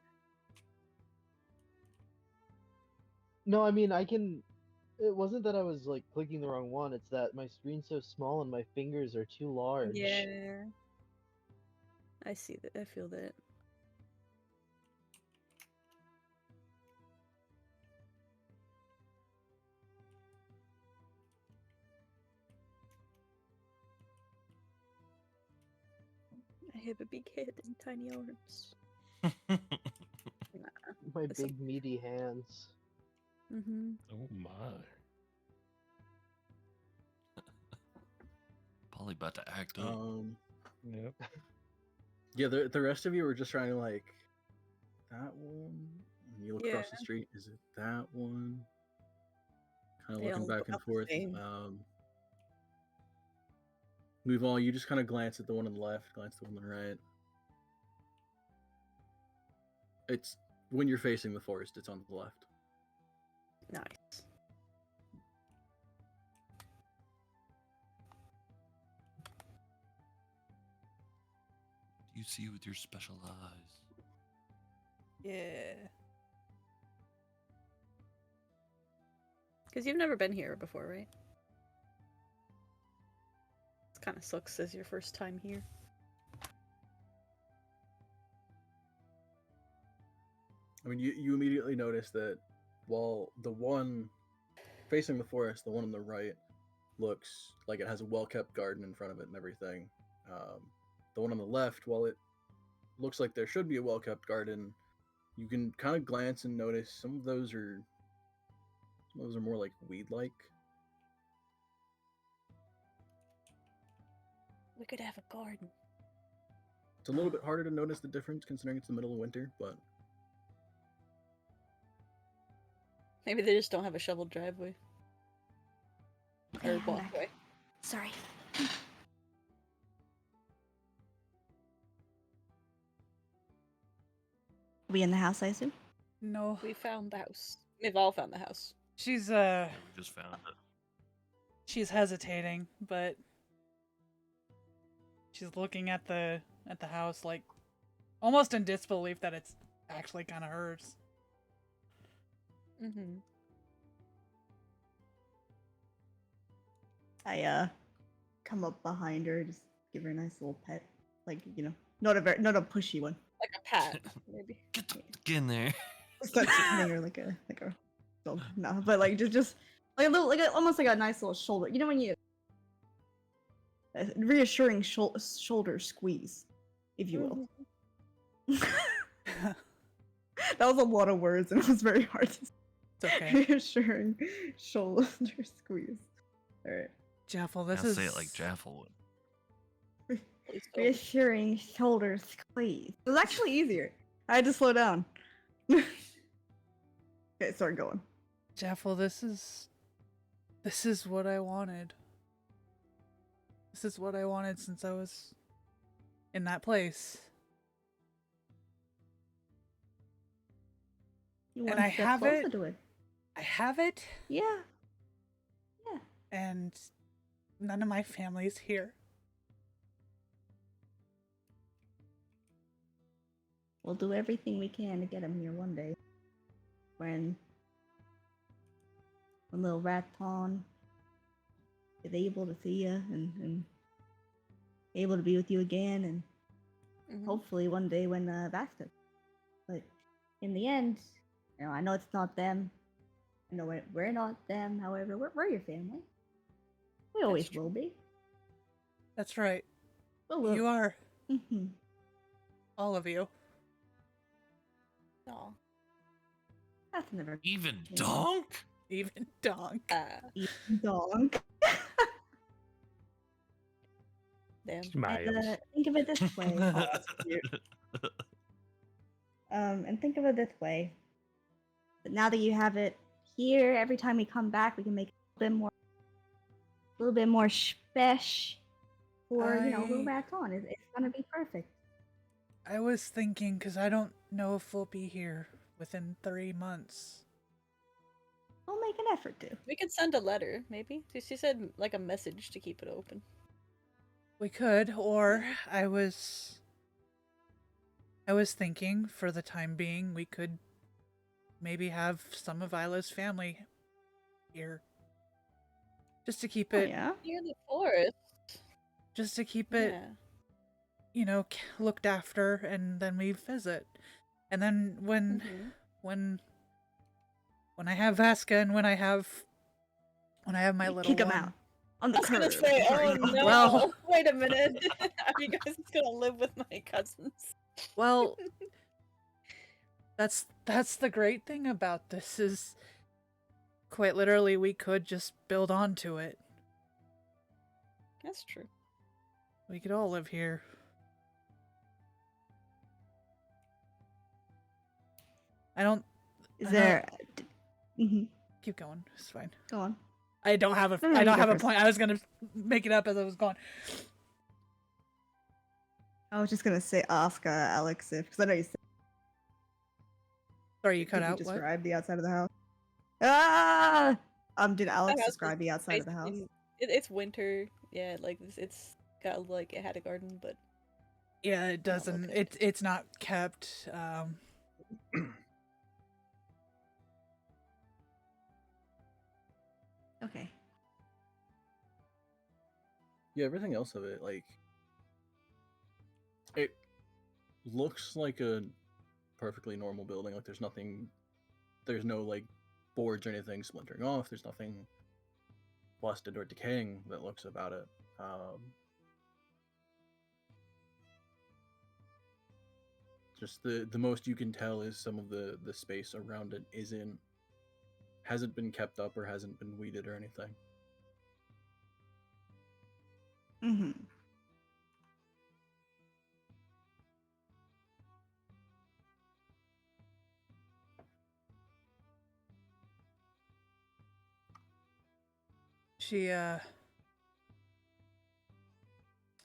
No, I mean I can. It wasn't that I was like clicking the wrong one. It's that my screen's so small and my fingers are too large. Yeah. I see that. I feel that. I have a big head and tiny arms. My That's big meaty hands. Mm-hmm. Oh my. Polly about to act up. Yep. Yeah, the rest of you were just trying to like that one. And you look across the Yeah. street. Is it that one? Kind of They looking all back look and about the forth. same. Move on. You just kind of glance at the one on the left, glance at the one on the right. It's when you're facing the forest. It's on the left. Nice. You see with your special eyes. Yeah. Because you've never been here before, right? It kind of sucks as your first time here. I mean, you immediately notice that while the one facing the forest, the one on the right, looks like it has a well-kept garden in front of it and everything. The one on the left, while it looks like there should be a well-kept garden, you can kind of glance and notice some of those are more like weed-like. We could have a garden. It's a little bit harder to notice the difference considering it's the middle of winter, but Maybe they just don't have a shoveled driveway. Okay, Or I'm back. walkway. Sorry. Are we in the house, I assume? No. We found the house. We've all found the house. She's We just found it. she's hesitating, but she's looking at the house like almost in disbelief that it's actually kind of hers. Mm-hmm. I come up behind her, just give her a nice little pet, like not a pushy one. Like a pat, maybe. Get in there. Just not petting her like a dog, no, but like just like a little, almost like a nice little shoulder. You know when you a reassuring shoulder squeeze, if you will. That was a lot of words, and it was very hard to say. It's okay. Reassuring shoulder squeeze. All right. Jaffel, this I'll is say it like Jaffel would. Reassuring shoulder squeeze. It was actually easier. I had to slow down. Okay, sorry, go on. Jaffel, this is what I wanted. This is what I wanted since I was in that place. You And one I step have closer it. to it. I have it, Yeah. and none of my family's here. We'll do everything we can to get him here one day. When little Raton is able to see you and able to be with you again, and Mhm. hopefully one day when Baxter. But in the end, I know it's not them. I know we're not them. However, we're your family. We always true. will be. That's right. We'll You are, Mm-hmm. all of you. Aw. That's never Even Yeah. Donk? Even Donk. dog. Damn. Smiles. Think of it this way. Oh, that's cute. And think of it this way. But now that you have it here, every time we come back, we can make it a little bit more special for little I- Raton. It's gonna be perfect. I was thinking, because I don't know if we'll be here within 3 months. We'll make an effort to. We could send a letter, maybe. She said like a message to keep it open. We could, or I was thinking for the time being we could maybe have some of Isla's family here. Just to keep Oh, it, yeah. Near the forest. just to keep it, Yeah. you know, looked after, and then we visit. And then Mhm. when I have Vasca and when I have my You little kick him one, out on I the was gonna curb. say, oh no! Well- Wait a minute. Are you guys gonna live with my cousins? well, that's the great thing about this is quite literally we could just build onto it. That's true. We could all live here. I don't Is Uh, there? Mhm. keep going. It's fine. Go on. I don't have a No, no, I you don't go have a first. point. I was gonna make it up as I was going. I was just gonna say ask Alex if, because I know you said Sorry, you cut did you out. What? describe the outside of the house. Ah. Did Alex house is describe the outside of the house? basically- It's winter. Yeah, like it's got like it had a garden, but Yeah, it Not doesn't. located. It's not kept. Okay. Yeah, everything else of it, like, it looks like a perfectly normal building. Like, there's no like boards or anything splintering off. There's nothing busted or decaying that looks about it. Just the most you can tell is some of the space around it hasn't been kept up or hasn't been weeded or anything. Mm-hmm.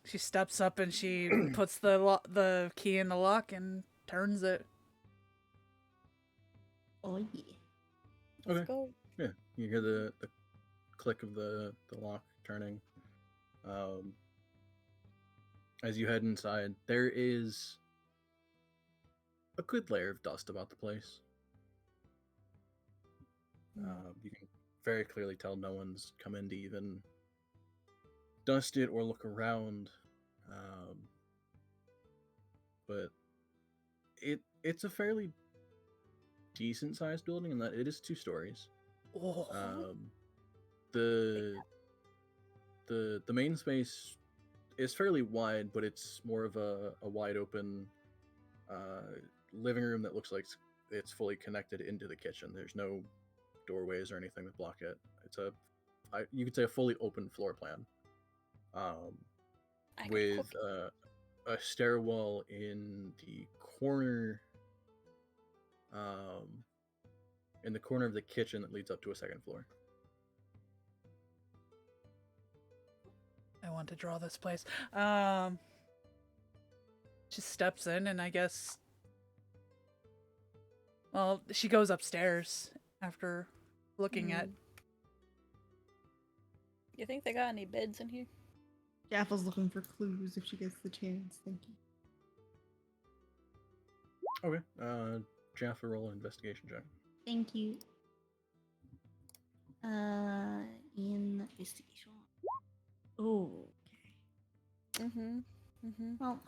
She steps up and she puts the key in the lock and turns it. Oh yeah. let's Okay. go. Yeah, you hear the click of the lock turning. As you head inside, there is a good layer of dust about the place. You can very clearly tell no one's come in to even dust it or look around. But it's a fairly decent sized building in that it is 2 stories. Oh. The main space is fairly wide, but it's more of a wide open living room that looks like it's fully connected into the kitchen. There's no doorways or anything that block it. It's you could say a fully open floor plan, I could with cook. a stairwell in the corner, of the kitchen that leads up to a second floor. I want to draw this place. She steps in and I guess. Well, she goes upstairs after looking at. You think they got any beds in here? Jaffel's looking for clues if she gets the chance. Thank you. Okay. Jaffa, roll an investigation check. Thank you. Investigation. Oh. Mm-hmm. Well,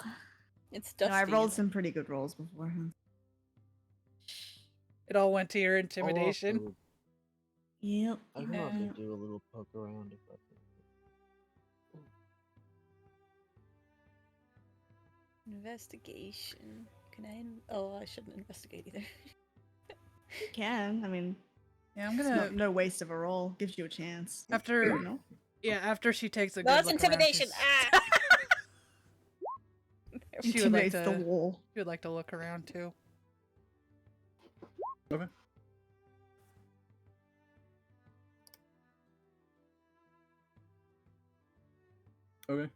It's No, dusty. I rolled in some pretty good rolls beforehand. It all went to your intimidation. Also, yep. I can also Yeah. do a little poke around if that's there. Investigation. Can I? Oh, I shouldn't investigate either. You can. I mean, Yeah, I'm it's gonna no waste of a roll. Gives you a chance. after. You know? Yeah, after she takes a No, good it's look around, intimidation. she's- Ah! There we She would like Intimidates the to- wall. she would like to look around too. Okay. Okay.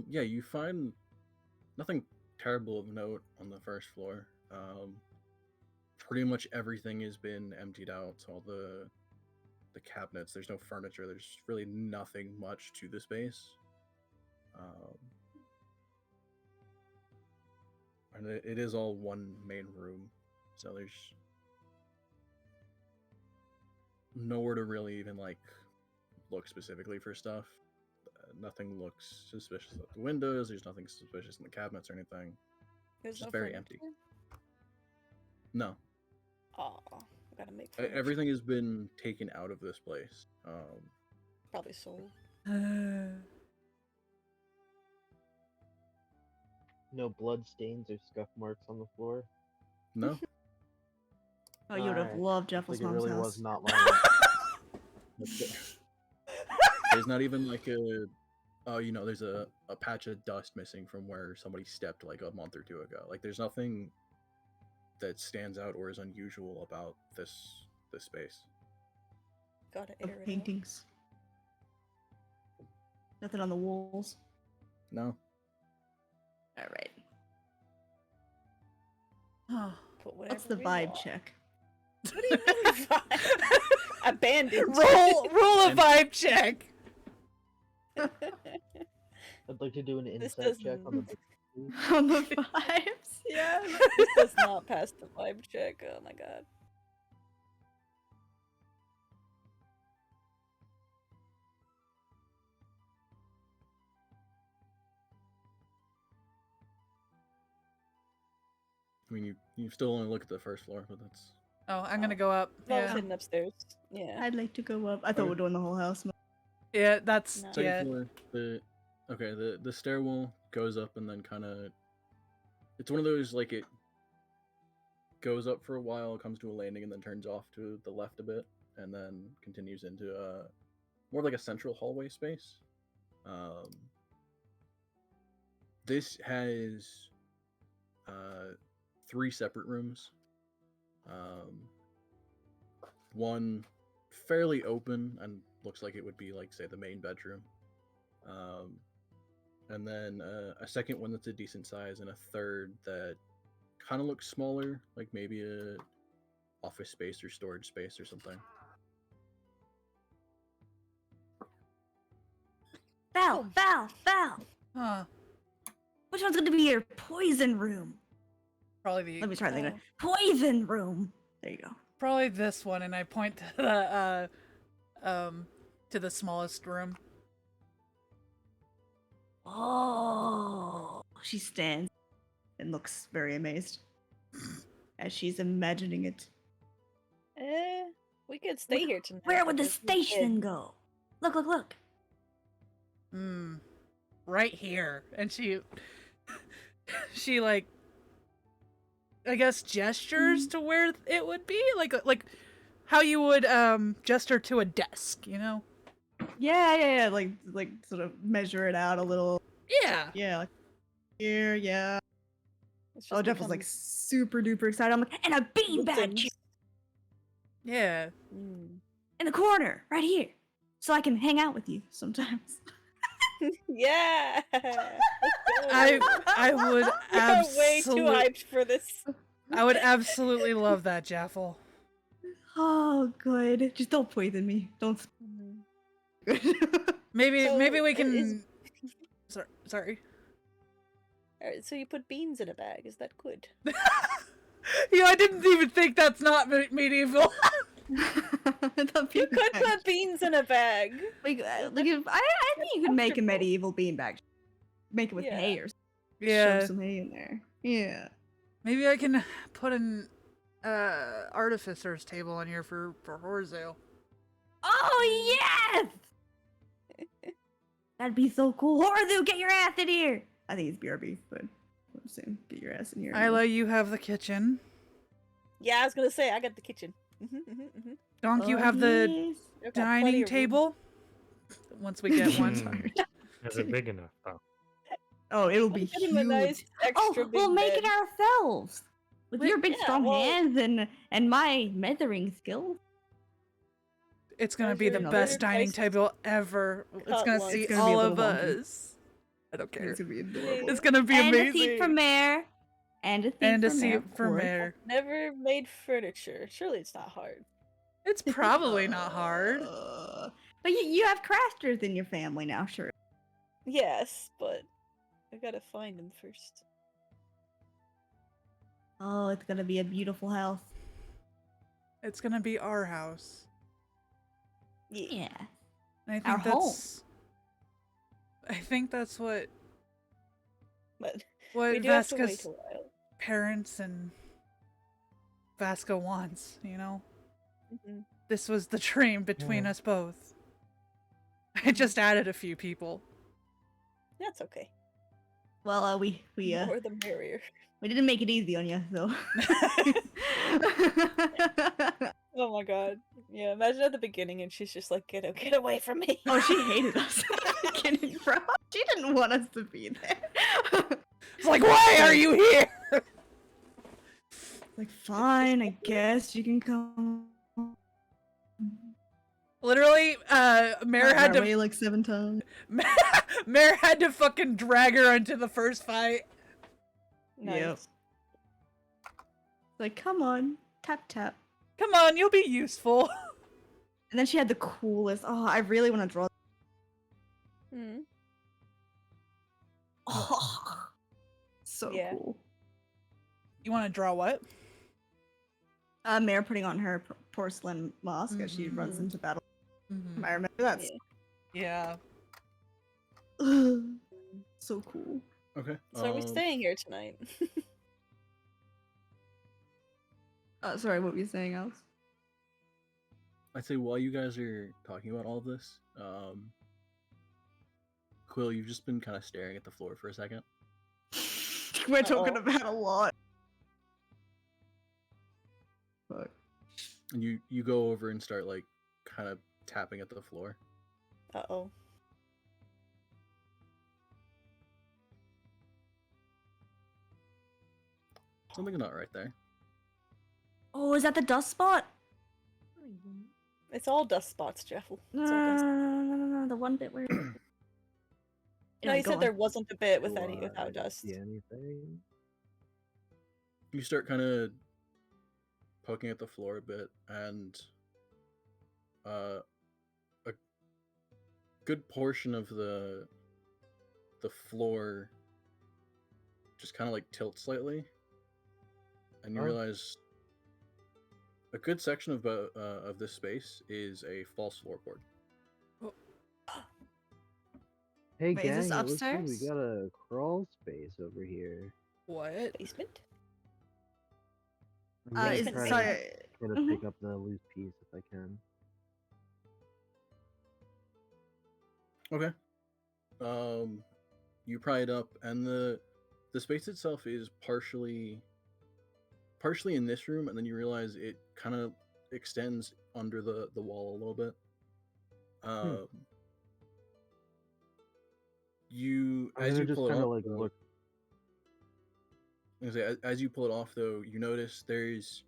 Yeah, you find nothing terrible of note on the first floor. Pretty much everything has been emptied out. All the cabinets. There's no furniture. There's really nothing much to the space. And it is all one main room, so there's nowhere to really even like look specifically for stuff. Nothing looks suspicious at the windows. There's nothing suspicious in the cabinets or anything. There's It's no just very empty. furniture? No, Aw, I gotta make everything has been taken out of this place. probably sold. No blood stains or scuff marks on the floor. No, Oh, you would have Alright. loved Jeff's Like it mom's really house. was not like there's not even like a. Oh, there's a patch of dust missing from where somebody stepped like a month or two ago. Like, there's nothing that stands out or is unusual about this space. Gotta No air it out. paintings. Nothing on the walls. No, All right. Huh. Put What's whatever the we vibe want. check? What do you mean vibe? Abandoned. roll a vibe check. I'd like to do an This insight check on the doesn't- please. On the vibes? Yeah, this does not pass the vibe check. Oh my god. I mean you still only look at the first floor, but that's Oh, I'm gonna go up. I was Yeah, hidden upstairs. Yeah. I'd like to go up. I thought Okay. we're doing the whole house. yeah, that's No. second yeah. floor. The stairwell goes up and then kind of. It's one of those like it goes up for a while, comes to a landing, and then turns off to the left a bit, and then continues into more of like a central hallway space. This has 3 separate rooms. One fairly open and looks like it would be like, say, the main bedroom. And then a second one that's a decent size, and a third that kind of looks smaller, like maybe a office space or storage space or something. Val, Val, Val. Huh. Which one's going to be your poison room? Probably the Let me try that. Oh. Poison room. There you go. probably this one, and I point to the smallest room. Oh, she stands and looks very amazed as she's imagining it. We could stay here tonight. Where would the because we station did. go? Look, look, look. Right here, and she like, I guess gestures to where it would be, like how you would gesture to a desk, you know? Yeah. Like sort of measure it out a little. Yeah. Yeah, like here, yeah. It's Oh, just Jeff was like become super duper excited. I'm like, And a beanbag Listen. chair Yeah. Mm. in the corner, right here. So I can hang out with you sometimes. Yeah. I would We're way too absolutely hyped for this. I would absolutely love that, Jaffel. oh, good. Just don't poison me. Don't. Maybe So, maybe we is- can sorry. Alright, so you put beans in a bag. Is that good? Yeah, I didn't even think that's not medieval. You could put beans in a bag. Like, I think you could make a medieval beanbag. Make it with Yeah. hay or Yeah. shove some hay in there. Yeah. Maybe I can put an artificer's table in here for Horzale. Oh, yes! That'd be so cool. Horthu, get your ass in here! I think it's BRB, but I'm saying get your ass in here. Isla, you have the kitchen. Yeah, I was gonna say I got the kitchen. Donk, you Oh, have the yes. I've got plenty dining of room. table. Once we get one. Mm. Is it big enough though? Oh, it'll I'm be getting huge. a nice Oh, extra we'll big make it bed. ourselves. With your big Yeah, strong well- hands and my measuring skills. It's gonna be the Measuring best other dining places. table ever. It's Cut gonna lunch. seat It's gonna be a all of little wonky. us. I don't care. It's gonna be adorable. It's gonna be And amazing. a seat for mayor. And a seat And for a seat mayor. for course. mayor. Never made furniture. Surely it's not hard. It's probably not hard. But you have crafters in your family now, sure. Yes, but I gotta find them first. Oh, it's gonna be a beautiful house. It's gonna be our house. Yeah. And I Our think home. that's what But what we do have to wait Vasca's a while. parents and Vasca wants, you know? Hmm. This was the dream between Yeah. us both. I just added a few people. That's okay. Well, we More the merrier. we didn't make it easy on you, so. Oh my god. Yeah, imagine at the beginning and she's just like, get away from me. Oh, she hated us at the beginning, bro. She didn't want us to be there. It's like, why are you here? Like, fine, I guess you can come. Literally, Mare had That to way like 7 times. Mare had to fucking drag her into the first fight. Nice. Yep. Like, come on, tap tap. Come on, you'll be useful. And then she had the coolest. Oh, I really want to draw. Hmm. Oh, so Yeah. cool. You want to draw what? Mare putting on her porcelain mask as she runs into battle. I remember that. Yeah. So cool. Okay. So are we staying here tonight? Sorry, what were you saying, Alex? I'd say while you guys are talking about all of this, Quill, you've just been kind of staring at the floor for a second. We're talking about a lot. Fuck. And you go over and start like kind of tapping at the floor. Uh-oh. Something's not right there. Oh, is that the dust spot? It's all dust spots, Jeff. No, It's all dust. no, the one bit where. No, Yeah, you go said on. there wasn't a bit with Do any I without dust. See anything? You start kind of poking at the floor a bit, and a good portion of the floor just kind of like tilts slightly, and you Oh. realize a good section of this space is a false floorboard. Hey Wait, is gang, this it looks like we upstairs? got a crawl space over here. What? Basement? I'm gonna Is Basement try sorry. to Mhm. pick up the loose piece if I can. Okay. You pry it up, and the space itself is partially in this room, and then you realize it kind of extends under the wall a little bit. You I'm as gonna you just pull it kind of off, like though- look. I was gonna say, as you pull it off, though, you notice there's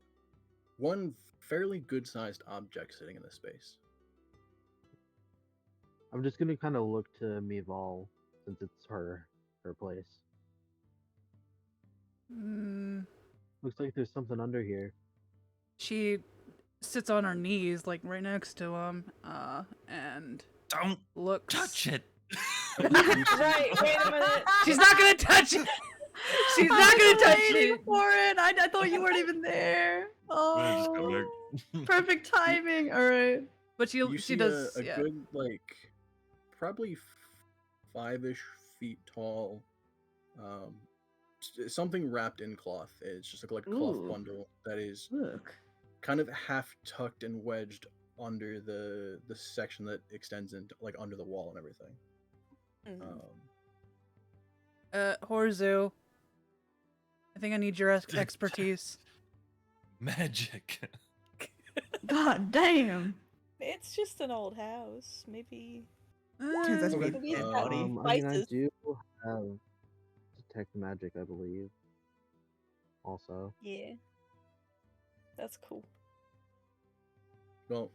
one fairly good-sized object sitting in this space. I'm just gonna kind of look to Mival since it's her place. Looks like there's something under here. She sits on her knees, like right next to him, and Don't looks. touch it. Right, wait a minute. She's not gonna touch it. She's not gonna touch it. for it. I thought you weren't even there. Yeah, just go Oh, back. perfect timing. All right. But You she see does. a Yeah. good, like, probably 5-ish feet tall, something wrapped in cloth. It's just like a cloth Ooh. bundle that is Look. kind of half tucked and wedged under the section that extends into like under the wall and everything. Horzu. I think I need your expertise. Magic. God damn. It's just an old house. Maybe. Turns out to be Maybe it's dead got body. I mean, I spices. do have detect magic, I believe. Also, Yeah. That's cool. Well,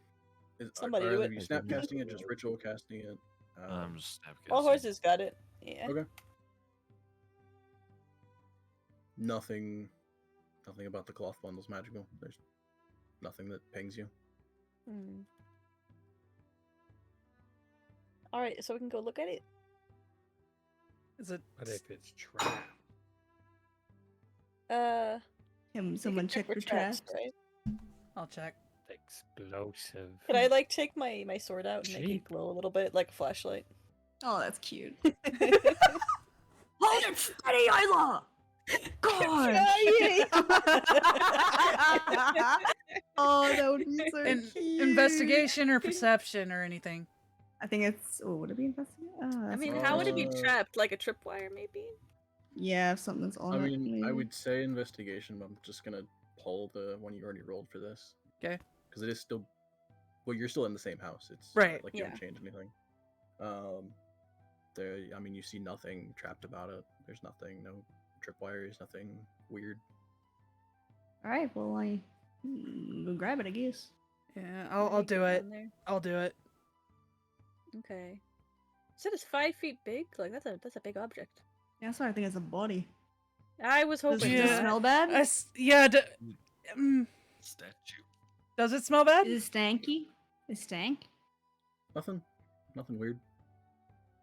Somebody are do either it. of you snap casting it, just ritual casting it? I'm just snap All casting. horses got it. Yeah. Okay. Nothing about the cloth bundle's magical. There's nothing that pings you. All right, so we can go look at it. Is it? But if it's trapped, You Someone can check for for traps. right? I'll check. Explosive. Could I like take my sword out and make Cheap. it glow a little bit like a flashlight? Oh, that's cute. Hold it steady, Isla! God! Oh, that would be so An cute. investigation or perception or anything. I think it's. Oh, would it be investigation? Oh, I that's mean, not how would it be Uh, trapped? Like a tripwire, maybe? Yeah, if something's on I it. mean, I maybe. would say investigation, but I'm just gonna pull the one you already rolled for this. 'Kay. Because it is still, well, you're still in the same house. It's Right. like you haven't Yeah. changed anything. There. I mean, you see nothing trapped about it. There's nothing, no tripwires, nothing weird. All right, well, I go grab it, I guess. Yeah, Can I'll I do get it. down there? I'll do it. Okay. You said it's 5 feet big. Like that's a big object. Yeah, that's why I think it's a body. I was Does hoping. it Yeah. just smell bad? Yeah. Statue. Does it smell bad? Is it stanky? It stank? Nothing weird.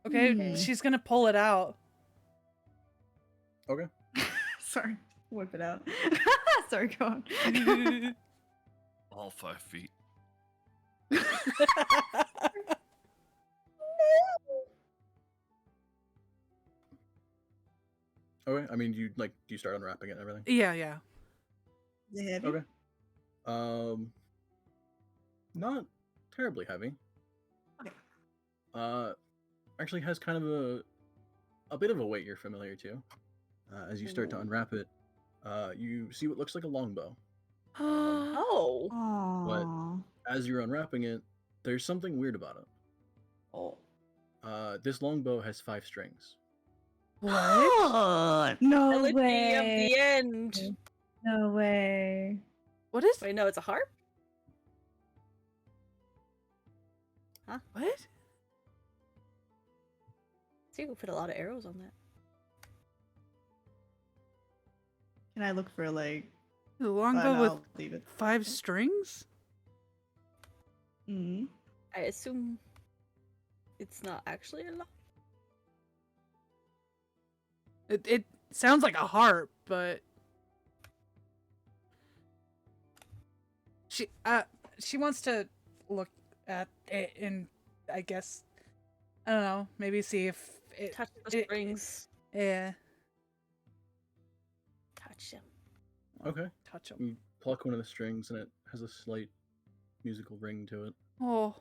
Okay, Hmm. she's gonna pull it out. Okay. Sorry, whip it out. Sorry, go on. All 5 feet. Okay. I mean, do you start unwrapping it and everything? Yeah. Is it heavy? Okay. Not terribly heavy. Okay. Actually has kind of a bit of a weight you're familiar to. As you start to Ooh. unwrap it, you see what looks like a longbow. Oh. Aww. As you're unwrapping it, there's something weird about it. Oh. This longbow has 5 strings. What? No Elegy of way. the end. No way. What is? Wait, no, it's a harp. What? So you can put a lot of arrows on that. Can I look for like? The Oh, longbow no, with I'll leave it. 5 strings? Mm-hmm. I assume it's not actually a lot. It sounds like a harp, but she wants to look at it and I guess I don't know, maybe see if it Touch the it- strings. yeah, Touch them. Okay. touch them. You pluck one of the strings and it has a slight musical ring to it. Oh,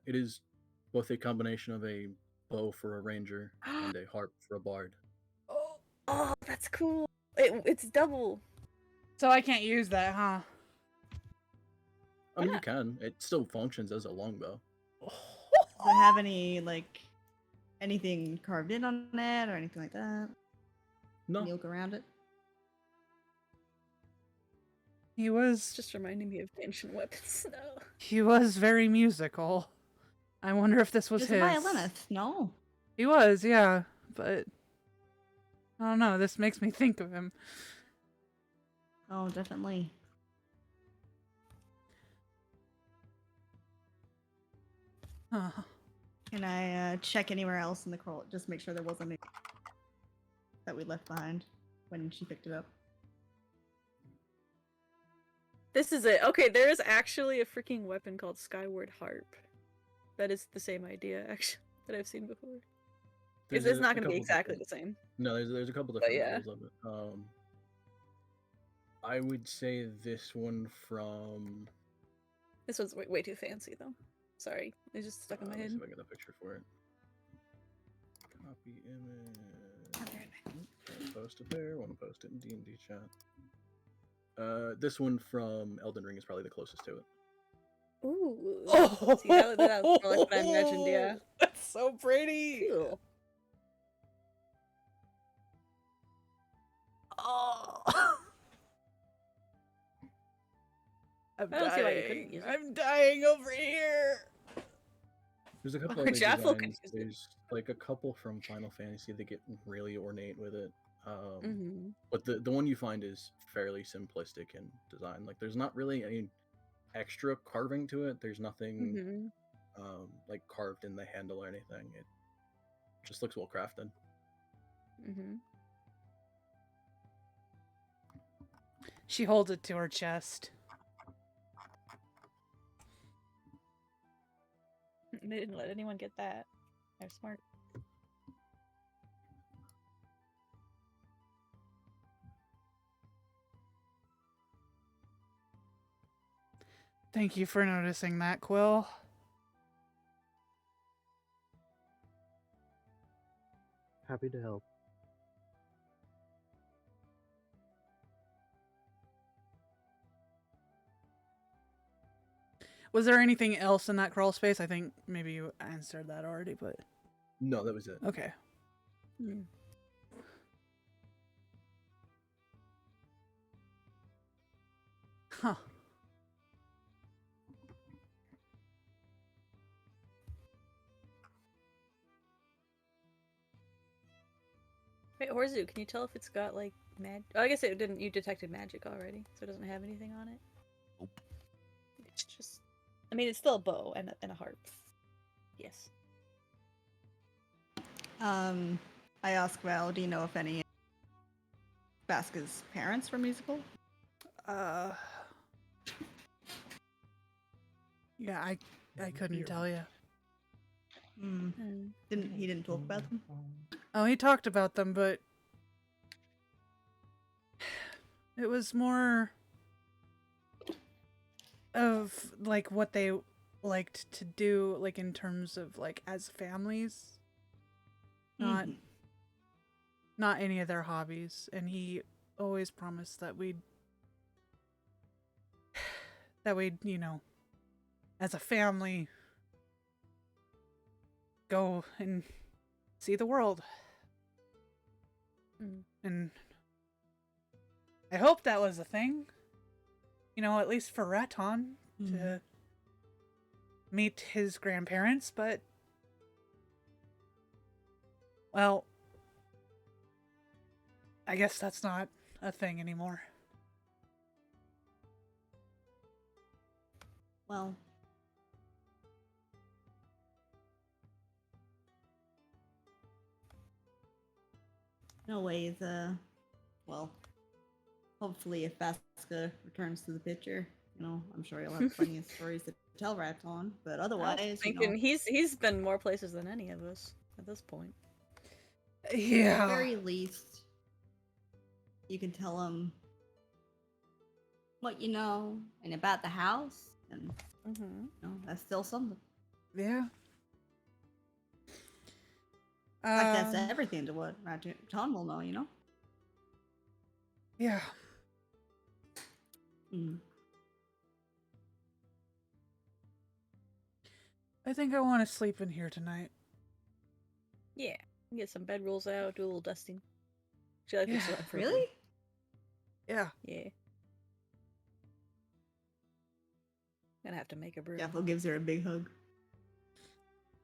It is both a combination of a bow for a ranger and a harp for a bard. Oh, that's cool. It's double. so I can't use that, huh? I mean, you can. It still functions as a longbow. Does it have any like anything carved in on it or anything like that? No. Can you look around it? He It's was just reminding me of ancient weapons. No. very musical. I wonder if this was He's his. a violinist, no? He was, yeah, but I don't know. This makes me think of him. Oh, definitely. Huh. Can I check anywhere else in the crawl? Just make sure there wasn't any that we left behind when she picked it up. This is it. Okay, there is actually a freaking weapon called Skyward Harp. That is the same idea, actually, that I've seen before. It's There's not a going to be couple exactly the different- same. No, there's a couple But different yeah. models of it. I would say this one from. This one's way too fancy, though. Sorry, it's just stuck in my Let me head. see if I get a picture for it. Copy image. Can't post it there. Want to post it in D&D chat. This one from Elden Ring is probably the closest to it. Ooh. Oh, See, that was more like what I imagined, yeah. That's so pretty. Cool. Oh. I'm I don't see why you dying. couldn't use it. I'm dying over here. There's a couple Or other Jaffel could designs. use it. There's like a couple from Final Fantasy that get really ornate with it. Mm-hmm. But the one you find is fairly simplistic in design. Like there's not really any extra carving to it. There's nothing Mm-hmm. like carved in the handle or anything. It just looks well crafted. Mm-hmm. She holds it to her chest. And they didn't let anyone get that. They're smart. Thank you for noticing that, Quill. Happy to help. Was there anything else in that crawl space? I think maybe you answered that already, but No, that was it. okay. Hmm. Huh. Wait, Horzu, can you tell if it's got like Oh, I guess it didn't. You detected magic already, so it doesn't have anything on it. Nope. It's just. I mean, it's still a bow and a harp. Yes. I asked Val, do you know if any Vasca's parents were musical? Yeah, I couldn't tell you. He didn't talk about them? Oh, he talked about them, but it was more of like what they liked to do, like in terms of like as families, not any of their hobbies. And he always promised that we'd you know, as a family, go and see the world. And I hope that was a thing. You know, at least for Raton to meet his grandparents, but well, I guess that's not a thing anymore. Well, no ways, well, hopefully if Vasca returns to the picture, you know, I'm sure he'll have plenty of stories to tell Raton, but otherwise, I'm thinking he's been more places than any of us at this point. Yeah. At the very least, you can tell him what you know and about the house, and you know, that's still something. Yeah. Like that's everything to what Raton will know, you know? Yeah. I think I want to sleep in here tonight. Yeah. Get some bed rolls out, do a little dusting. Should I fix it up for Really? Yeah. Yeah. Gonna have to make a brew. Jaffel gives her a big hug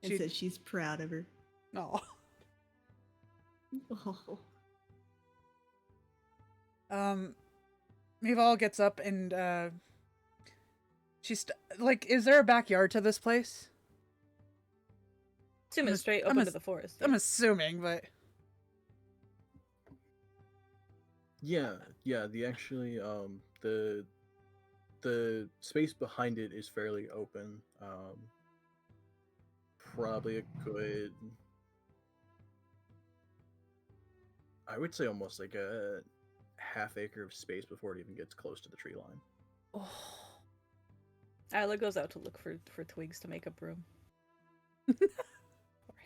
and She- says she's proud of her. No. Oh. Mival gets up and she's like, is there a backyard to this place? Assume it's straight I'm open to the forest. I'm assuming, but Yeah, the actually the space behind it is fairly open. Probably a good, I would say almost like a half acre of space before it even gets close to the tree line. Isla goes out to look for twigs to make a broom. Or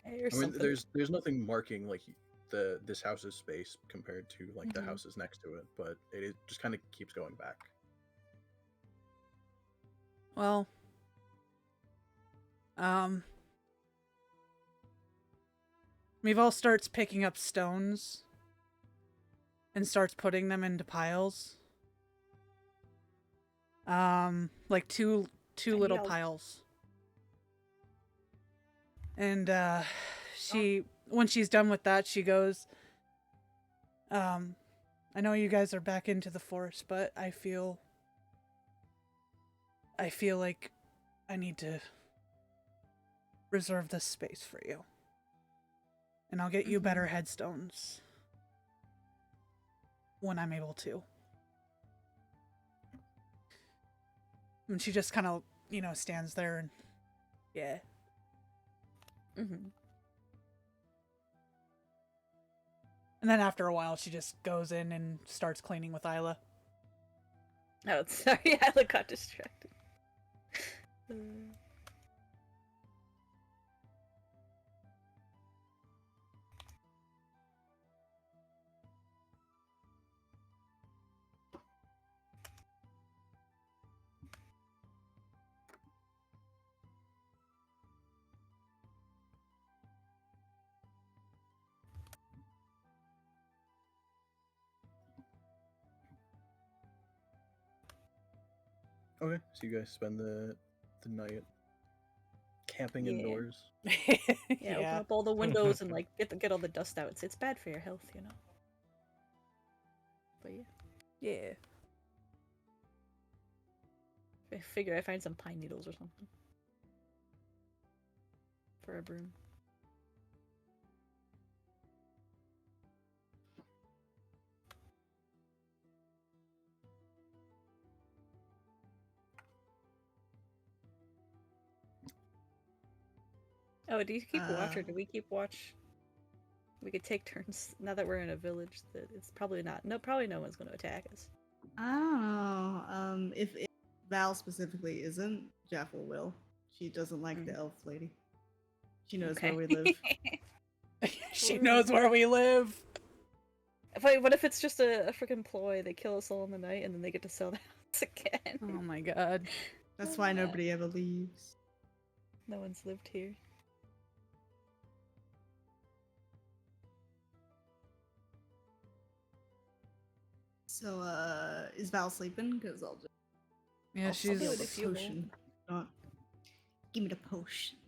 hay or I mean, something. there's nothing marking like this house's space compared to like the houses next to it, but it just kind of keeps going back. well, Mival starts picking up stones and starts putting them into piles. Like two little Piles. piles. And when she's done with that, she goes, I know you guys are back into the forest, but I feel like I need to reserve this space for you. And I'll get you better headstones when I'm able to. And she just kind of, stands there and, yeah. Mm-hmm. And then after a while, she just goes in and starts cleaning with Isla. Oh, sorry, I got distracted. Okay, so you guys spend the night camping Yeah. indoors. Yeah, open up all the windows and like get all the dust out. It's bad for your health, you know. But yeah. Yeah. I figure I find some pine needles or something. For a broom. Oh, do you keep watch or do we keep watch? We could take turns now that we're in a village. That it's probably not. No, probably no one's going to attack us. I don't know. If Val specifically isn't, Jaffel will. She doesn't like the elf lady. She knows where we live. She knows where we live. Wait, what if it's just a freaking ploy? They kill us all in the night and then they get to sell the house again. Oh my god. That's why nobody ever leaves. No one's lived here. So, is Val sleeping? Because I'll just. Yeah, I'll she's. do the potion. Give me the potion.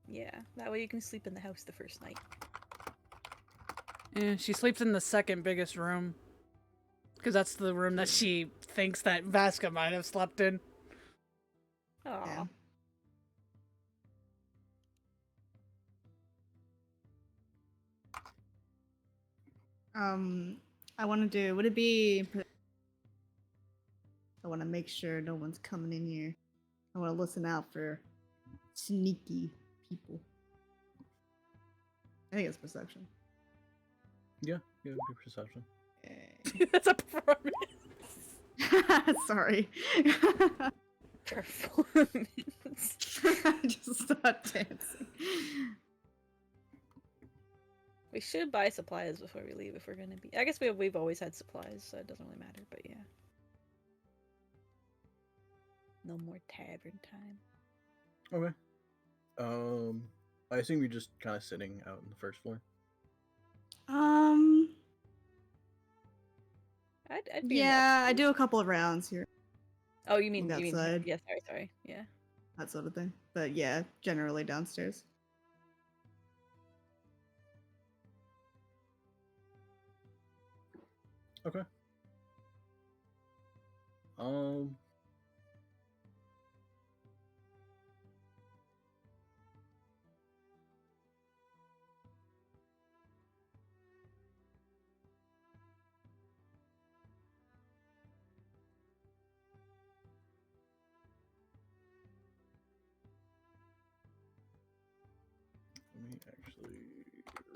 Yeah, that way you can sleep in the house the first night. Yeah, she sleeps in the second biggest room. Because that's the room that she thinks that Vasca might have slept in. Aww. Yeah. I want to do. Would it be? I want to make sure no one's coming in here. I want to listen out for sneaky people. I think it's perception. Yeah, yeah, it'd be perception. That's a performance. Sorry. Performance. I just start dancing. We should buy supplies before we leave if we're gonna be. I guess we've always had supplies, so it doesn't really matter. But yeah. No more tavern time. Okay. I assume you're just kind of sitting out on the first floor. I'd be Yeah, I do a couple of rounds here. Oh, you mean outside. yeah, sorry. Yeah. That sort of thing. But yeah, generally downstairs. Okay. Let me actually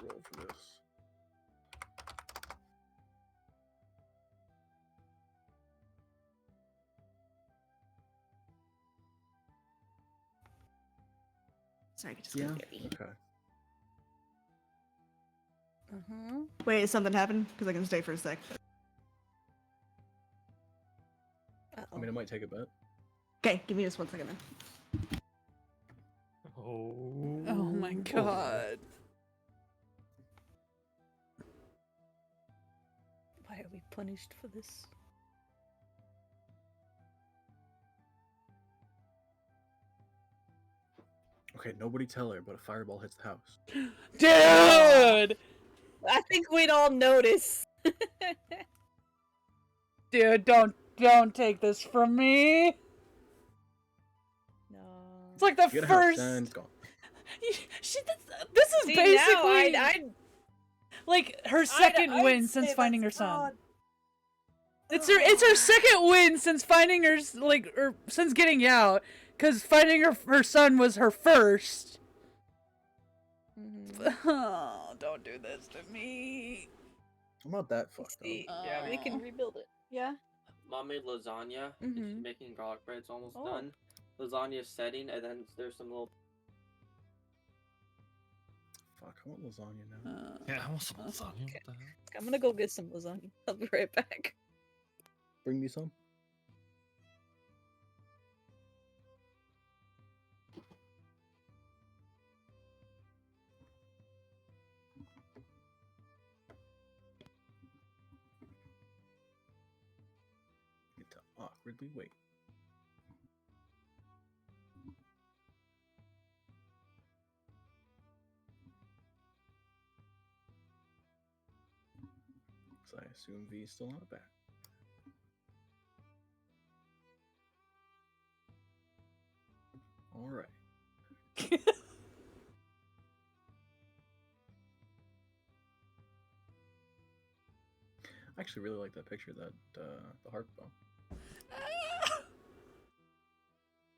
roll for this. Sorry, I could just Yeah. go there. Okay. Wait, something happened? Because I can stay for a sec. I mean, it might take a bit. Okay, give me just 1 second then. Oh my god. Why are we punished for this? Okay, nobody tell her, but a fireball hits the house. Dude! I think we'd all notice. Dude, don't take this from me. No. It's like the You get a first. house, and it's gone. This is See, basically now I'd like her second I'd win say since finding her that's son. odd. It's her second win since finding her since getting out, because finding her son was her first. Oh, don't do this to me. I'm not that fucked up. See, Yeah, we can rebuild it. Yeah. Mom made lasagna. And she's Mhm. making garlic bread. It's almost Oh. done. Lasagna setting, and then there's some little. Fuck, I want lasagna now. Yeah, I want some lasagna. Okay. What the hell? I'm gonna go get some lasagna. I'll be right back. Bring me some. Get to awkwardly wait. So I assume V is still not back. All right. I actually really like that picture, that the harp bow.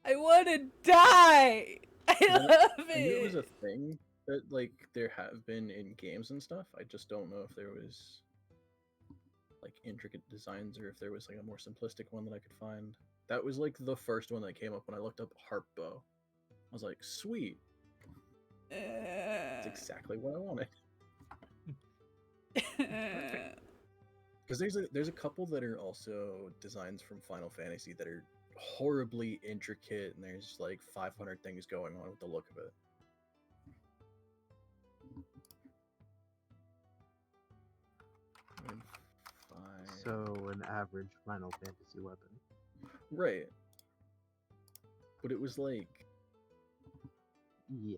I want to die. I love I knew it was it. a thing that like there have been in games and stuff. I just don't know if there was like intricate designs or if there was like a more simplistic one that I could find. That was like the first one that came up when I looked up harp bow. I was like, sweet. That's exactly what I wanted. Because there's a couple that are also designs from Final Fantasy that are horribly intricate, and there's like 500 things going on with the look of it. So an average Final Fantasy weapon. Right. But it was like, Yeah.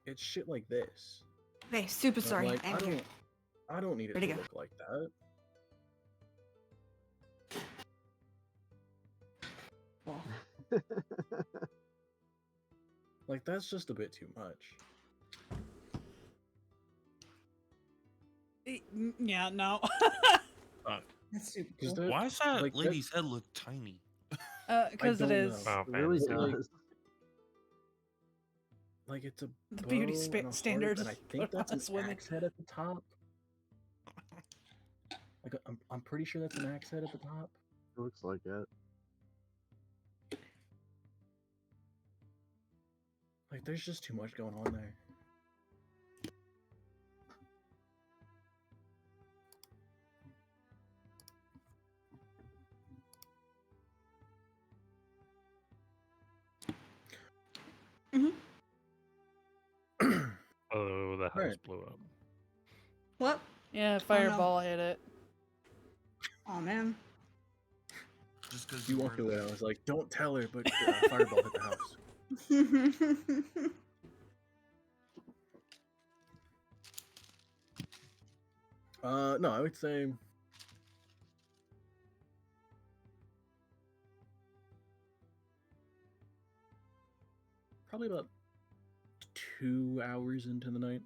it's shit like this. Okay, super But, sorry. like, I'm here. I don't need it Where'd to he go? look like that. Like, that's just a bit too much. Yeah, no. That's super 'Cause cool. that- Why does that like, that- lady's head look tiny? Because it don't is. know. It really But, like, does. Like, it's a The beauty bow and a harp, standard and I is think put that's on an us women. axe head at the top. Like, I'm pretty sure that's an axe head at the top. It looks like it. Like, there's just too much going on there. Oh, the house Alright. blew up. What? Yeah, fireball hit it. Oh man. Just because You walked away, I was like, don't tell her, but fireball hit the house. No, I would say probably about 2 hours into the night.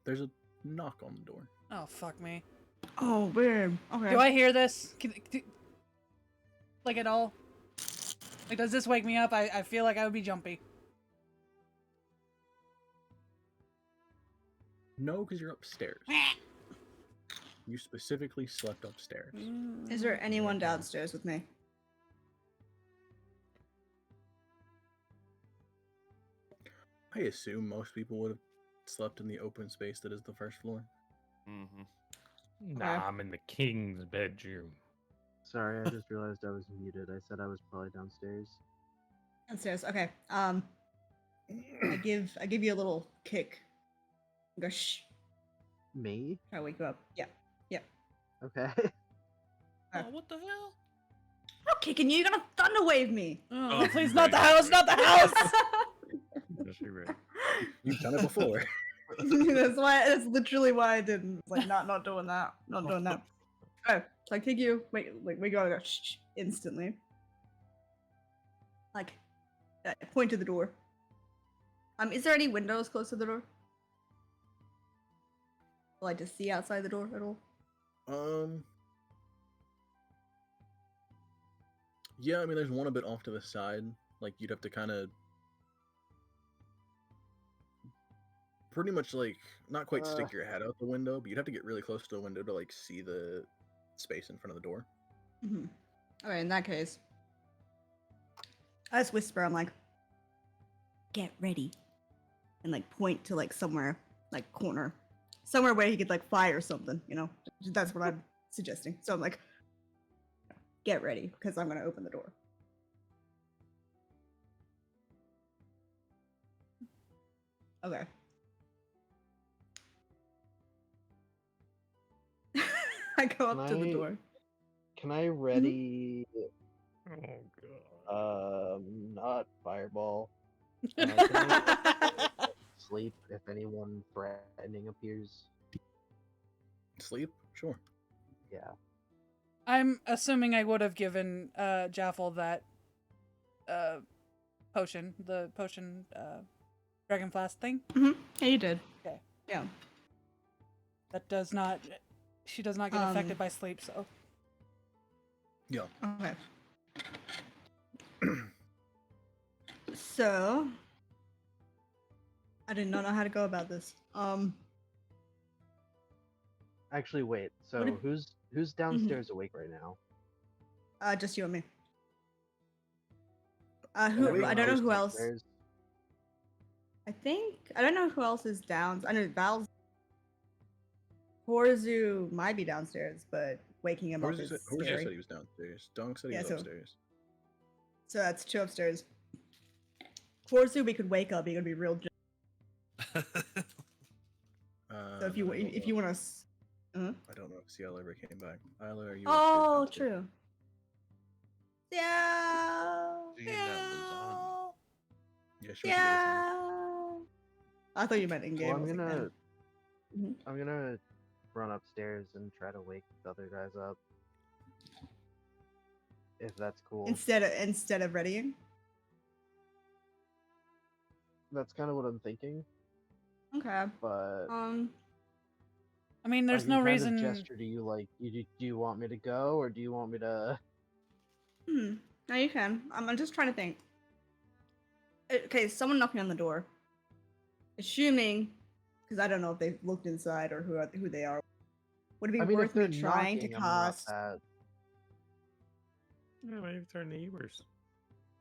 There's a knock on the door. Oh, fuck me. Oh weird. Okay. Do I hear this? Like at all? Like, does this wake me up? I feel like I would be jumpy. No, because you're upstairs. You specifically slept upstairs. Is there anyone downstairs with me? I assume most people would have slept in the open space that is the first floor. Mm-hmm. Nah, I'm in the king's bedroom. Sorry, I just realized I was muted. I said I was probably downstairs. Downstairs. Okay. I give you a little kick. Go shh. Me? Try to wake you up. Yeah. Okay. Oh, what the hell? I'm not kicking you. You're gonna thunder wave me. Oh, Oh, please, right. not the house, not the house! Yes, you're right. You've done it before. That's why. That's literally why I didn't. Like, not doing that. Not doing that. Okay. So I kick you. Wait. We gotta go shh instantly. Like, I point to the door. Is there any windows close to the door? Will I just see outside the door at all? Yeah, I mean, there's one a bit off to the side. Like, you'd have to kind of pretty much, like, not quite stick your head out the window, but you'd have to get really close to the window to, like, see the space in front of the door. Mm-hmm. Okay, in that case, I just whisper, I'm like, get ready. And, like, point to, like, somewhere, like, corner. Somewhere where he could, like, fire something, you know? That's what I'm suggesting. So I'm like, get ready, because I'm going to open the door. Okay. I go up to the door. Can I ready? Oh god. Not fireball. Can I sleep if anyone threatening appears? Sleep? Sure. Yeah. I'm assuming I would have given Jaffel that potion, the potion dragon flask thing. Mm-hmm. Yeah, you did. Okay. Yeah. That does not. She does not get affected by sleep, so. Yeah. Okay. So, I did not know how to go about this. Actually, wait. So What if- who's downstairs awake right now? Just you and me. Everyone I don't know else who else. upstairs? I don't know who else is down. I know Val's. Horzu might be downstairs, but waking him up Horzu is said scary. he was downstairs. Dong said he Yeah, was so- upstairs. So that's 2 upstairs. Horzu, we could wake up. He could be real. So if you want to. I don't know if Ciel ever came back. Isla, are you? Oh, upstairs, true. Yeah. Yeah, she went to the other side. I thought you meant in game. Well, I'm gonna run upstairs and try to wake the other guys up. If that's cool. Instead of readying. That's kind of what I'm thinking. Okay. But I mean, there's I can no kind of reason. gesture to you like, do you want me to go or do you want me to? No, you can. I'm just trying to think. Okay, someone knocking on the door. Assuming, because I don't know if they've looked inside or who they are. Would it be I mean, worth if they're me trying to knocking, I'm not cast? that- Yeah, maybe if they're neighbors.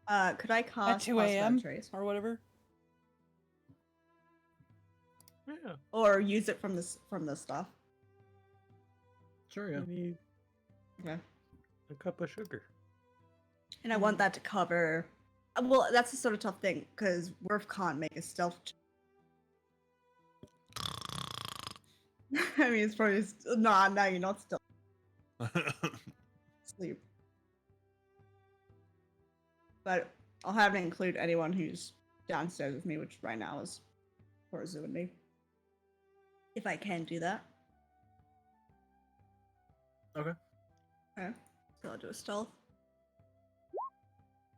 Could I cast At 2 Cast a.m. Trace? or whatever. Yeah. Or use it from the stuff? Sure, yeah. You need Okay. a cup of sugar. And I want that to cover. Well, that's the sort of tough thing because Worf can't make a stealth. I mean, it's probably no, you're not stealth. Sleep. But I'll have to include anyone who's downstairs with me, which right now is Horzu and me. If I can do that. Okay. Okay. So I'll do a stealth.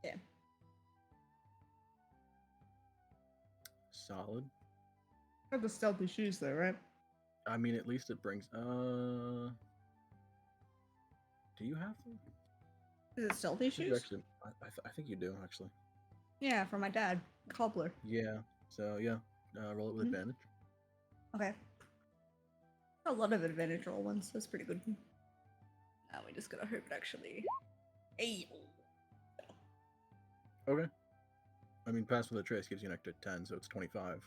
Yeah. Solid. Got the stealthy shoes though, right? I mean, at least it brings. Do you have them? Is it stealthy You shoes? Actually, I think you do actually. Yeah, from my dad. Cobbler. Yeah. So yeah, roll it with Mhm. advantage. Okay. A lot of advantage roll ones. That's pretty good. Now we just gotta hope it actually. Hey. Okay. I mean, pass with a trace gives you an extra 10, so it's 25.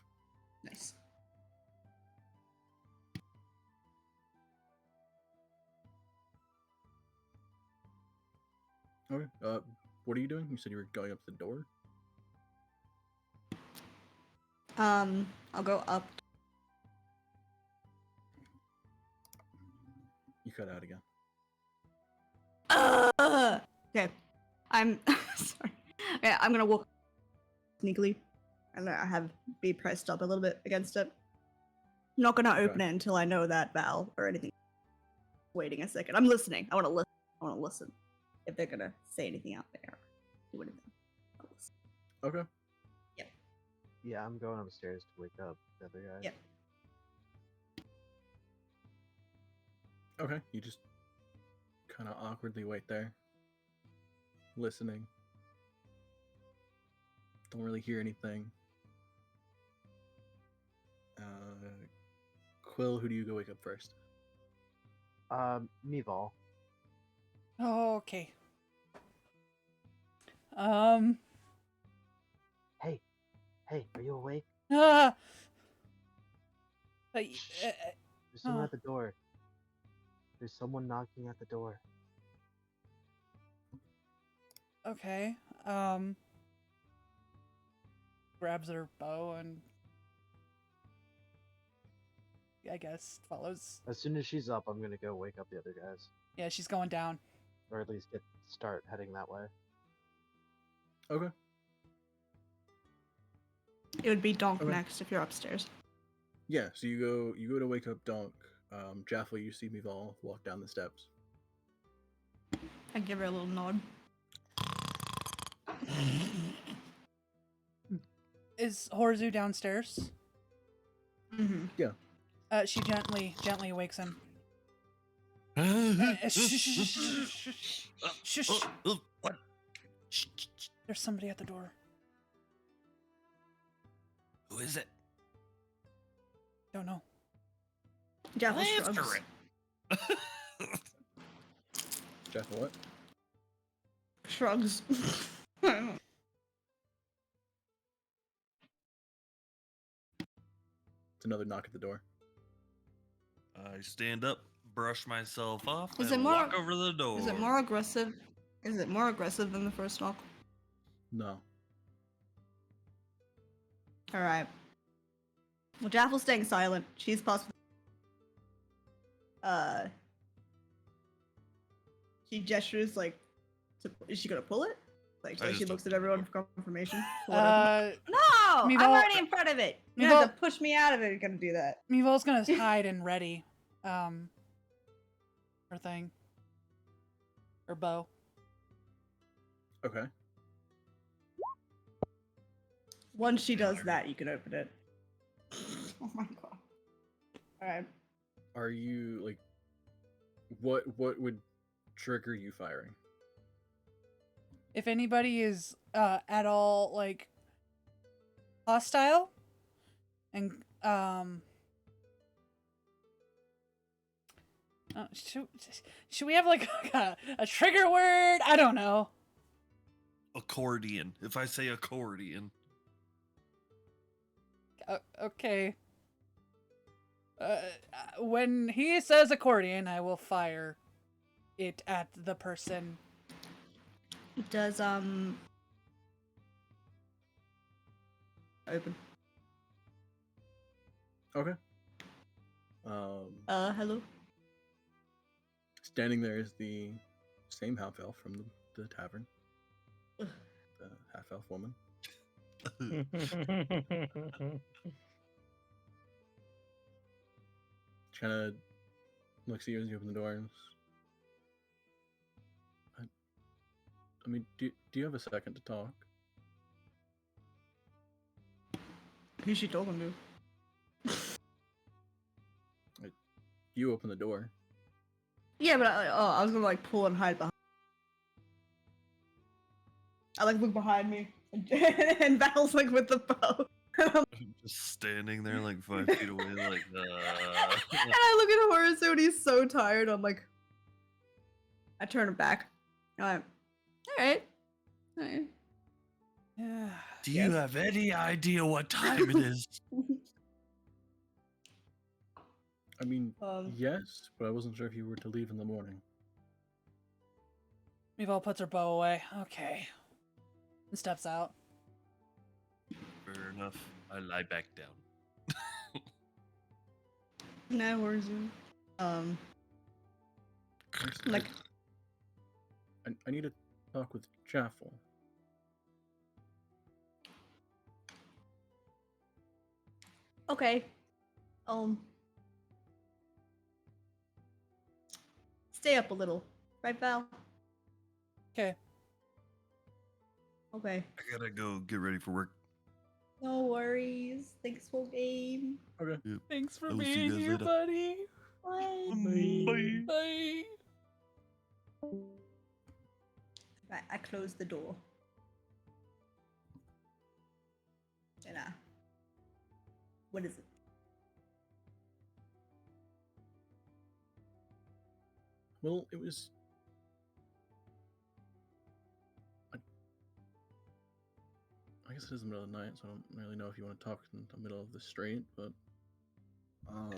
Nice. Okay. What are you doing? You said you were going up the door. I'll go up. You cut out again. Okay. I'm sorry. Okay, I'm gonna walk sneakily, and I have be pressed up a little bit against it. Not gonna open it until I know that Val or anything. Waiting a second. I'm listening. I want to listen. I want to listen. If they're gonna say anything out there, do anything. I'll listen. Okay. Yeah, I'm going upstairs to wake up the other guys. Yep. Okay. You just kind of awkwardly wait there. listening. Don't really hear anything. Quill, who do you go wake up first? Meval. Oh, okay. Hey, are you awake? Ah. There's someone Oh. at the door. There's someone knocking at the door. Okay. Grabs her bow and I guess follows. As soon as she's up, I'm gonna go wake up the other guys, Yeah, she's going down. or at least start heading that way. Okay. It would be Donk Okay. next if you're upstairs. Yeah, so you go to wake up Donk. Jaffel, you see Meval walk down the steps. I give her a little nod. Is Horzu downstairs? Mm-hmm. Yeah. She gently wakes him. Shush. What? There's somebody at the door. Who is it? Don't know. Jaffel After shrugs. it. Jaffel, what? Shrugs. It's another knock at the door. I stand up, brush myself off, Is and it more- walk over the door. Is it more aggressive? Is it more aggressive than the first knock? No. All right. Well, Jaffel's staying silent. She's possibly. She gestures like, is she gonna pull it? Like, I so she just looks at everyone for confirmation. Uh, No, I'm Meval- already in front of it. You Meval- have to push me out of it. You're gonna do that. Meval's gonna hide and ready. Her thing. Her bow. Okay. Once she does that, you can open it. Oh my god. All right. Are you like what would trigger you firing? If anybody is at all like hostile and should we have like a trigger word? I don't know. Accordion. If I say accordion. Okay. When he says accordion, I will fire it at the person. Does open. Okay. Hello. Standing there is the same half elf from the tavern. Ugh. The half elf woman. She kind of looks at you as you open the door and I mean, do you have a second to talk? Who's she talking to? You open the door. Yeah, but I was gonna like pull and hide behind. I like look behind me, and Val's like with the bow. I'm just standing there like 5 feet away, like, And I look at Horace and he's so tired. I'm like, I turn him back. I'm like, all right. Yeah. Do you have any idea what time it is? I mean, Um, yes, but I wasn't sure if you were to leave in the morning. Meval puts her bow away. Okay. And steps out. Fair enough. I lie back down. No worries. Like, I need to talk with Jaffel. okay. Stay up a little, right, Val? Okay. Okay. I gotta go get ready for work. No worries. Thanks for game. Okay. Yep. Thanks for I will see being you guys here, later. buddy. Bye. Bye. Bye. Right, I close the door. And what is it? Well, it was. I guess it is the middle of the night, so I don't really know if you want to talk in the middle of the street, but how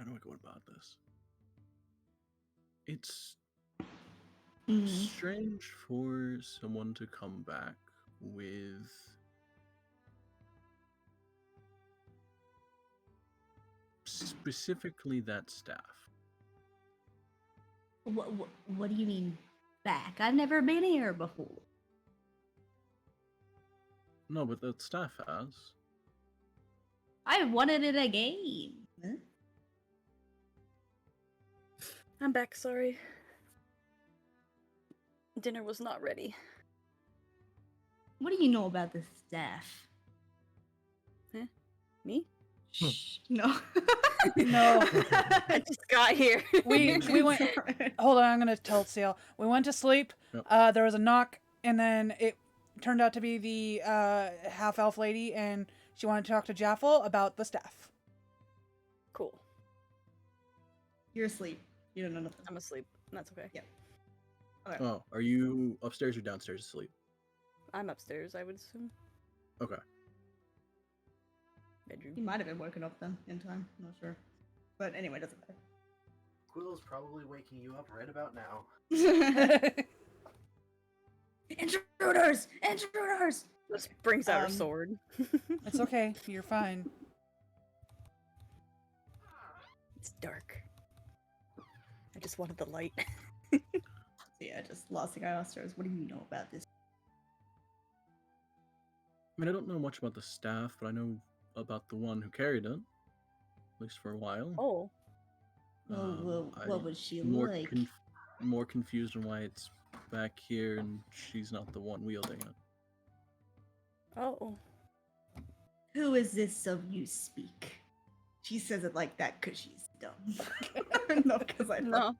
do I go about this? It's strange for someone to come back with specifically that staff. What do you mean back? I've never been here before. No, but the staff has. I wanted it again. Huh? I'm back, sorry. Dinner was not ready. What do you know about the staff? Huh? Me? Shh, no. No. I just got here. We went. Hold on, I'm gonna tell Seal. We went to sleep. Yep. There was a knock, and then it turned out to be the half elf lady, and she wanted to talk to Jaffel about the staff. Cool. You're asleep. You don't know nothing. I'm asleep. That's okay. Yep. Okay. Oh, are you upstairs or downstairs asleep? I'm upstairs, I would assume. Okay. Bedroom. He might have been woken up then in time. I'm not sure. But anyway, doesn't matter. Quill's probably waking you up right about now. Intruders! Intruders! Just brings out her sword. It's okay. You're fine. It's dark. I just wanted the light. So yeah, just lost the guy downstairs. What do you know about this? I mean, I don't know much about the staff, but I know about the one who carried it, at least for a while. Oh. What was she more like? More confused on why it's back here and she's not the one wielding it. Oh. Who is this of you speak? She says it like that because she's dumb. No, because I No.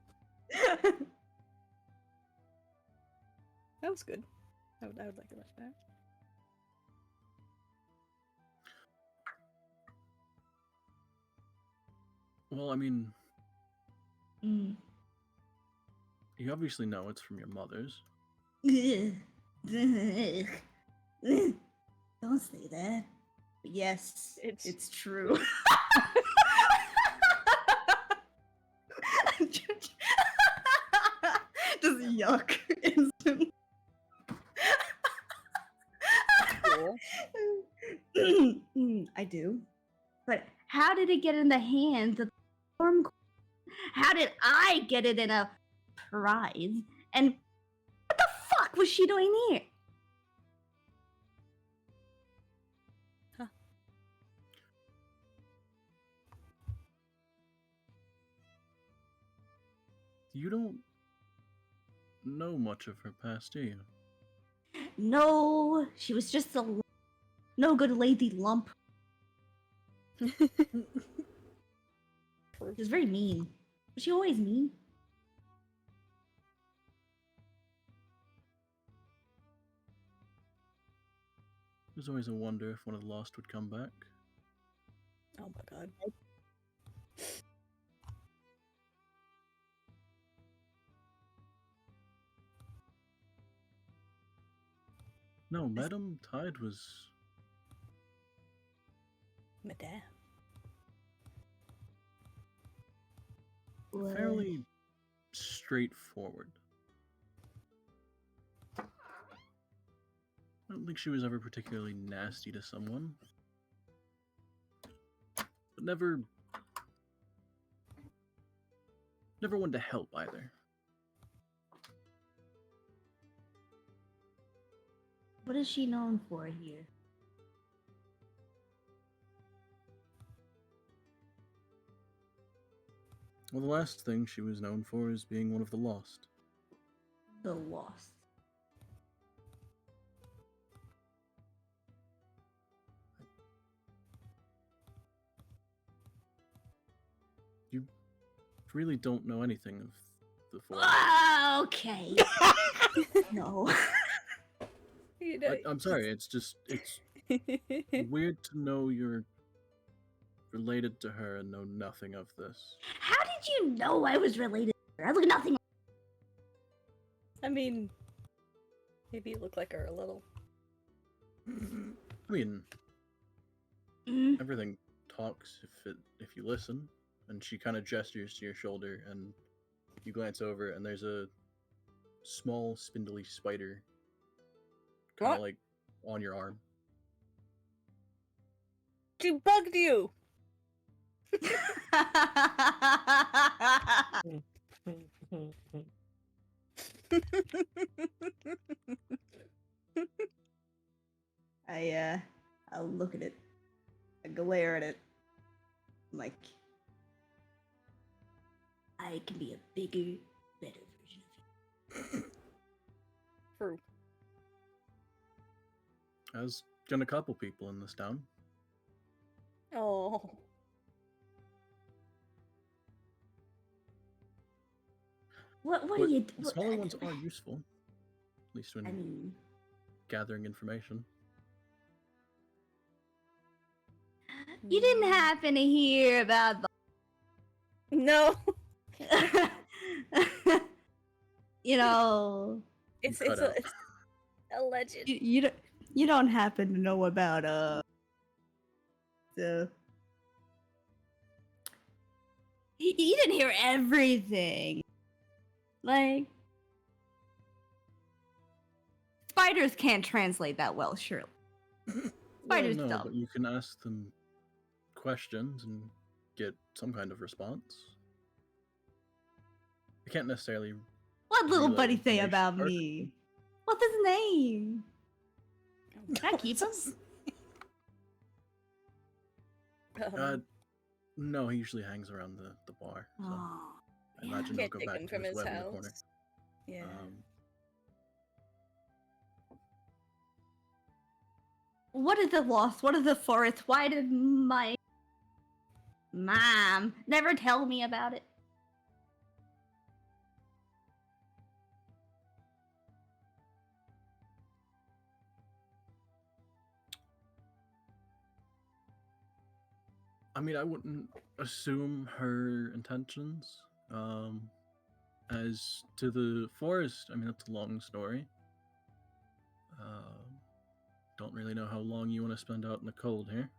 That was good. I would like it like that. Well, I mean, Mm. you obviously know it's from your mother's. Don't say that. But yes, it's true. Just yuck. Instant. I do. But how did it get in the hands of the Storm Queen? How did I get it in a prize? And what the fuck was she doing here? You don't know much of her past, do you? No, she was just a no good lazy lump. She was very mean. Was she always mean? There's always a wonder if one of the lost would come back. Oh my god. No, Madame Tide was Madame. fairly straightforward. I don't think she was ever particularly nasty to someone. But never one to help either. What is she known for here? Well, the last thing she was known for is being one of the lost. The Lost. really don't know anything of the forest. Okay. No. You know, I'm sorry. It's weird to know you're related to her and know nothing of this. How did you know I was related to her? I look nothing. I mean, maybe you look like her a little. I mean, Mm. everything talks if you listen. And she kind of gestures to your shoulder, and you glance over, and there's a small, spindly spider, kind What? of like on your arm. She bugged you. I look at it. I glare at it. I'm like, I can be a bigger, better version of you. True. As can a couple people in this town. Oh. What But do you? the smaller ones are useful, at least when I mean, gathering information. you didn't happen to hear about No. the, you know, It's Cut out. it's a legend. you don't happen to know about the. you didn't hear everything. Like, spiders can't translate that well, surely. Spiders no, don't. but you can ask them questions and get some kind of response. I can't necessarily. What little relay buddy say information about perfectly. me? What's his name? Can I keep him? No, he usually hangs around the bar. So Oh, I imagine he'll Can't go take back him to from his his web in the corner. house. Yeah. what is the lost? What is the forest? Why did my mom never tell me about it? I mean, I wouldn't assume her intentions. As to the forest, I mean, that's a long story. Don't really know how long you want to spend out in the cold here.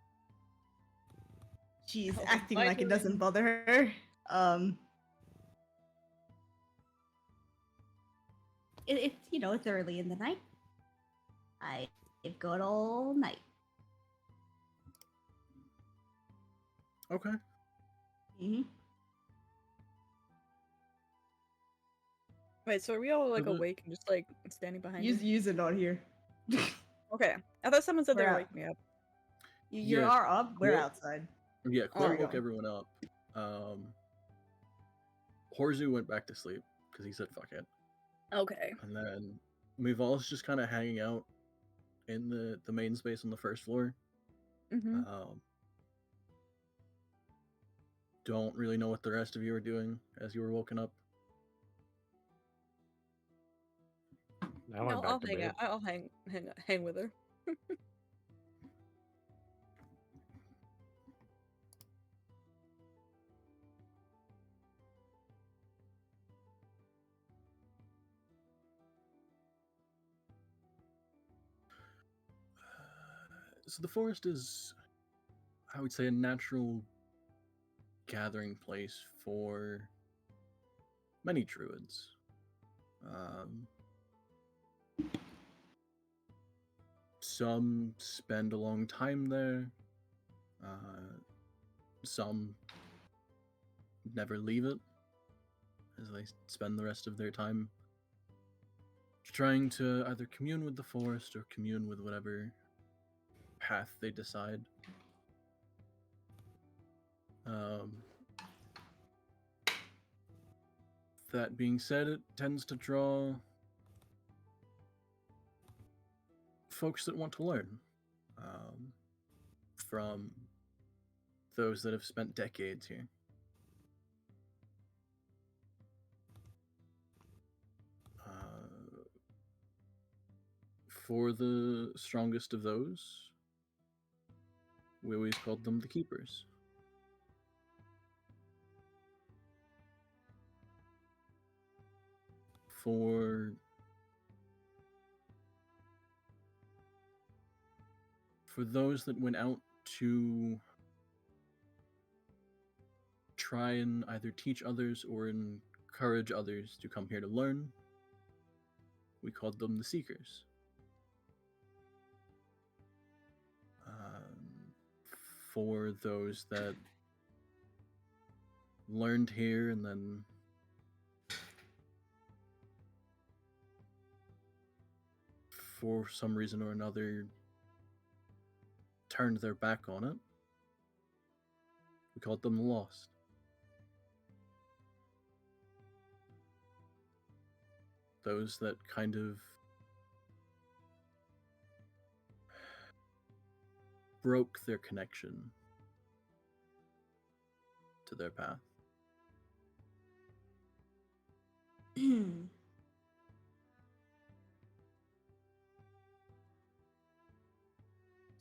She's Oh, acting why like do it we- doesn't bother her. It's it's early in the night. I've got all night. Okay. Hmm. Wait, so are we all like the- awake and just like standing behind Use you? it not here. Okay. I thought someone said they We're were out. waking me up. You Yeah, are up. We're Quill- outside. Yeah, There Quill we woke go. everyone up. Horzu went back to sleep because he said fuck it. Okay. And then Mival's just kind of hanging out in the main space on the first floor. Mm-hmm. Don't really know what the rest of you were doing as you were woken up. Now I'm back I'll to hang bed. out. I'll hang with her. So the forest is, I would say, a natural gathering place for many druids. Some spend a long time there. Some never leave it, as they spend the rest of their time trying to either commune with the forest or commune with whatever path they decide. That being said, it tends to draw folks that want to learn, from those that have spent decades here. For the strongest of those, we always called them the Keepers. For those that went out to try and either teach others or encourage others to come here to learn, we called them the Seekers. For those that learned here and then for some reason or another turned their back on it, we called them the Lost. Those that kind of broke their connection to their path.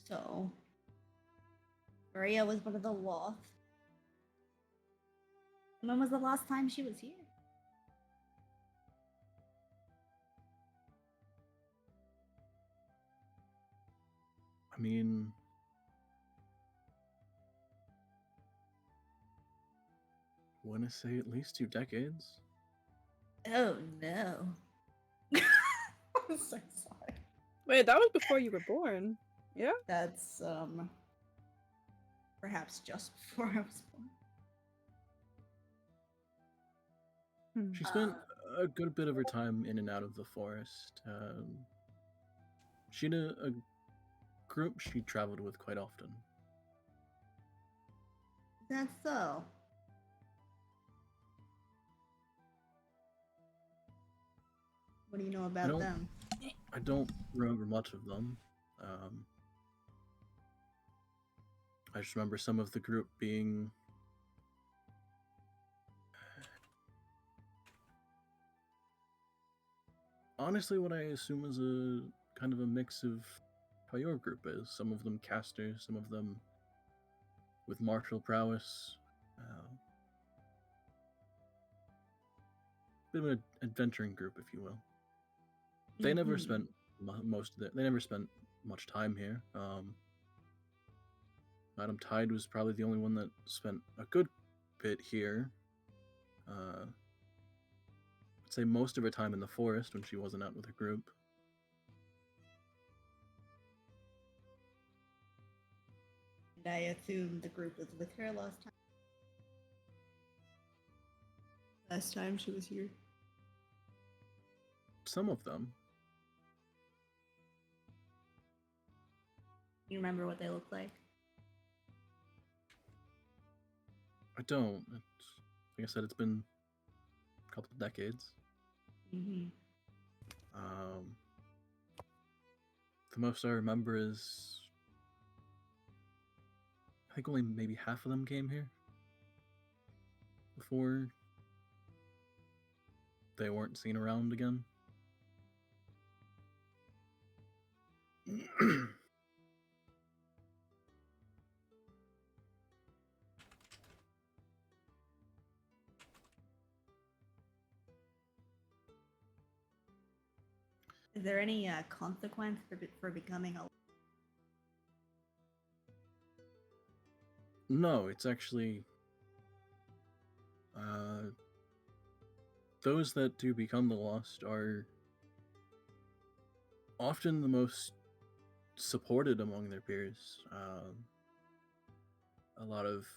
So, Maria was one of the lost. When was the last time she was here? I mean, I want to say at least 2 decades. Oh no. I'm so sorry. Wait, that was before you were born. Yeah? That's perhaps just before I was born. She spent a good bit of her time in and out of the forest. She had a group she traveled with quite often. That's so. What do you know about them? I don't remember much of them. I just remember some of the group being honestly what I assume is a kind of a mix of how your group is. Some of them casters, some of them with martial prowess. Bit of an adventuring group, if you will. They never spent they never spent much time here. Madam Tide was probably the only one that spent a good bit here. I'd say most of her time in the forest when she wasn't out with her group. And I assume the group was with her last time. Last time she was here. Some of them. You remember what they looked like? I don't. Like I said, it's been a couple of decades. Mm-hmm. The most I remember is I think only maybe half of them came here before they weren't seen around again. Is there any consequence for becoming a? No, it's actually those that do become the Lost are often the most supported among their peers. A lot of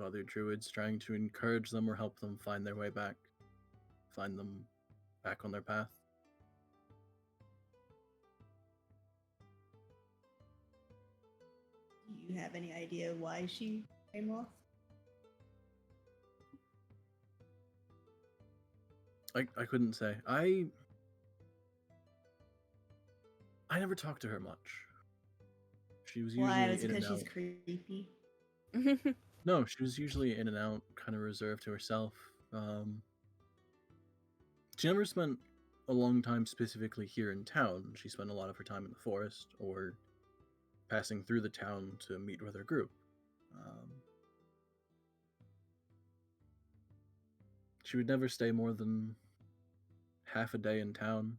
other druids trying to encourage them or help them find their way back, find them back on their path. Do you have any idea why she came lost? I couldn't say. I never talked to her much. She was usually Why? Was it in and because out. she's creepy? No, she was usually in and out, kind of reserved to herself. She never spent a long time specifically here in town. She spent a lot of her time in the forest or passing through the town to meet with her group. She would never stay more than half a day in town.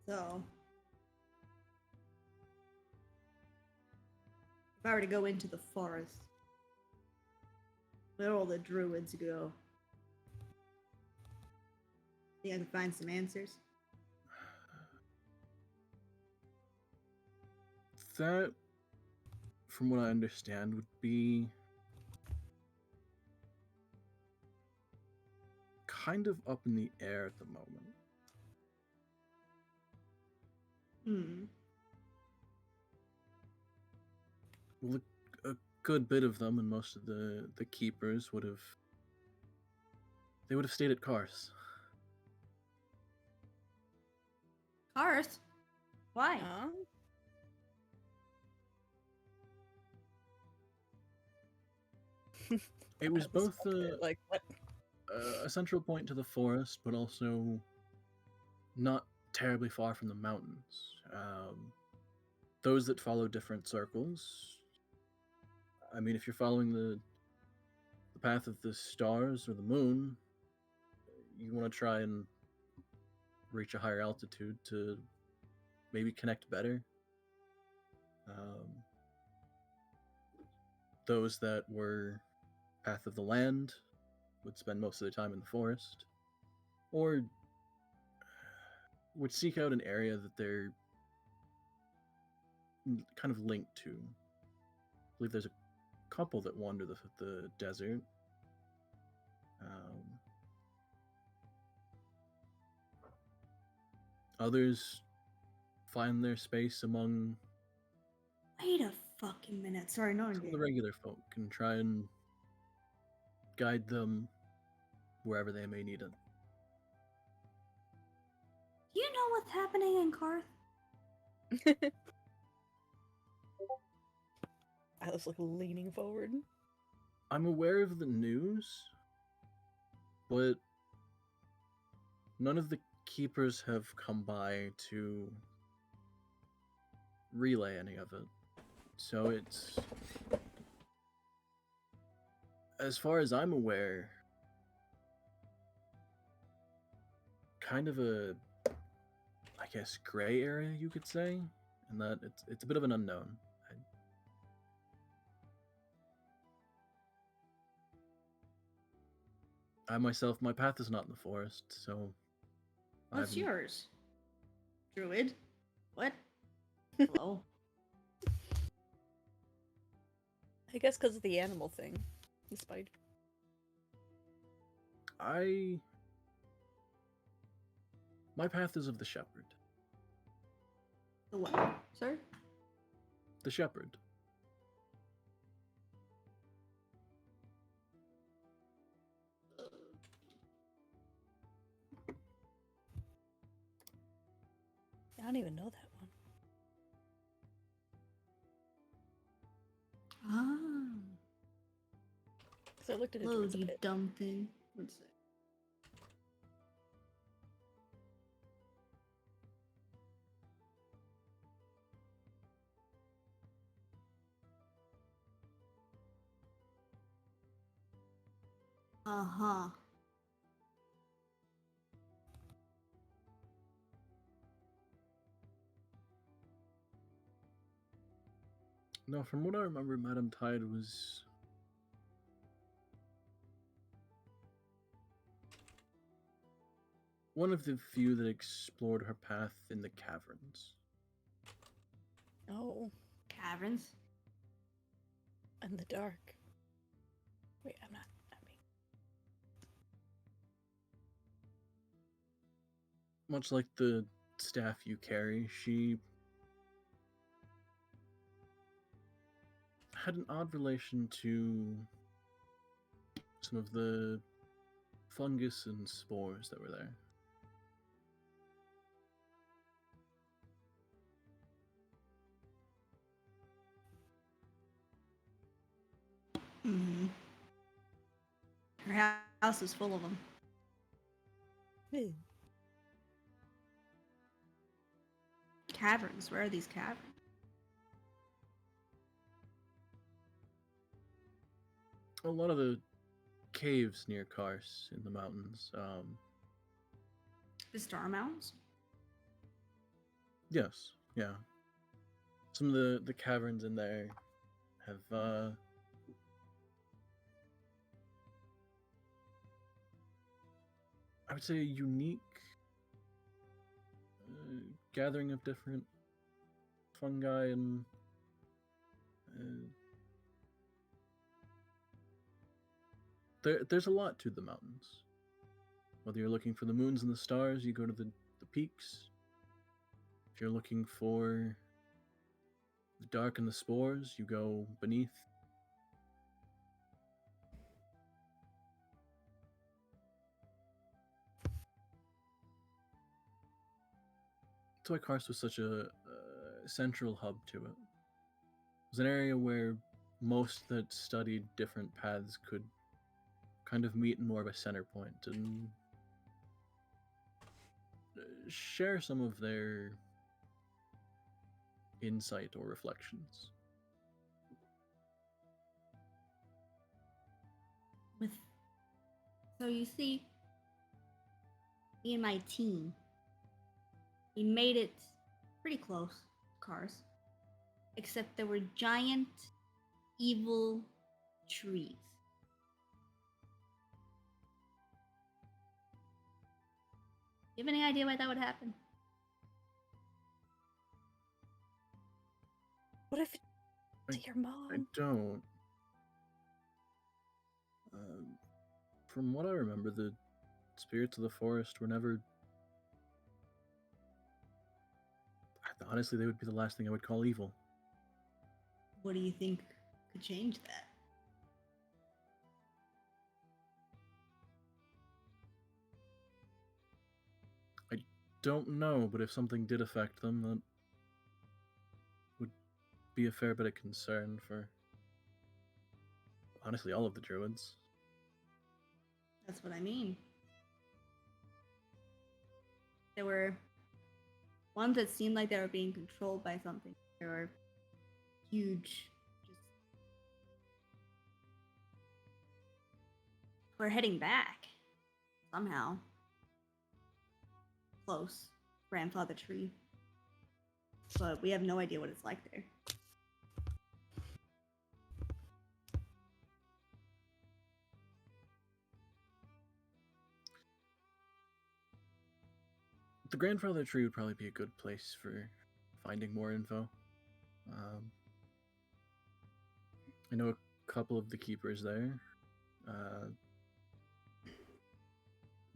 So, if I were to go into the forest, where all the druids go, think I could find some answers? That, from what I understand, would be kind of up in the air at the moment. Well, a good bit of them and most of the keepers would have stayed at Kars. Kars? Why? It was both like what? A central point to the forest, but also not terribly far from the mountains. Those that follow different circles. I mean, if you're following the path of the stars or the moon, you want to try and reach a higher altitude to maybe connect better. Those that were path of the land would spend most of their time in the forest, or would seek out an area that they're kind of linked to. I believe there's a couple that wander the desert. Others find their space among Wait a fucking minute. Sorry, no one some of the regular folk and try and guide them wherever they may need it. You know what's happening in Karth? I was like leaning forward. I'm aware of the news, but none of the keepers have come by to relay any of it. So it's, as far as I'm aware, kind of a, I guess, gray area, you could say, and that it's a bit of an unknown. I myself, my path is not in the forest, so... What's yours? Druid? What? Hello? I guess because of the animal thing. The spider. My path is of the shepherd. The what? Sir? The shepherd. I don't even know that one. Ah. So I looked at it. Hello, you dumb thing. What's it? Uh-huh. No, from what I remember, Madame Tide was one of the few that explored her path in the caverns. Oh. Caverns? In the dark. Wait, I'm not. Much like the staff you carry, she had an odd relation to some of the fungus and spores that were there. Her house is full of them. Caverns. Where are these caverns? A lot of the caves near Kars in the mountains. The Star Mounds? Yes, yeah. Some of the caverns in there have I would say a unique gathering of different fungi and there's a lot to the mountains. Whether you're looking for the moons and the stars, you go to the peaks. If you're looking for the dark and the spores, you go beneath. That's why Kars was such a central hub to it. It was an area where most that studied different paths could kind of meet in more of a center point and share some of their insight or reflections. So you see, me and my team, we made it pretty close to Kars, except there were giant, evil trees. You have any idea why that would happen? What if it's your mom? I don't. From what I remember, the spirits of the forest were never. Honestly, they would be the last thing I would call evil. What do you think could change that? I don't know, but if something did affect them, that would be a fair bit of concern for, honestly, all of the druids. That's what I mean. There were ones that seemed like they were being controlled by something. There were huge, we're heading back. Somehow. Close. Grandfather tree. But we have no idea what it's like there. The grandfather tree would probably be a good place for finding more info. I know a couple of the keepers there.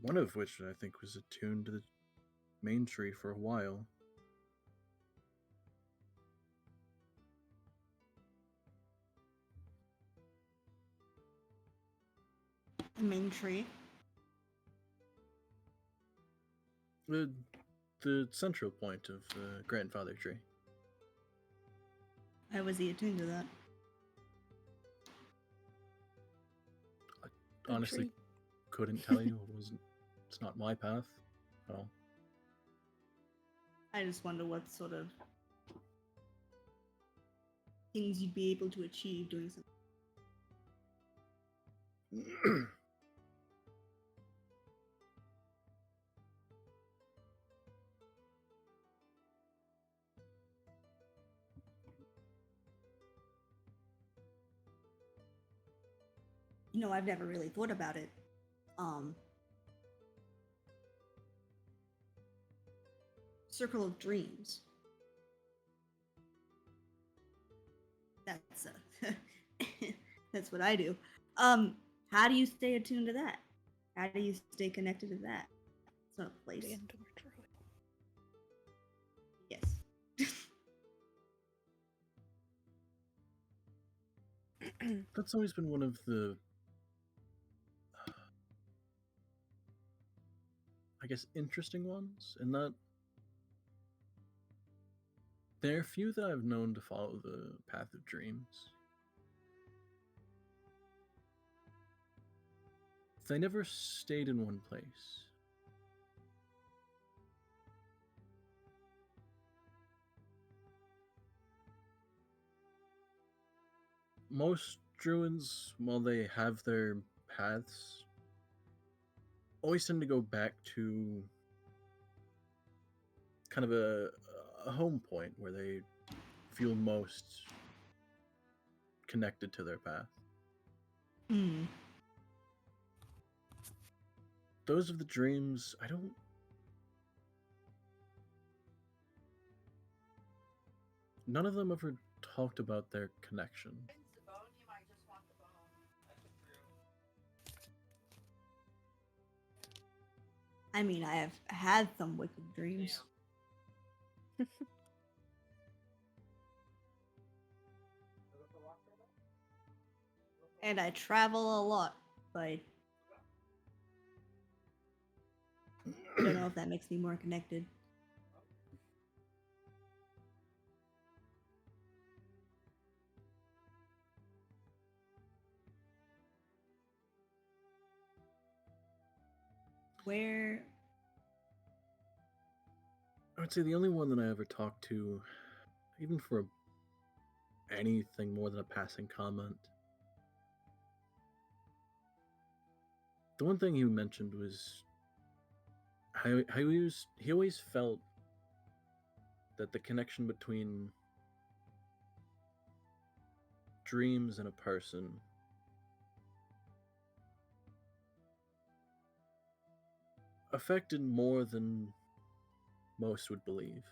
One of which I think was attuned to the main tree for a while. The main tree? The central point of the grandfather tree. How was he attuned to that? I honestly couldn't tell you. It's not my path. Oh. I just wonder what sort of things you'd be able to achieve doing something. You know, I've never really thought about it. Circle of Dreams. That's that's what I do. How do you stay attuned to that? How do you stay connected to that? It's not a place. Yes. That's always been one of the, I guess, interesting ones, in that there are few that I've known to follow the path of dreams. They never stayed in one place. Most druids, while they have their paths, always tend to go back to kind of a home point where they feel most connected to their path. Hmm. Those of the dreams, none of them ever talked about their connection. I mean, I have had some wicked dreams. And I travel a lot, but I don't know if that makes me more connected. Where? I would say the only one that I ever talked to, even for anything more than a passing comment, the one thing he mentioned was how he always felt that the connection between dreams and a person affected more than most would believe.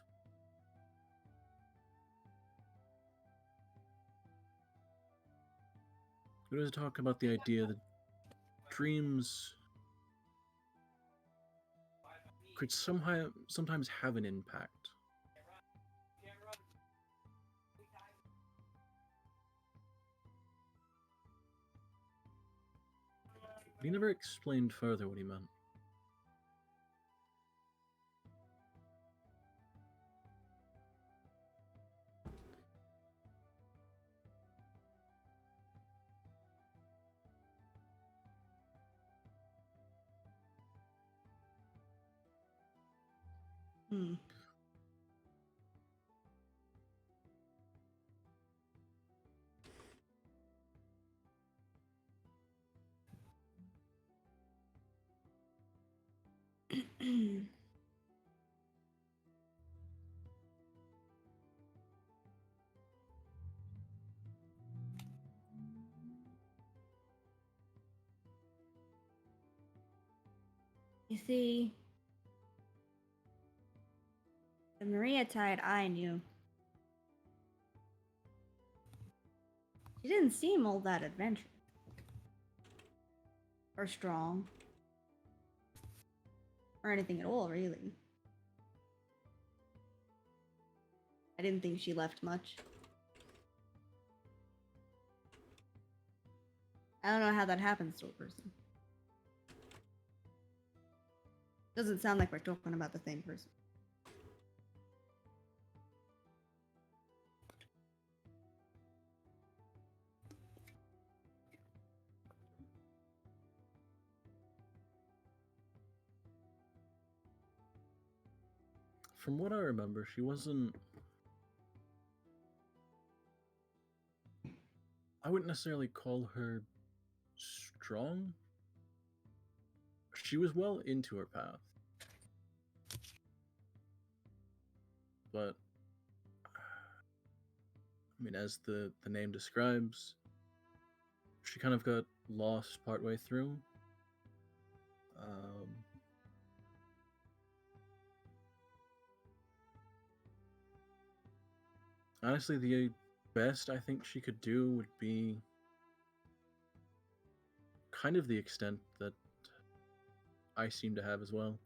He was talking about the idea that dreams could sometimes have an impact. But he never explained further what he meant. Hmm. You see, the Maria Tide I knew, she didn't seem all that adventurous or strong or anything at all, really. I didn't think she left much. I don't know how that happens to a person. Doesn't sound like we're talking about the same person. From what I remember, she wasn't... I wouldn't necessarily call her strong. She was well into her path. But, I mean, as the name describes, she kind of got lost partway through. Honestly, the best I think she could do would be kind of the extent that I seem to have as well.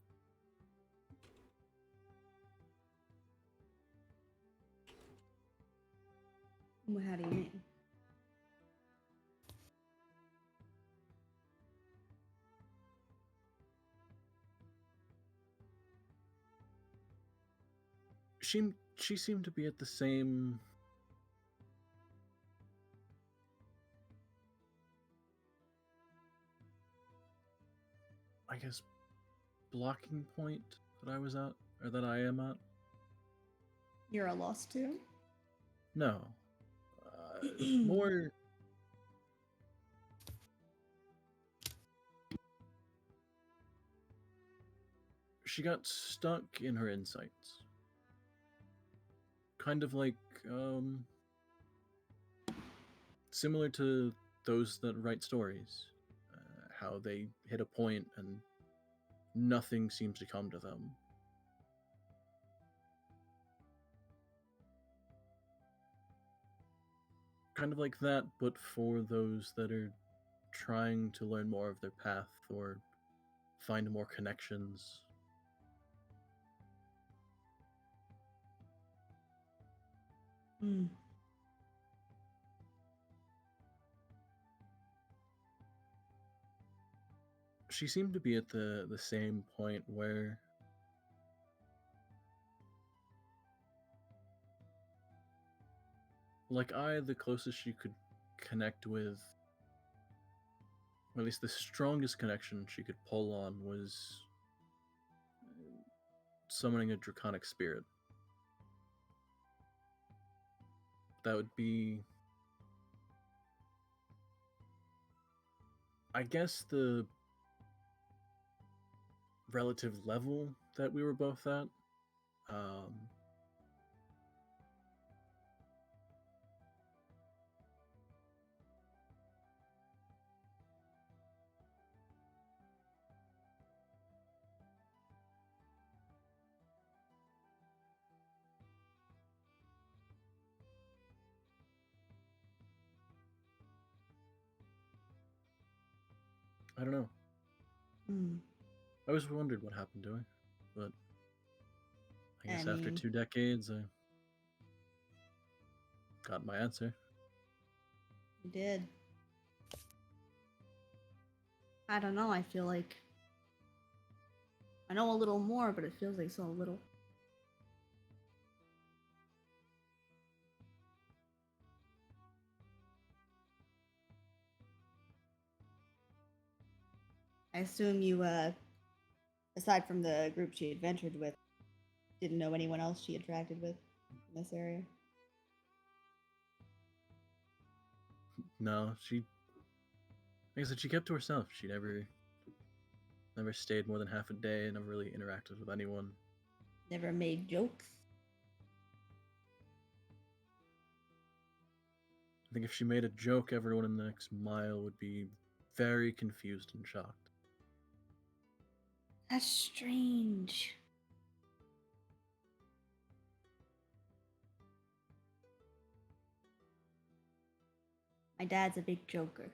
How do you mean? She seemed to be at the same... guess, blocking point that I was at, or that I am at. You're a lost too? No. More. She got stuck in her insights. Kind of like, similar to those that write stories. How they hit a point and nothing seems to come to them. Kind of like that, but for those that are trying to learn more of their path or find more connections. Hmm. She seemed to be at the same point where like the closest she could connect with, or at least the strongest connection she could pull on, was summoning a draconic spirit. That would be, I guess, the relative level that we were both at. I don't know. Hmm. I always wondered what happened to her, but I guess after Any- 2 decades, I got my answer. You did. I don't know. I feel like I know a little more, but it feels like so little. I assume you, aside from the group she adventured with, didn't know anyone else she interacted with in this area. No, like I said, she kept to herself. She never stayed more than half a day, never really interacted with anyone. Never made jokes. I think if she made a joke, everyone in the next mile would be very confused and shocked. That's strange. My dad's a big joker.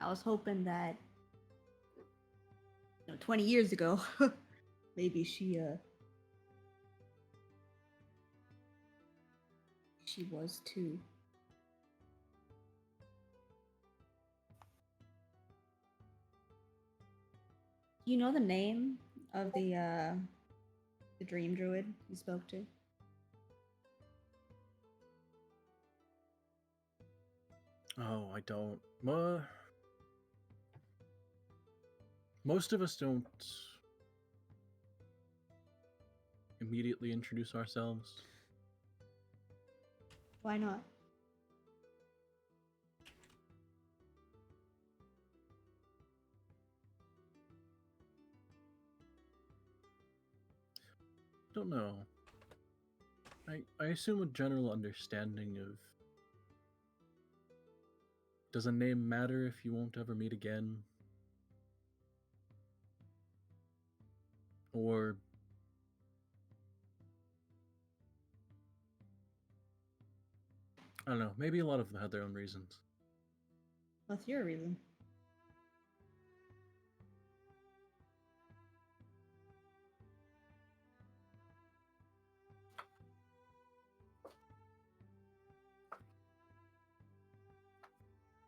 I was hoping that, 20 years ago, maybe she was too. Do you know the name of the dream druid you spoke to? Oh, I don't. Most of us don't immediately introduce ourselves. Why not? Don't know. I assume a general understanding of, does a name matter if you won't ever meet again? Or I don't know, maybe a lot of them had their own reasons. What's your reason?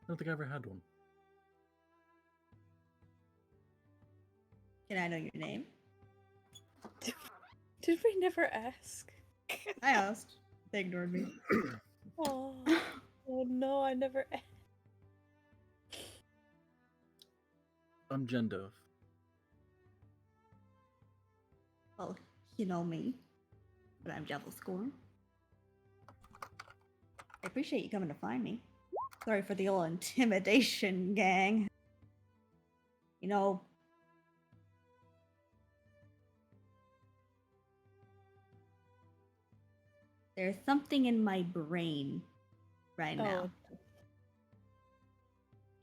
I don't think I ever had one. Can I know your name? Did we never ask? I asked. They ignored me. Oh, oh no, I never asked. I'm Jendove. Well, you know me, but I'm Devil Scorn. I appreciate you coming to find me. Sorry for the old intimidation, gang. You know, there's something in my brain right now.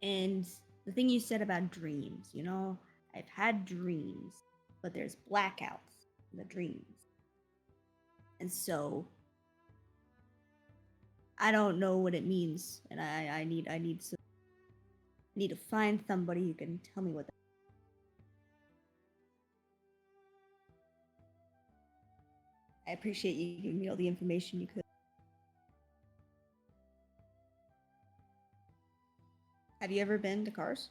And the thing you said about dreams, you know, I've had dreams, but there's blackouts in the dreams. And so I don't know what it means, and I need to find somebody who can tell me what that. I appreciate you giving me all the information you could. Have you ever been to Cars?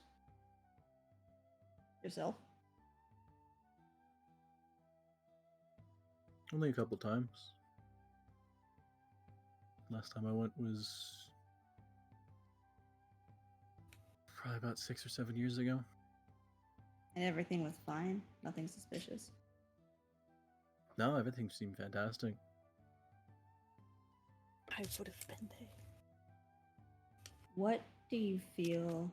Yourself? Only a couple times. Last time I went was probably about 6 or 7 years ago. And everything was fine? Nothing suspicious? No, everything seemed fantastic. I would have been there. What do you feel?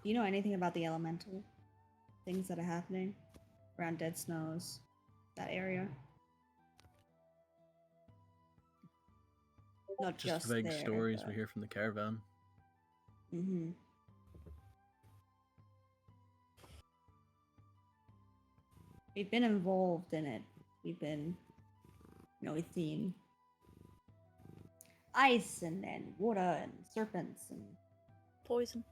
Do you know anything about the elemental things that are happening around Dead Snows, that area? Not Just just vague there, stories but... we hear from the caravan. Mm-hmm. We've been involved in it. We've been, we've seen ice and water and serpents and Poison.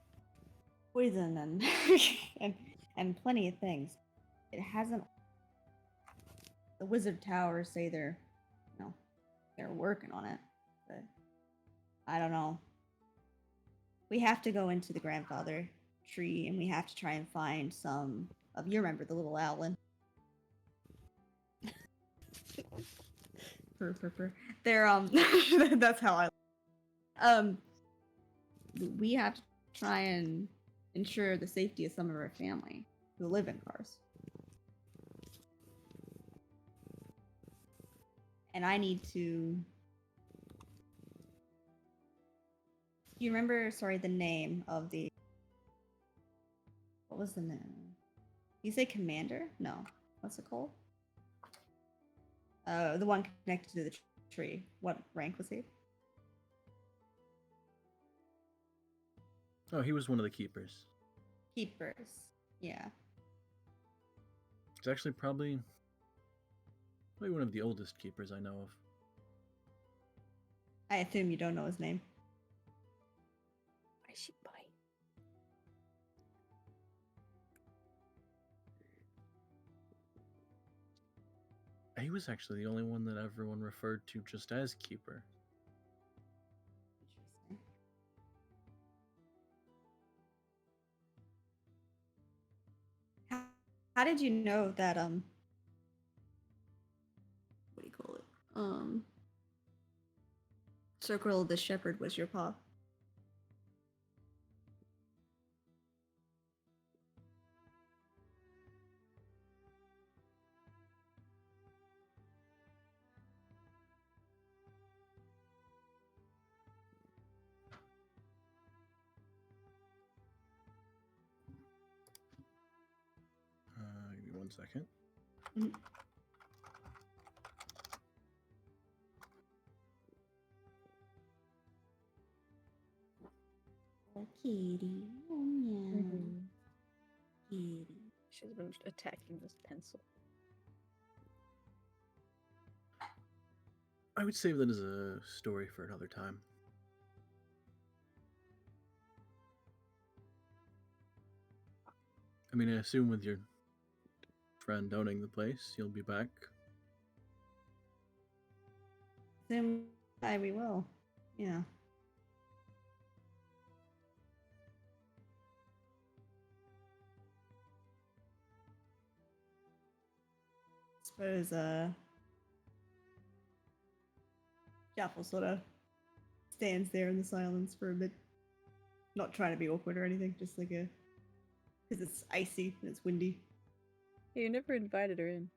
and and plenty of things. It hasn't. The Wizard Towers say they're working on it, but I don't know. We have to go into the grandfather tree, and we have to try and find some of you remember the little owlin. They're that's how I we have to try and ensure the safety of some of our family who live in Cars. And I need to... Do you remember, the name of the... What was the name? You say commander? No. What's it called? The one connected to the tree. What rank was he? Oh, he was one of the keepers. Keepers. Yeah. He's actually probably one of the oldest keepers I know of. I assume you don't know his name. I should buy. He was actually the only one that everyone referred to just as Keeper. How did you know that what do you call it? Circle of the Shepherd was your paw? Give me 1 second. Mhm. Oh, kitty. Oh, yeah. Kitty. She's been attacking this pencil. I would save that as a story for another time. I mean, I assume with your friend owning the place, you'll be back. Then we will. Yeah. Suppose Jaffel sort of stands there in the silence for a bit. Not trying to be awkward or anything, just like a Because it's icy and it's windy. You never invited her in.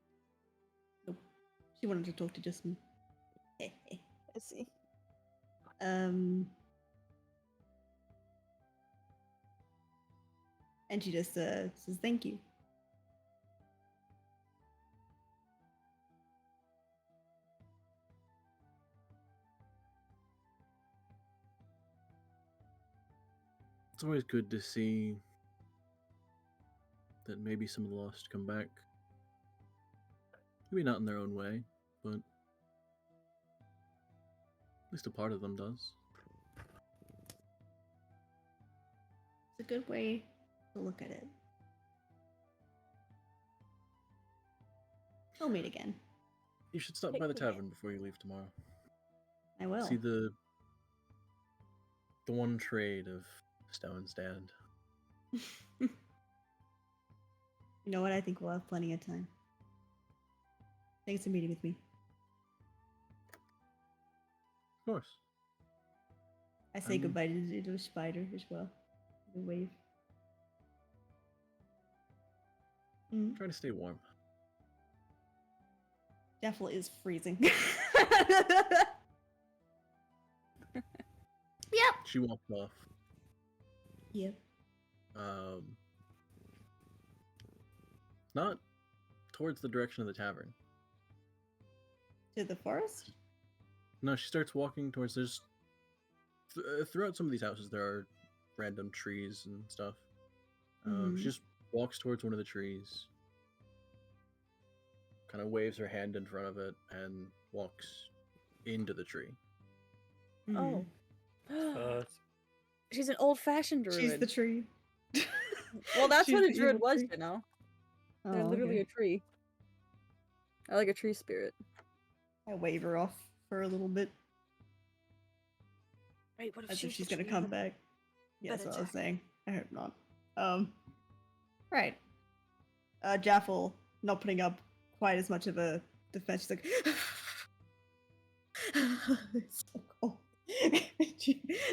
She wanted to talk to just me. I see. And she just says thank you. It's always good to see that maybe some of the lost come back. Maybe not in their own way, but at least a part of them does. It's a good way to look at it. We'll meet again. You should stop by the tavern before you leave tomorrow. I will. See the one trade of Stone's dad. You know what? I think we'll have plenty of time. Thanks for meeting with me. Of course. I say goodbye to the spider as well. The wave. Try to stay warm. Definitely is freezing. Yep. She walked off. Yep. Not towards the direction of the tavern. To the forest? No, she starts walking towards throughout some of these houses there are random trees and stuff. She just walks towards one of the trees, kind of waves her hand in front of it, and walks into the tree. Oh. She's an old-fashioned druid. She's the tree. Well, that's She's what a the druid evil was, tree. you know. Oh, They're literally okay. a tree. I like a tree spirit. I wave her off for a little bit. Wait, what if As if she's the gonna tree come then? back. Yeah, that's Better what I was check. saying. I hope not. Right. Jaffel not putting up quite as much of a defense. She's like, it's so cold.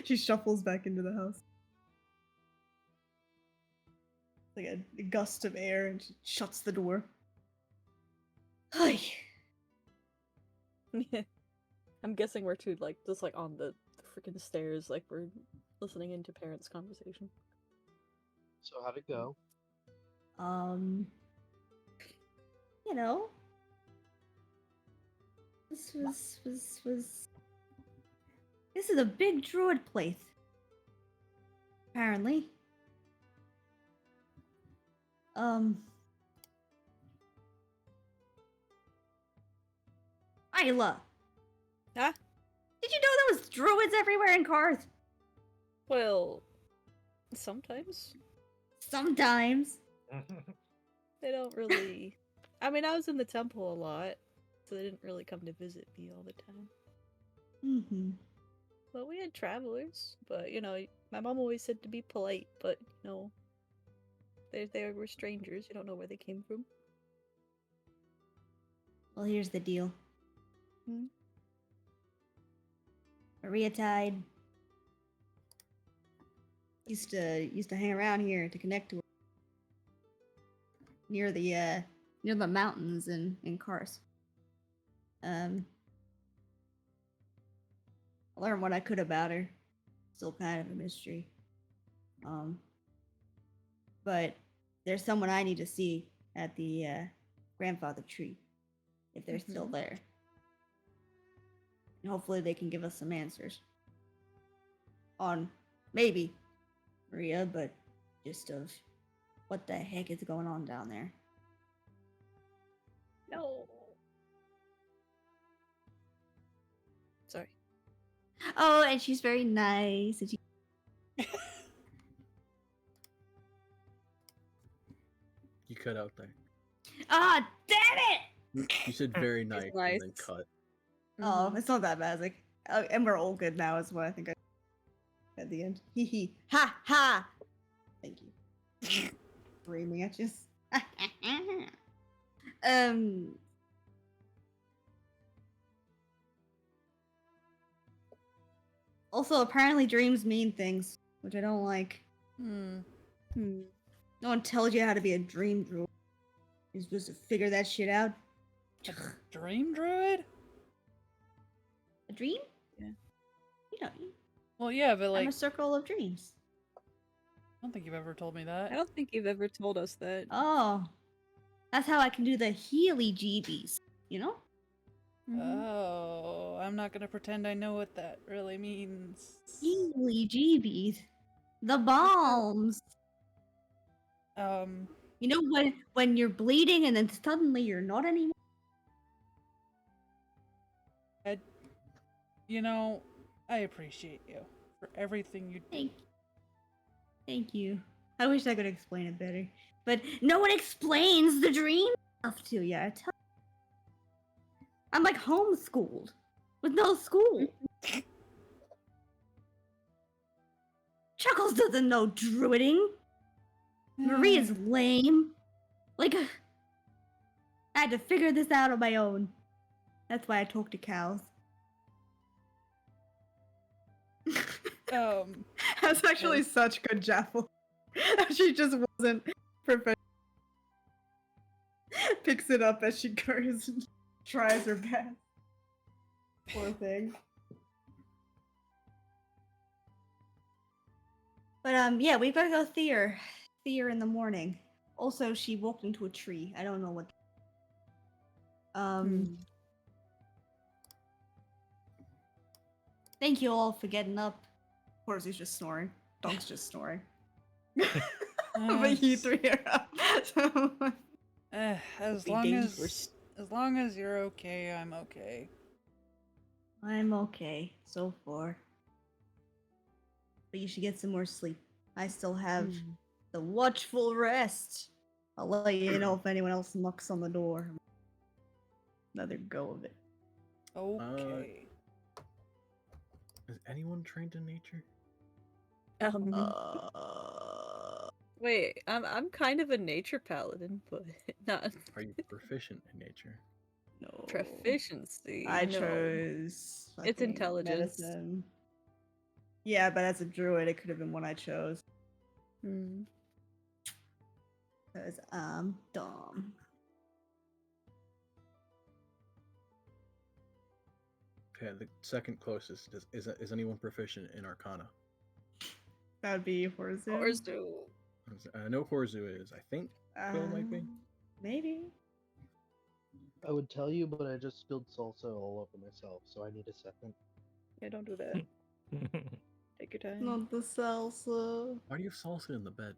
she shuffles back into the house. Like a gust of air, and she shuts the door. Hi. I'm guessing we're too just on the freaking stairs, like we're listening into parents' conversation. So how'd it go? You know, this was. This is a big druid place. Apparently. Isla. Huh? Did you know there was druids everywhere in cars? Well, sometimes. Sometimes. They don't really. I mean, I was in the temple a lot, so they didn't really come to visit me all the time. Mm-hmm. But we had travelers. But my mom always said to be polite. But they were strangers. You don't know where they came from. Well, here's the deal. Hmm? Maria Tide used to hang around here to connect to her. Near the mountains in Kars. I learned what I could about her. Still kind of a mystery. But there's someone I need to see at the grandfather tree, if they're still there. And hopefully they can give us some answers on maybe Maria, but just of what the heck is going on down there. No. Sorry. Oh, and she's very nice. And she... You cut out there. Ah, damn it! You said very nice, and then cut. Oh, it's not that bad. Like, and we're all good now, is what I think I at the end. Hee hee. Ha ha! Thank you. Screaming at you. Also, apparently dreams mean things, which I don't like. No one tells you how to be a dream druid. You're supposed to figure that shit out. Dream druid? A dream? Yeah. You know, Well, yeah, but I'm like, a circle of dreams. I don't think you've ever told me that. I don't think you've ever told us that. Oh, that's how I can do the healy jeebies. You know? Oh, I'm not gonna pretend I know what that really means. Healy jeebies. The bombs. You know when you're bleeding and then suddenly you're not anymore? You know, I appreciate you for everything you do. Thank you. I wish I could explain it better. But no one explains the dream stuff to you. I'm like homeschooled with no school. Chuckles doesn't know druiding. Maria's lame. Like, I had to figure this out on my own. That's why I talk to cows. That's actually such good Jaffel. She just wasn't professional. Picks it up as she goes and tries her best. Poor thing. But yeah, we've got to go Theer in the morning. Also, she walked into a tree. I don't know what. Thank you all for getting up. Horsy's just snoring. Dog's just snoring. But you three are up. As long as you're okay, I'm okay. I'm okay so far. But you should get some more sleep. I still have the watchful rest. I'll let you know if anyone else knocks on the door. Another go of it. Okay. Is anyone trained in nature? Wait, I'm kind of a nature paladin, but not. Are you proficient in nature? No. Proficiency. I no. chose. It's fucking intelligence. medicine. Yeah, but as a druid, it could have been one I chose. Because I'm dumb. Okay, the second closest is anyone proficient in Arcana? That would be Horzu. Horzu. I know Horzu is. I think Quill might be. Maybe. I would tell you, but I just spilled salsa all over myself, so I need a second. Yeah, don't do that. Take your time. Not the salsa. Why do you have salsa in the bed?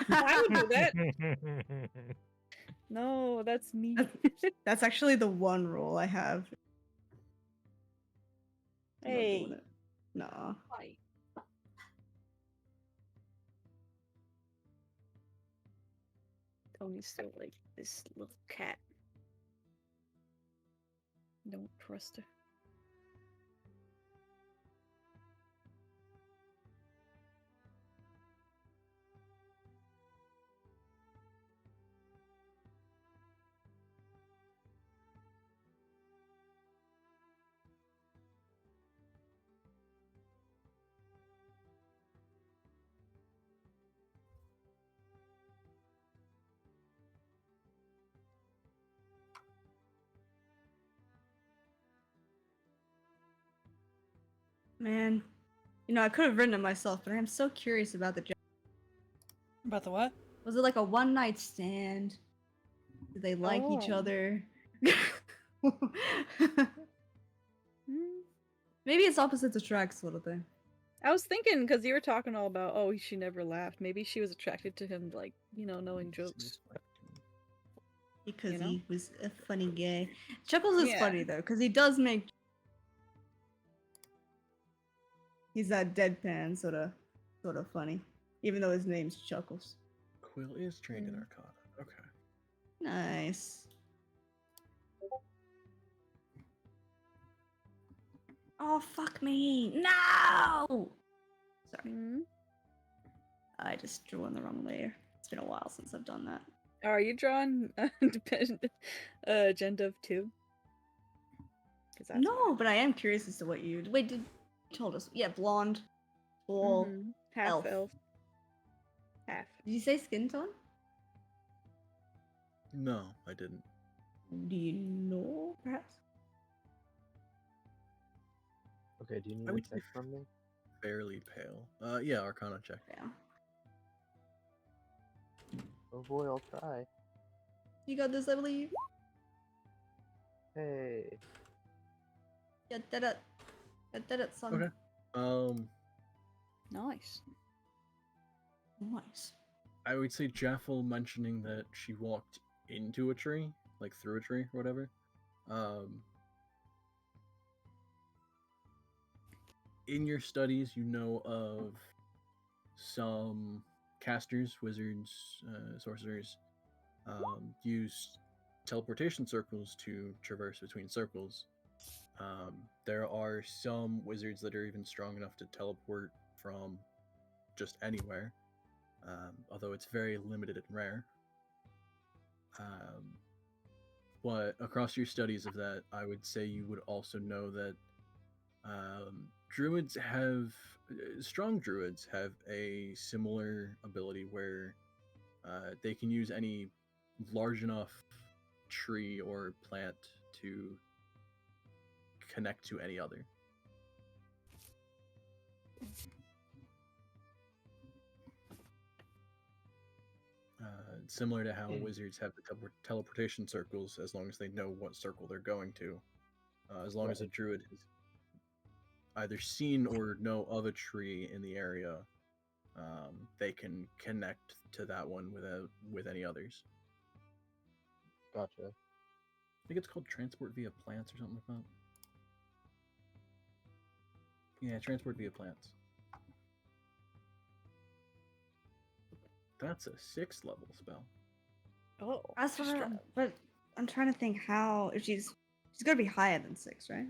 I would do that. No, that's me. That's actually the one rule I have. I'm not doing Hey. it. Nah. Hi. Tony's still like this little cat. Don't trust her. Man. You know, I could have written it myself, but I'm so curious about the job. About the what? Was it like a one night stand? Did they like each Oh. other? Maybe it's opposites attract sort of thing. I was thinking because you were talking all about, oh, she never laughed. Maybe she was attracted to him, like, you know, knowing jokes. Because You know? he was a funny guy. Chuckles is Yeah. funny though, because he does make. He's that deadpan sort of funny, even though his name's Chuckles. Quill is trained in Arcana. Okay. Nice. Oh fuck me! No. Sorry. I just drew in the wrong layer. It's been a while since I've done that. Are you drawing Agenda of 2? No, but I am curious as to what you wait. Did you told us? Yeah, blonde, tall, Half elf. Half. Did you say skin tone? No, I didn't. Do you know, perhaps? Okay, do you need I a would say check from me? fairly pale. Yeah, Arcana check. Yeah. Oh boy, I'll try. You got this, I believe. Hey. Yeah, did it. I did it, son. Okay. Nice. Nice. I would say Jaffel mentioning that she walked into a tree, like through a tree or whatever. In your studies, you know of some casters, wizards, sorcerers use teleportation circles to traverse between circles. There are some wizards that are even strong enough to teleport from just anywhere, although it's very limited and rare. But across your studies of that, I would say you would also know that druids have strong druids have a similar ability where they can use any large enough tree or plant to connect to any other. Similar to how wizards have the teleportation circles, as long as they know what circle they're going to. As long as a druid has either seen or know of a tree in the area, they can connect to that one with any others. Gotcha. I think it's called transport via plants or something like that. Yeah, transport via plants. That's a 6th level spell. Oh. That's what strong. but I'm trying to think how if she's gonna be higher than 6, right?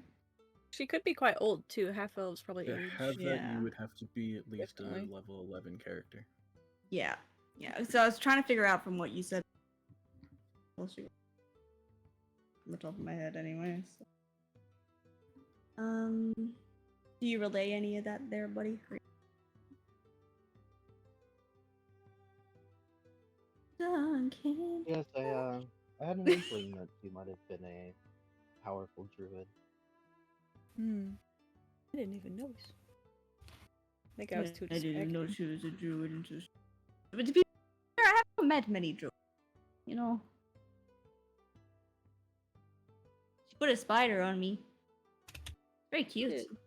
She could be quite old too. Half elves probably To age. have that, Yeah. you would have to be at least Definitely. a level 11 character. Yeah. Yeah. So I was trying to figure out from what you said. Well, she on the top of my head anyway. So. Do you relay any of that there, buddy? Duncan. Yes, I had an inkling that you might have been a powerful druid. I didn't even notice. I think I was too I didn't even know distracted. she was a druid. But to be fair, I haven't met many druids. You know. She put a spider on me. Very cute. Did.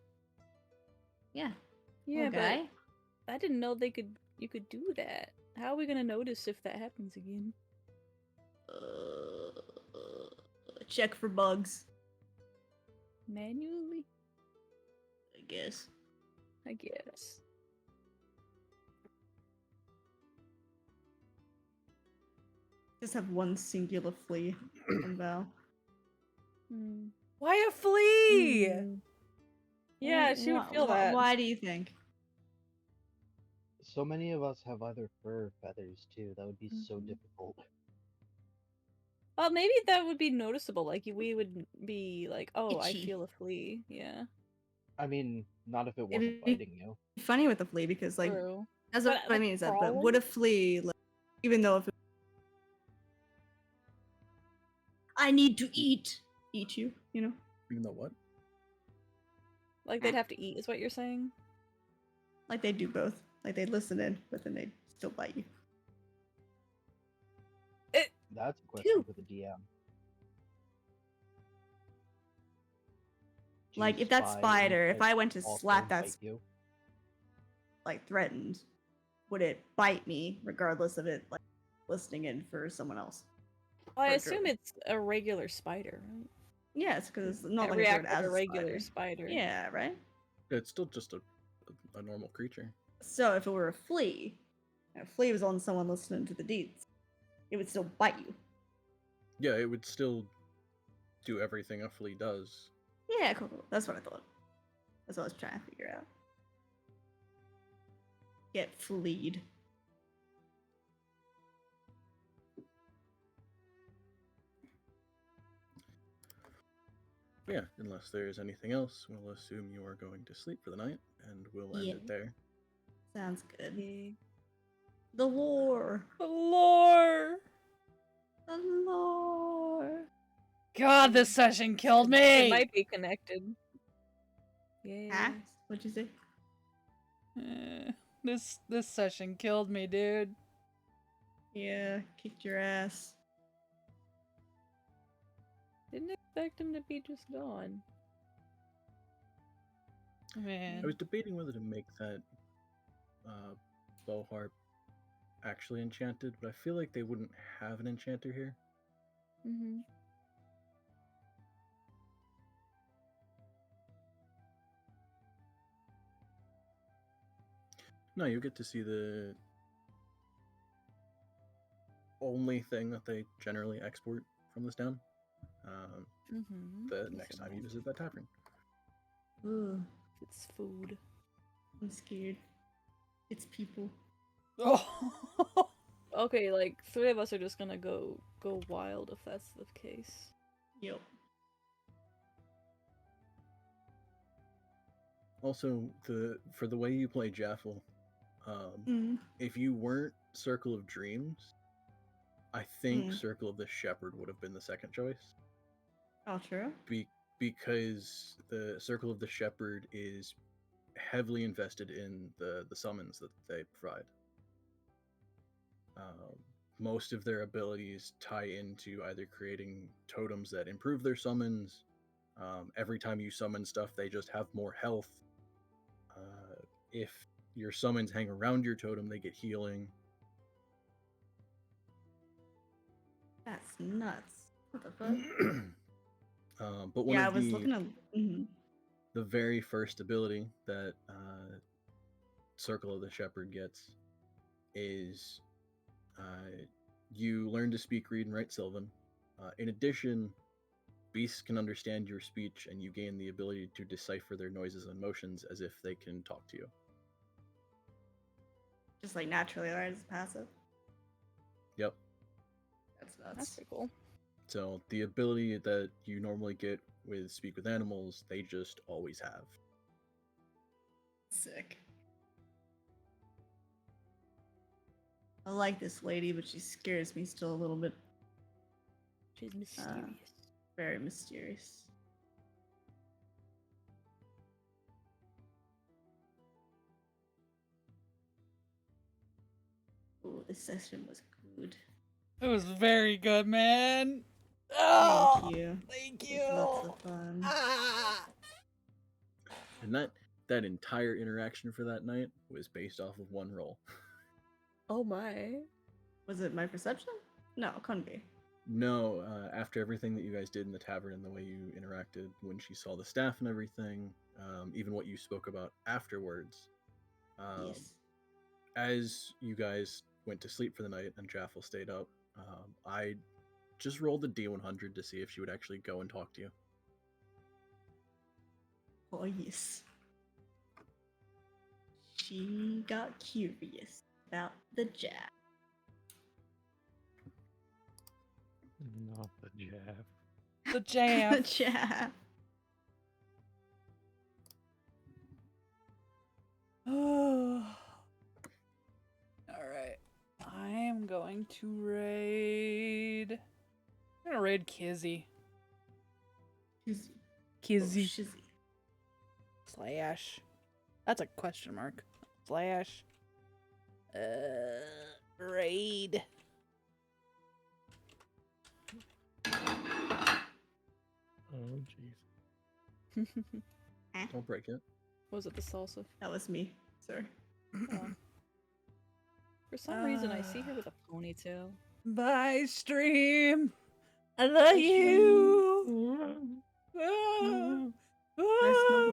Yeah. Yeah, Poor guy. but I didn't know you could do that. How are we gonna notice if that happens again? Check for bugs, Manually? I guess. I guess. Just have one singular flea on Val. Why a flea? Yeah, she would feel that. Why do you think? So many of us have either fur or feathers too. That would be so difficult. Well, maybe that would be noticeable. Like we would be like, "Oh, I Itchy. feel a flea." Yeah. I mean, not if it It'd wasn't be biting you. Funny with a flea because like True. that's But, what I like, mean is that. But crawling? would a flea, like, even though if I need to eat you, you know? Even though what? Like they'd have to eat, is what you're saying? Like they do both. Like they listen in, but then they still bite you. That's a question for the DM. Do Like you if that spy spider, if instead I went to also slap that bite you? like threatened, would it bite me regardless of it like listening in for someone else? Well, I For a assume druid. it's a regular spider, right? Yes, because it's not It like reacts a druid like as a regular spider. spider. Yeah, right. It's still just a normal creature. So if it were a flea, and a flea was on someone listening to the deeds, it would still bite you. Yeah, it would still do everything a flea does. Yeah, cool. That's what I thought. That's what I was trying to figure out. Get fleed. Yeah, unless there's anything else, we'll assume you are going to sleep for the night, and we'll end Yeah. it there. Sounds good. Yeah. The lore. The lore. The lore. God, this session killed It me. might be connected. Yeah. Huh? What'd you say? This session killed me, dude. Yeah, kicked your ass. Didn't expect him to be just gone. Man. I was debating whether to make that bow harp actually enchanted, but I feel like they wouldn't have an enchanter here. Mm-hmm. No, you get to see the only thing that they generally export from this town. Mm-hmm. The next time you visit that tavern. Ooh, It's food. I'm scared. It's people. Oh. Okay, like 3 of us are just gonna go wild if that's the case. Yep. Also, for the way you play Jaffel, if you weren't Circle of Dreams, I think Circle of the Shepherd would have been the second choice. Oh, true. Because the Circle of the Shepherd is heavily invested in the summons that they provide. Most of their abilities tie into either creating totems that improve their summons. Every time you summon stuff, they just have more health. If your summons hang around your totem, they get healing. That's nuts. What the fuck? But one Yeah, I of was the looking at. the very first ability that Circle of the Shepherd gets is you learn to speak, read, and write Sylvan. In addition, beasts can understand your speech, and you gain the ability to decipher their noises and motions as if they can talk to you. Just like naturally, right? As passive. Yep. That's nuts. That's pretty cool. So the ability that you normally get with Speak with Animals, they just always have. Sick. I like this lady, but she scares me still a little bit. She's mysterious. Very mysterious. Oh, this session was good. It was very good, man. Oh, Thank you. Thank It was lots of fun. And that entire interaction for that night was based off of one roll. Oh my. Was it my perception? No, it couldn't be. No, after everything that you guys did in the tavern and the way you interacted when she saw the staff and everything, even what you spoke about afterwards, Yes. as you guys went to sleep for the night and Jaffel stayed up, I just rolled the D100 to see if she would actually go and talk to you. Oh, yes. She got curious about the jab. Not the jab. The jam. The jab. Oh. Alright. I am going to raid. I'm gonna raid Kizzy. Kizzy. Kizzy. Oh, shizzy. Slash. That's a question mark. Slash. Raid. Oh, jeez. Don't break it. Was it the salsa? That was me, sir. Oh. For some reason, I see her with a ponytail. Bye, stream. I love you. Nice